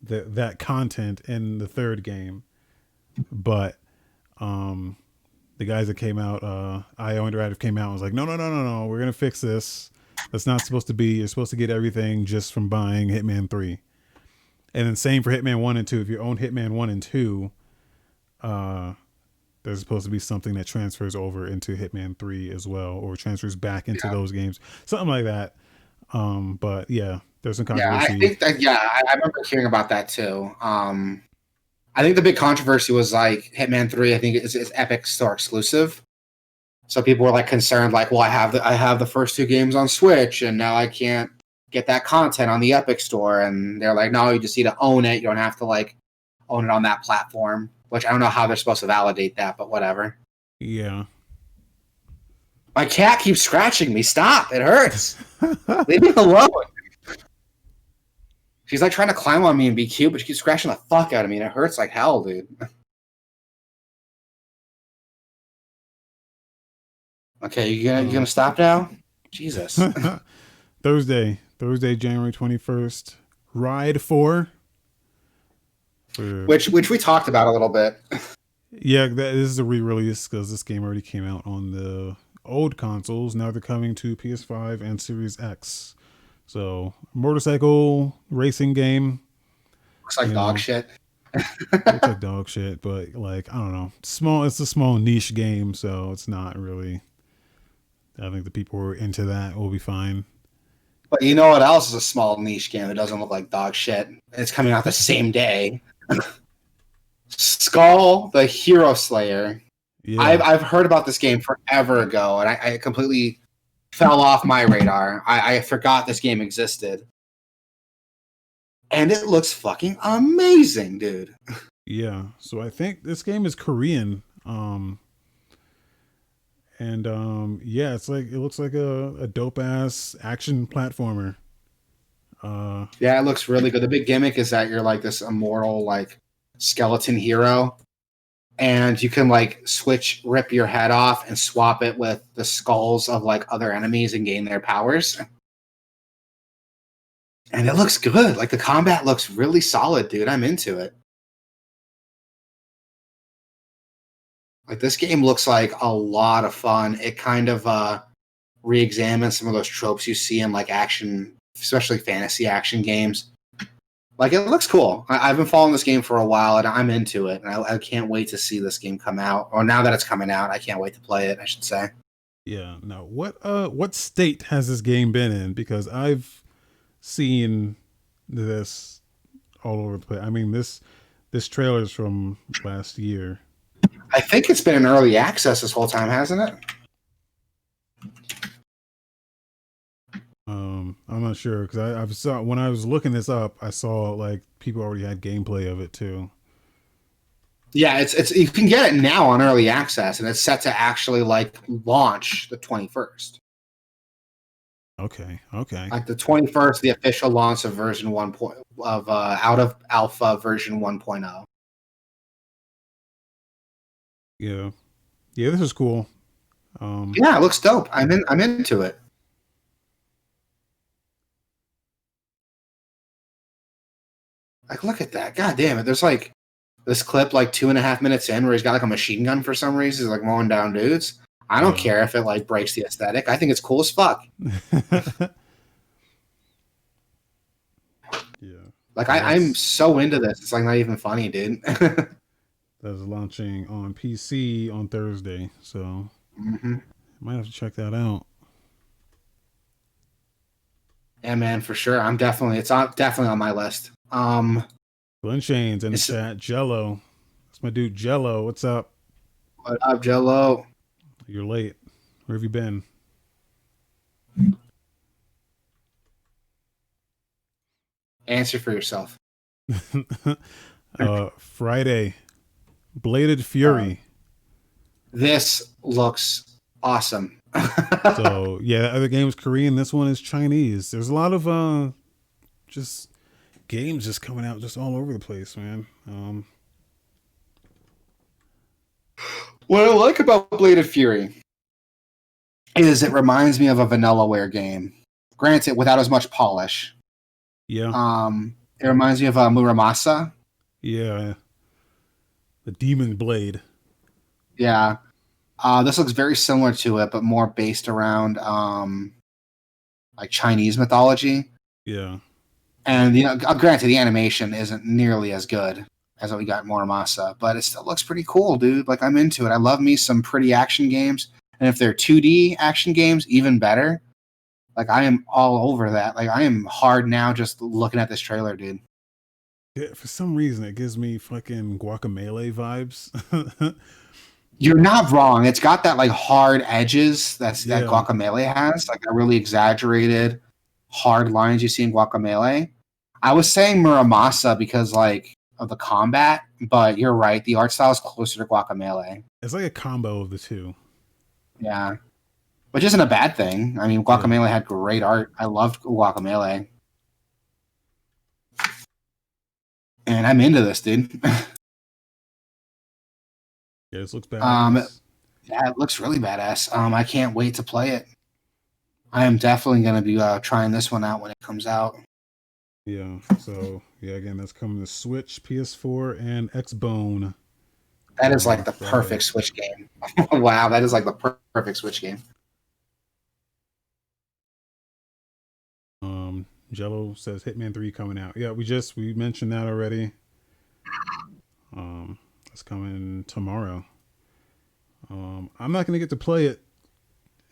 that content in the third game. But um the guys that came out, IO Interactive came out and was like, no, we're gonna fix this. That's not supposed to be. You're supposed to get everything just from buying Hitman 3. And then same for Hitman 1 and 2. If you own Hitman 1 and 2, uh, there's supposed to be something that transfers over into Hitman 3 as well, or transfers back into Yeah. those games, something like that. But yeah, there's some Yeah, I controversy. think that. Yeah, I remember hearing about that too. I think the big controversy was like Hitman 3. I think is Epic Store exclusive. So people were like concerned, like, well, I have the first two games on Switch, and now I can't get that content on the Epic Store. And they're like, no, you just need to own it. You don't have to like own it on that platform. Which I don't know how they're supposed to validate that, but whatever. Yeah. My cat keeps scratching me. Stop! It hurts. Leave me alone. She's like trying to climb on me and be cute, but she keeps scratching the fuck out of me, and it hurts like hell, dude. Okay, you gonna stop now? Jesus. Thursday, January 21st. Ride 4. For, Which we talked about a little bit. yeah, this is a re-release because this game already came out on the old consoles. Now they're coming to PS5 and Series X. So, motorcycle racing game. Looks like You dog know, shit. looks like dog shit, but like I don't know, small. It's a small niche game, so it's not really. I think the people who are into that will be fine. But you know what else is a small niche game that doesn't look like dog shit? It's coming out the same day. Skull the Hero Slayer. Yeah, I've heard about this game forever ago, and I completely fell off my radar. I forgot this game existed. And it looks fucking amazing, dude. yeah. So I think this game is Korean. And yeah, it's like it looks like a dope ass action platformer. Uh, Yeah, it looks really good. The big gimmick is that you're like this immortal, like skeleton hero, and you can like rip your head off and swap it with the skulls of like other enemies and gain their powers. And it looks good. Like the combat looks really solid, dude. I'm into it. Like this game looks like a lot of fun. It kind of re-examines some of those tropes you see in like action, especially fantasy action games. Like it looks cool. I've been following this game for a while, and I'm into it. And I can't wait to see this game come out. Or now that it's coming out, I can't wait to play it. I should say. yeah. Now, what state has this game been in? Because I've seen this all over the place. I mean, this trailer is from last year. I think it's been in early access this whole time, hasn't it? I'm not sure because I saw when I was looking this up, I saw like people already had gameplay of it too. Yeah, it's you can get it now on early access, and it's set to actually like launch the 21st. Okay, okay, Like the 21st, the official launch of version out of alpha version 1.0. yeah, yeah. This is cool. Yeah, it looks dope. I'm into it. Like, look at that. God damn it. There's like this clip like 2.5 minutes in where he's got like a machine gun for some reason. He's like mowing down dudes. I don't yeah, care if it like breaks the aesthetic. I think it's cool as fuck. yeah. Like So I'm so into this. It's like not even funny, dude. that's launching on PC on Thursday, so hmm might have to check that out. Yeah, man, for sure. Definitely on my list. Glenn Shane's in the It's chat. Jello, that's my dude. Jello, what's up? what up, Jello? You're late. Where have you been? Answer for yourself. Friday, Bladed Uh, Fury. this looks awesome. So yeah, the other game was Korean. This one is Chinese. There's a lot of just games just coming out just all over the place, man. What I like about Bladed Fury is it reminds me of a Vanillaware game. Granted, without as much polish. Yeah, It reminds me of Muramasa. yeah, the Demon Blade. Yeah. This looks very similar to it, but more based around like Chinese mythology. Yeah, And granted, the animation isn't nearly as good as what we got in Muramasa, but it still looks pretty cool, dude. Like I'm into it. I love me some pretty action games, and if they're 2D action games, even better. Like I am all over that. Like I am hard now just looking at this trailer, dude. yeah. For some reason, it gives me fucking Guacamelee vibes. You're not wrong. It's got that like hard edges that Yeah, Guacamelee has, like a really exaggerated hard lines you see in Guacamelee. I was saying Muramasa because like of the combat, but you're right. The art style is closer to Guacamelee. it's like a combo of the two. Yeah, which isn't a bad thing. I mean, Yeah, Guacamelee had great art. I loved Guacamelee, and I'm into this, dude. yeah. This looks um, badass. yeah, it looks really badass. I can't wait to play it. I am definitely going to be trying this one out when it comes out. Yeah. So yeah, again, that's coming to Switch, PS4, and Xbone. That is like the Friday. perfect Switch game. Wow, that is like the perfect Switch game. Jello says Hitman 3 coming out. Yeah, we mentioned that already. It's coming tomorrow. I'm not gonna get to play it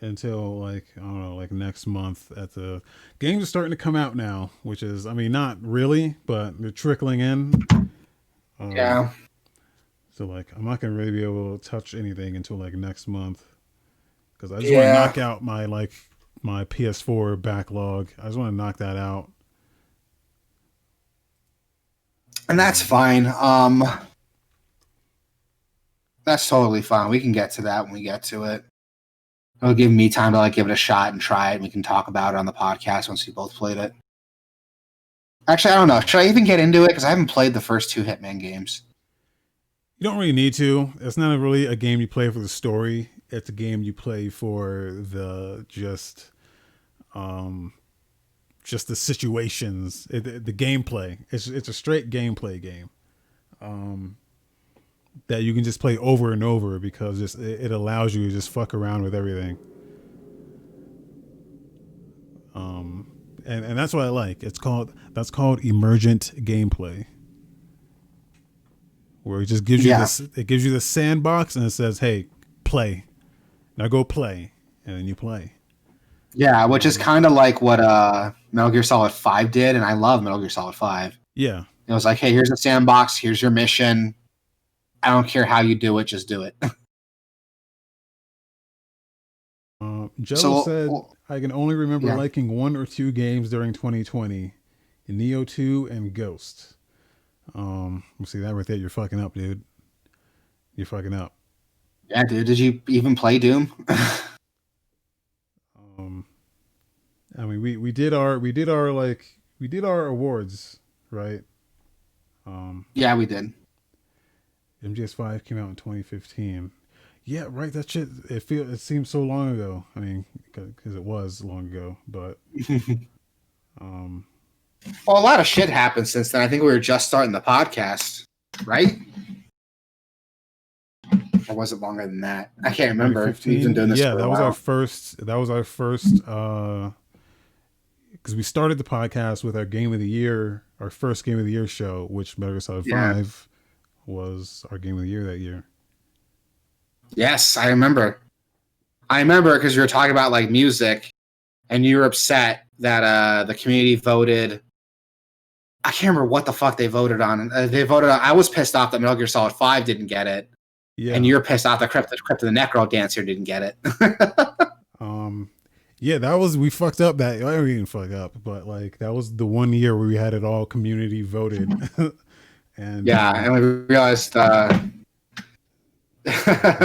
until like I don't know, like next month. At the games are starting to come out now, which is I mean not really, but they're trickling in. Um, Yeah, so like I'm not gonna really be able to touch anything until like next month because I just want to yeah, knock out my PS4 backlog. I just want to knock that out. and that's Um, fine. That's totally fine. We can get to that when we get to it. It'll give me time to like give it a shot and try it. And we can talk about it on the podcast once we both played it. Actually, I don't know. Should I even get into it? Because I haven't played the first two Hitman games. You don't really need to. It's not really a game you play for the story. It's a game you play for um, just the situations, the gameplay. It's a straight gameplay game that you can just play over and over because it allows you to just fuck around with everything. And that's what I like. That's called emergent gameplay, where it just gives you Yeah, this. It gives you the sandbox and it says, "Hey, play." Now go play, and then you play. yeah, which is Um, kind of like what Metal Gear Solid 5 did, and I love Metal Gear Solid 5. yeah. It was like, hey, here's a sandbox, here's your mission. I don't care how you do it, just do it. Jello So, said, "I can only remember yeah, liking one or two games during 2020, Neo 2 and Ghost." You see that right there? You're fucking up, dude. You're fucking up. yeah, dude. Did you even play Doom? Um, I mean, we did our awards, right? Um, Yeah, we did. MGS5 came out in 2015. Yeah, right. That shit. It seems so long ago. I mean, because it was long ago. But um, Well, a lot of shit happened since then. I think we were just starting the podcast, right? Or was it longer than that? I can't remember. We've been 2015. doing this Yeah, for a that was our while. first. That was our first. Because we started the podcast with our game of the year, our first game of the year show, which Metal Gear Solid Yeah. 5 was our game of the year that year. Yes, I remember. I remember because you were talking about like music, and you were upset that the community voted. I can't remember what the fuck they voted on. They voted on. I was pissed off that Metal Gear Solid 5 didn't get it, and Yeah. you're pissed off that Crypt of the Necro Dancer didn't get it. Um, yeah, that was we fucked up that I didn't fuck up, but like that was the one year where we had it all community voted, and Yeah, and we realized they, we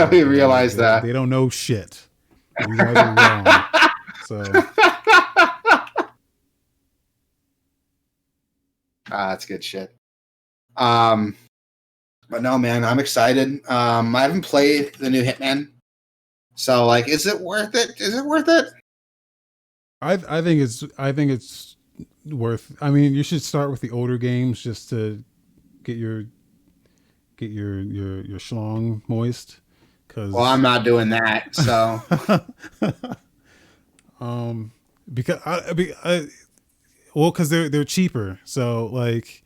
they, realized they don't know shit. You guys are wrong. So That's good shit. But no, man, I'm excited. I haven't played the new Hitman, so like, is it worth it? Is it worth it? I think it's worth. I mean, you should start with the older games just to get your schlong moist. Well, I'm not doing that. So, because they're cheaper. So like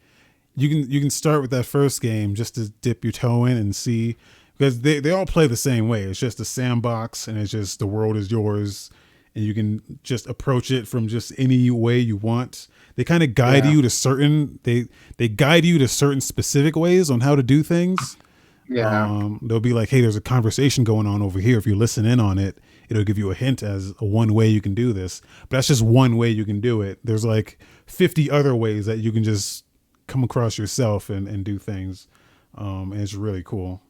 you can start with that first game just to dip your toe in and see, because they all play the same way. It's just a sandbox, and it's just the world is yours, and you can just approach it from just any way you want. They kind of guide you to certain they guide you to certain specific ways on how to do things. yeah. They'll be like, hey, there's a conversation going on over here. If you listen in on it, it'll give you a hint as a one way you can do this. But that's just one way you can do it. There's like 50 other ways that you can just come across yourself and do things. And it's really cool.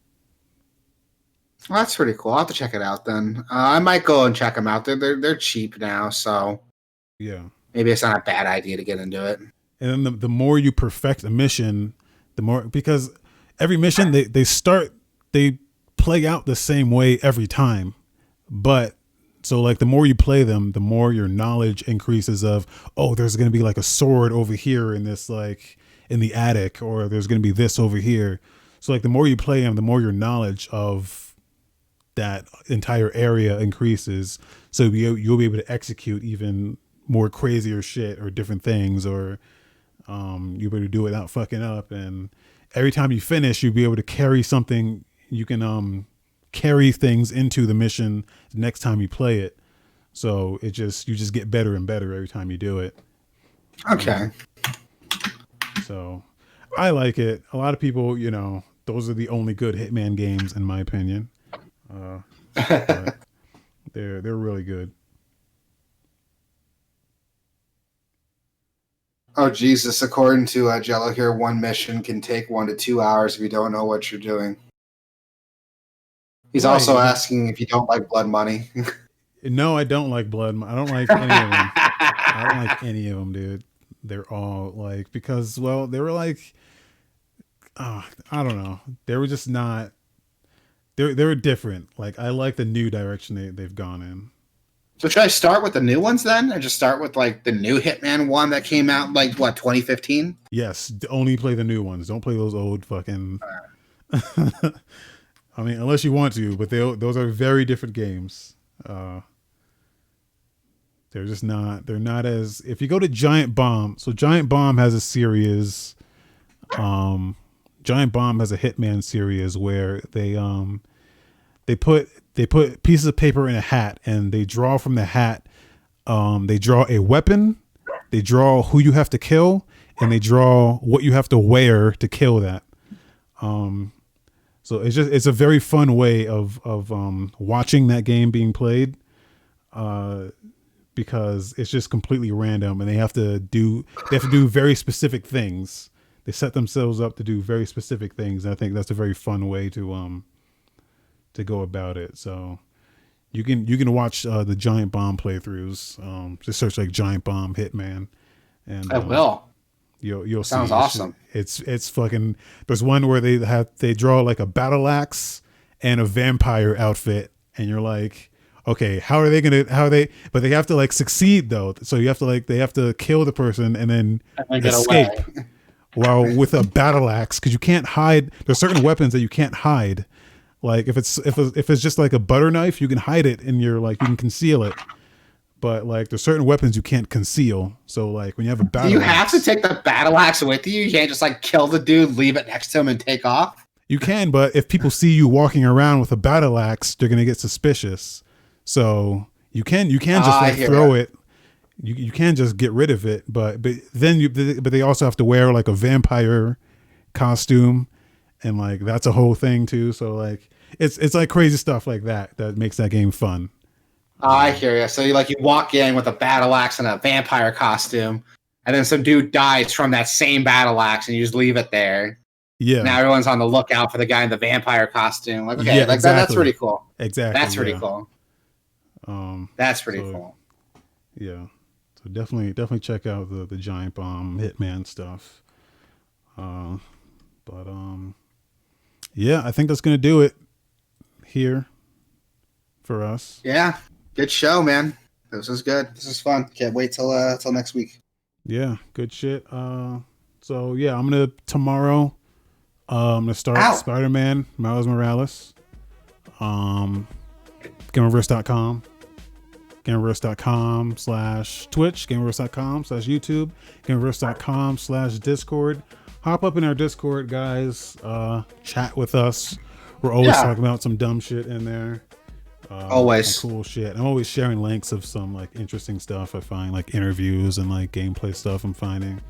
Well, that's pretty cool. I'll have to check it out then. I might go and check them out. They're cheap now, so Yeah. maybe it's not a bad idea to get into it. And then the more you perfect a mission, the more, because every mission they play out the same way every time. But so like the more you play them, the more your knowledge increases of, oh, there's going to be like a sword over here in this, like in the attic, or there's going to be this over here. So like the more you play them, the more your knowledge of that entire area increases. So you'll be able to execute even more crazier shit or different things, or you'll be able to do it without fucking up. And every time you finish, you'll be able to carry something. You can carry things into the mission the next time you play it. So you just get better and better every time you do it. Okay. So I like it. A lot of people, those are the only good Hitman games in my opinion. But they're really good. Oh Jesus! According to Jello here, one mission can take 1 to 2 hours if you don't know what you're doing. He's also asking if you don't like Blood Money. No, I don't like Blood. I don't like any of them. I don't like any of them, dude. They're all like, because, well, they were like, I don't know. They were just not. They were different. Like, I like the new direction they've gone in. So should I start with the new ones then? Or just start with like the new Hitman one that came out like 2015? Yes, only play the new ones. Don't play those old fucking. I mean, unless you want to, but those are very different games. They're just not. They're not as. If you go to Giant Bomb, so Giant Bomb has a series. Giant Bomb has a Hitman series where they put pieces of paper in a hat, and they draw from the hat. They draw a weapon, they draw who you have to kill, and they draw what you have to wear to kill that. So it's a very fun way of watching that game being played, because it's just completely random, and they have to do very specific things. They set themselves up to do very specific things, and I think that's a very fun way to go about it. So you can watch the Giant Bomb playthroughs. Just search like Giant Bomb Hitman, and I will. You'll see. Sounds awesome. It's fucking. There's one where they draw like a battle axe and a vampire outfit, and you're like, okay, but they have to like succeed though. So you have to they have to kill the person and then escape. While with a battle axe, because you can't hide. There's certain weapons that you can't hide. Like if it's just like a butter knife, you can hide it in your you can conceal it. But like there's certain weapons you can't conceal. So like when you have a battle, do you have to take the battle axe with you? You can't just kill the dude, leave it next to him, and take off. You can, but if people see you walking around with a battle axe, they're gonna get suspicious. So you can just throw it. You can just get rid of it, but they also have to wear like a vampire costume, and that's a whole thing too. So it's like crazy stuff like that makes that game fun. I hear you. So you walk in with a battle axe and a vampire costume, and then some dude dies from that same battle axe, and you just leave it there. Yeah. Now everyone's on the lookout for the guy in the vampire costume. Exactly. That's pretty cool. Exactly. That's pretty cool. That's pretty so, cool. Yeah, so definitely check out the Giant Bomb Hitman stuff. But yeah, I think that's gonna do it here for us. Yeah, good show, man. This is good. This is fun. Can't wait till next week. Yeah, good shit. So yeah, I'm gonna tomorrow. I'm gonna start Ow. Spider-Man Miles Morales. Gameoverse.com. Gameoverse.com/Twitch. Gameoverse.com/YouTube. Gameoverse.com/Discord. Hop up in our Discord, guys. Chat with us. We're always talking about some dumb shit in there. Always some cool shit. I'm always sharing links of some like interesting stuff I find, like interviews and like gameplay stuff I'm finding.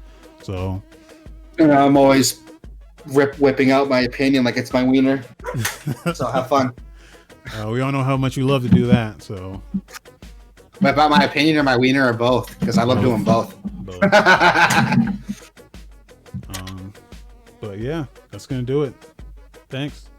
So, and I'm always whipping out my opinion like it's my wiener. So have fun. We all know how much you love to do that. So, about my opinion or my wiener or both, because I love doing both. But yeah, that's gonna do it. Thanks.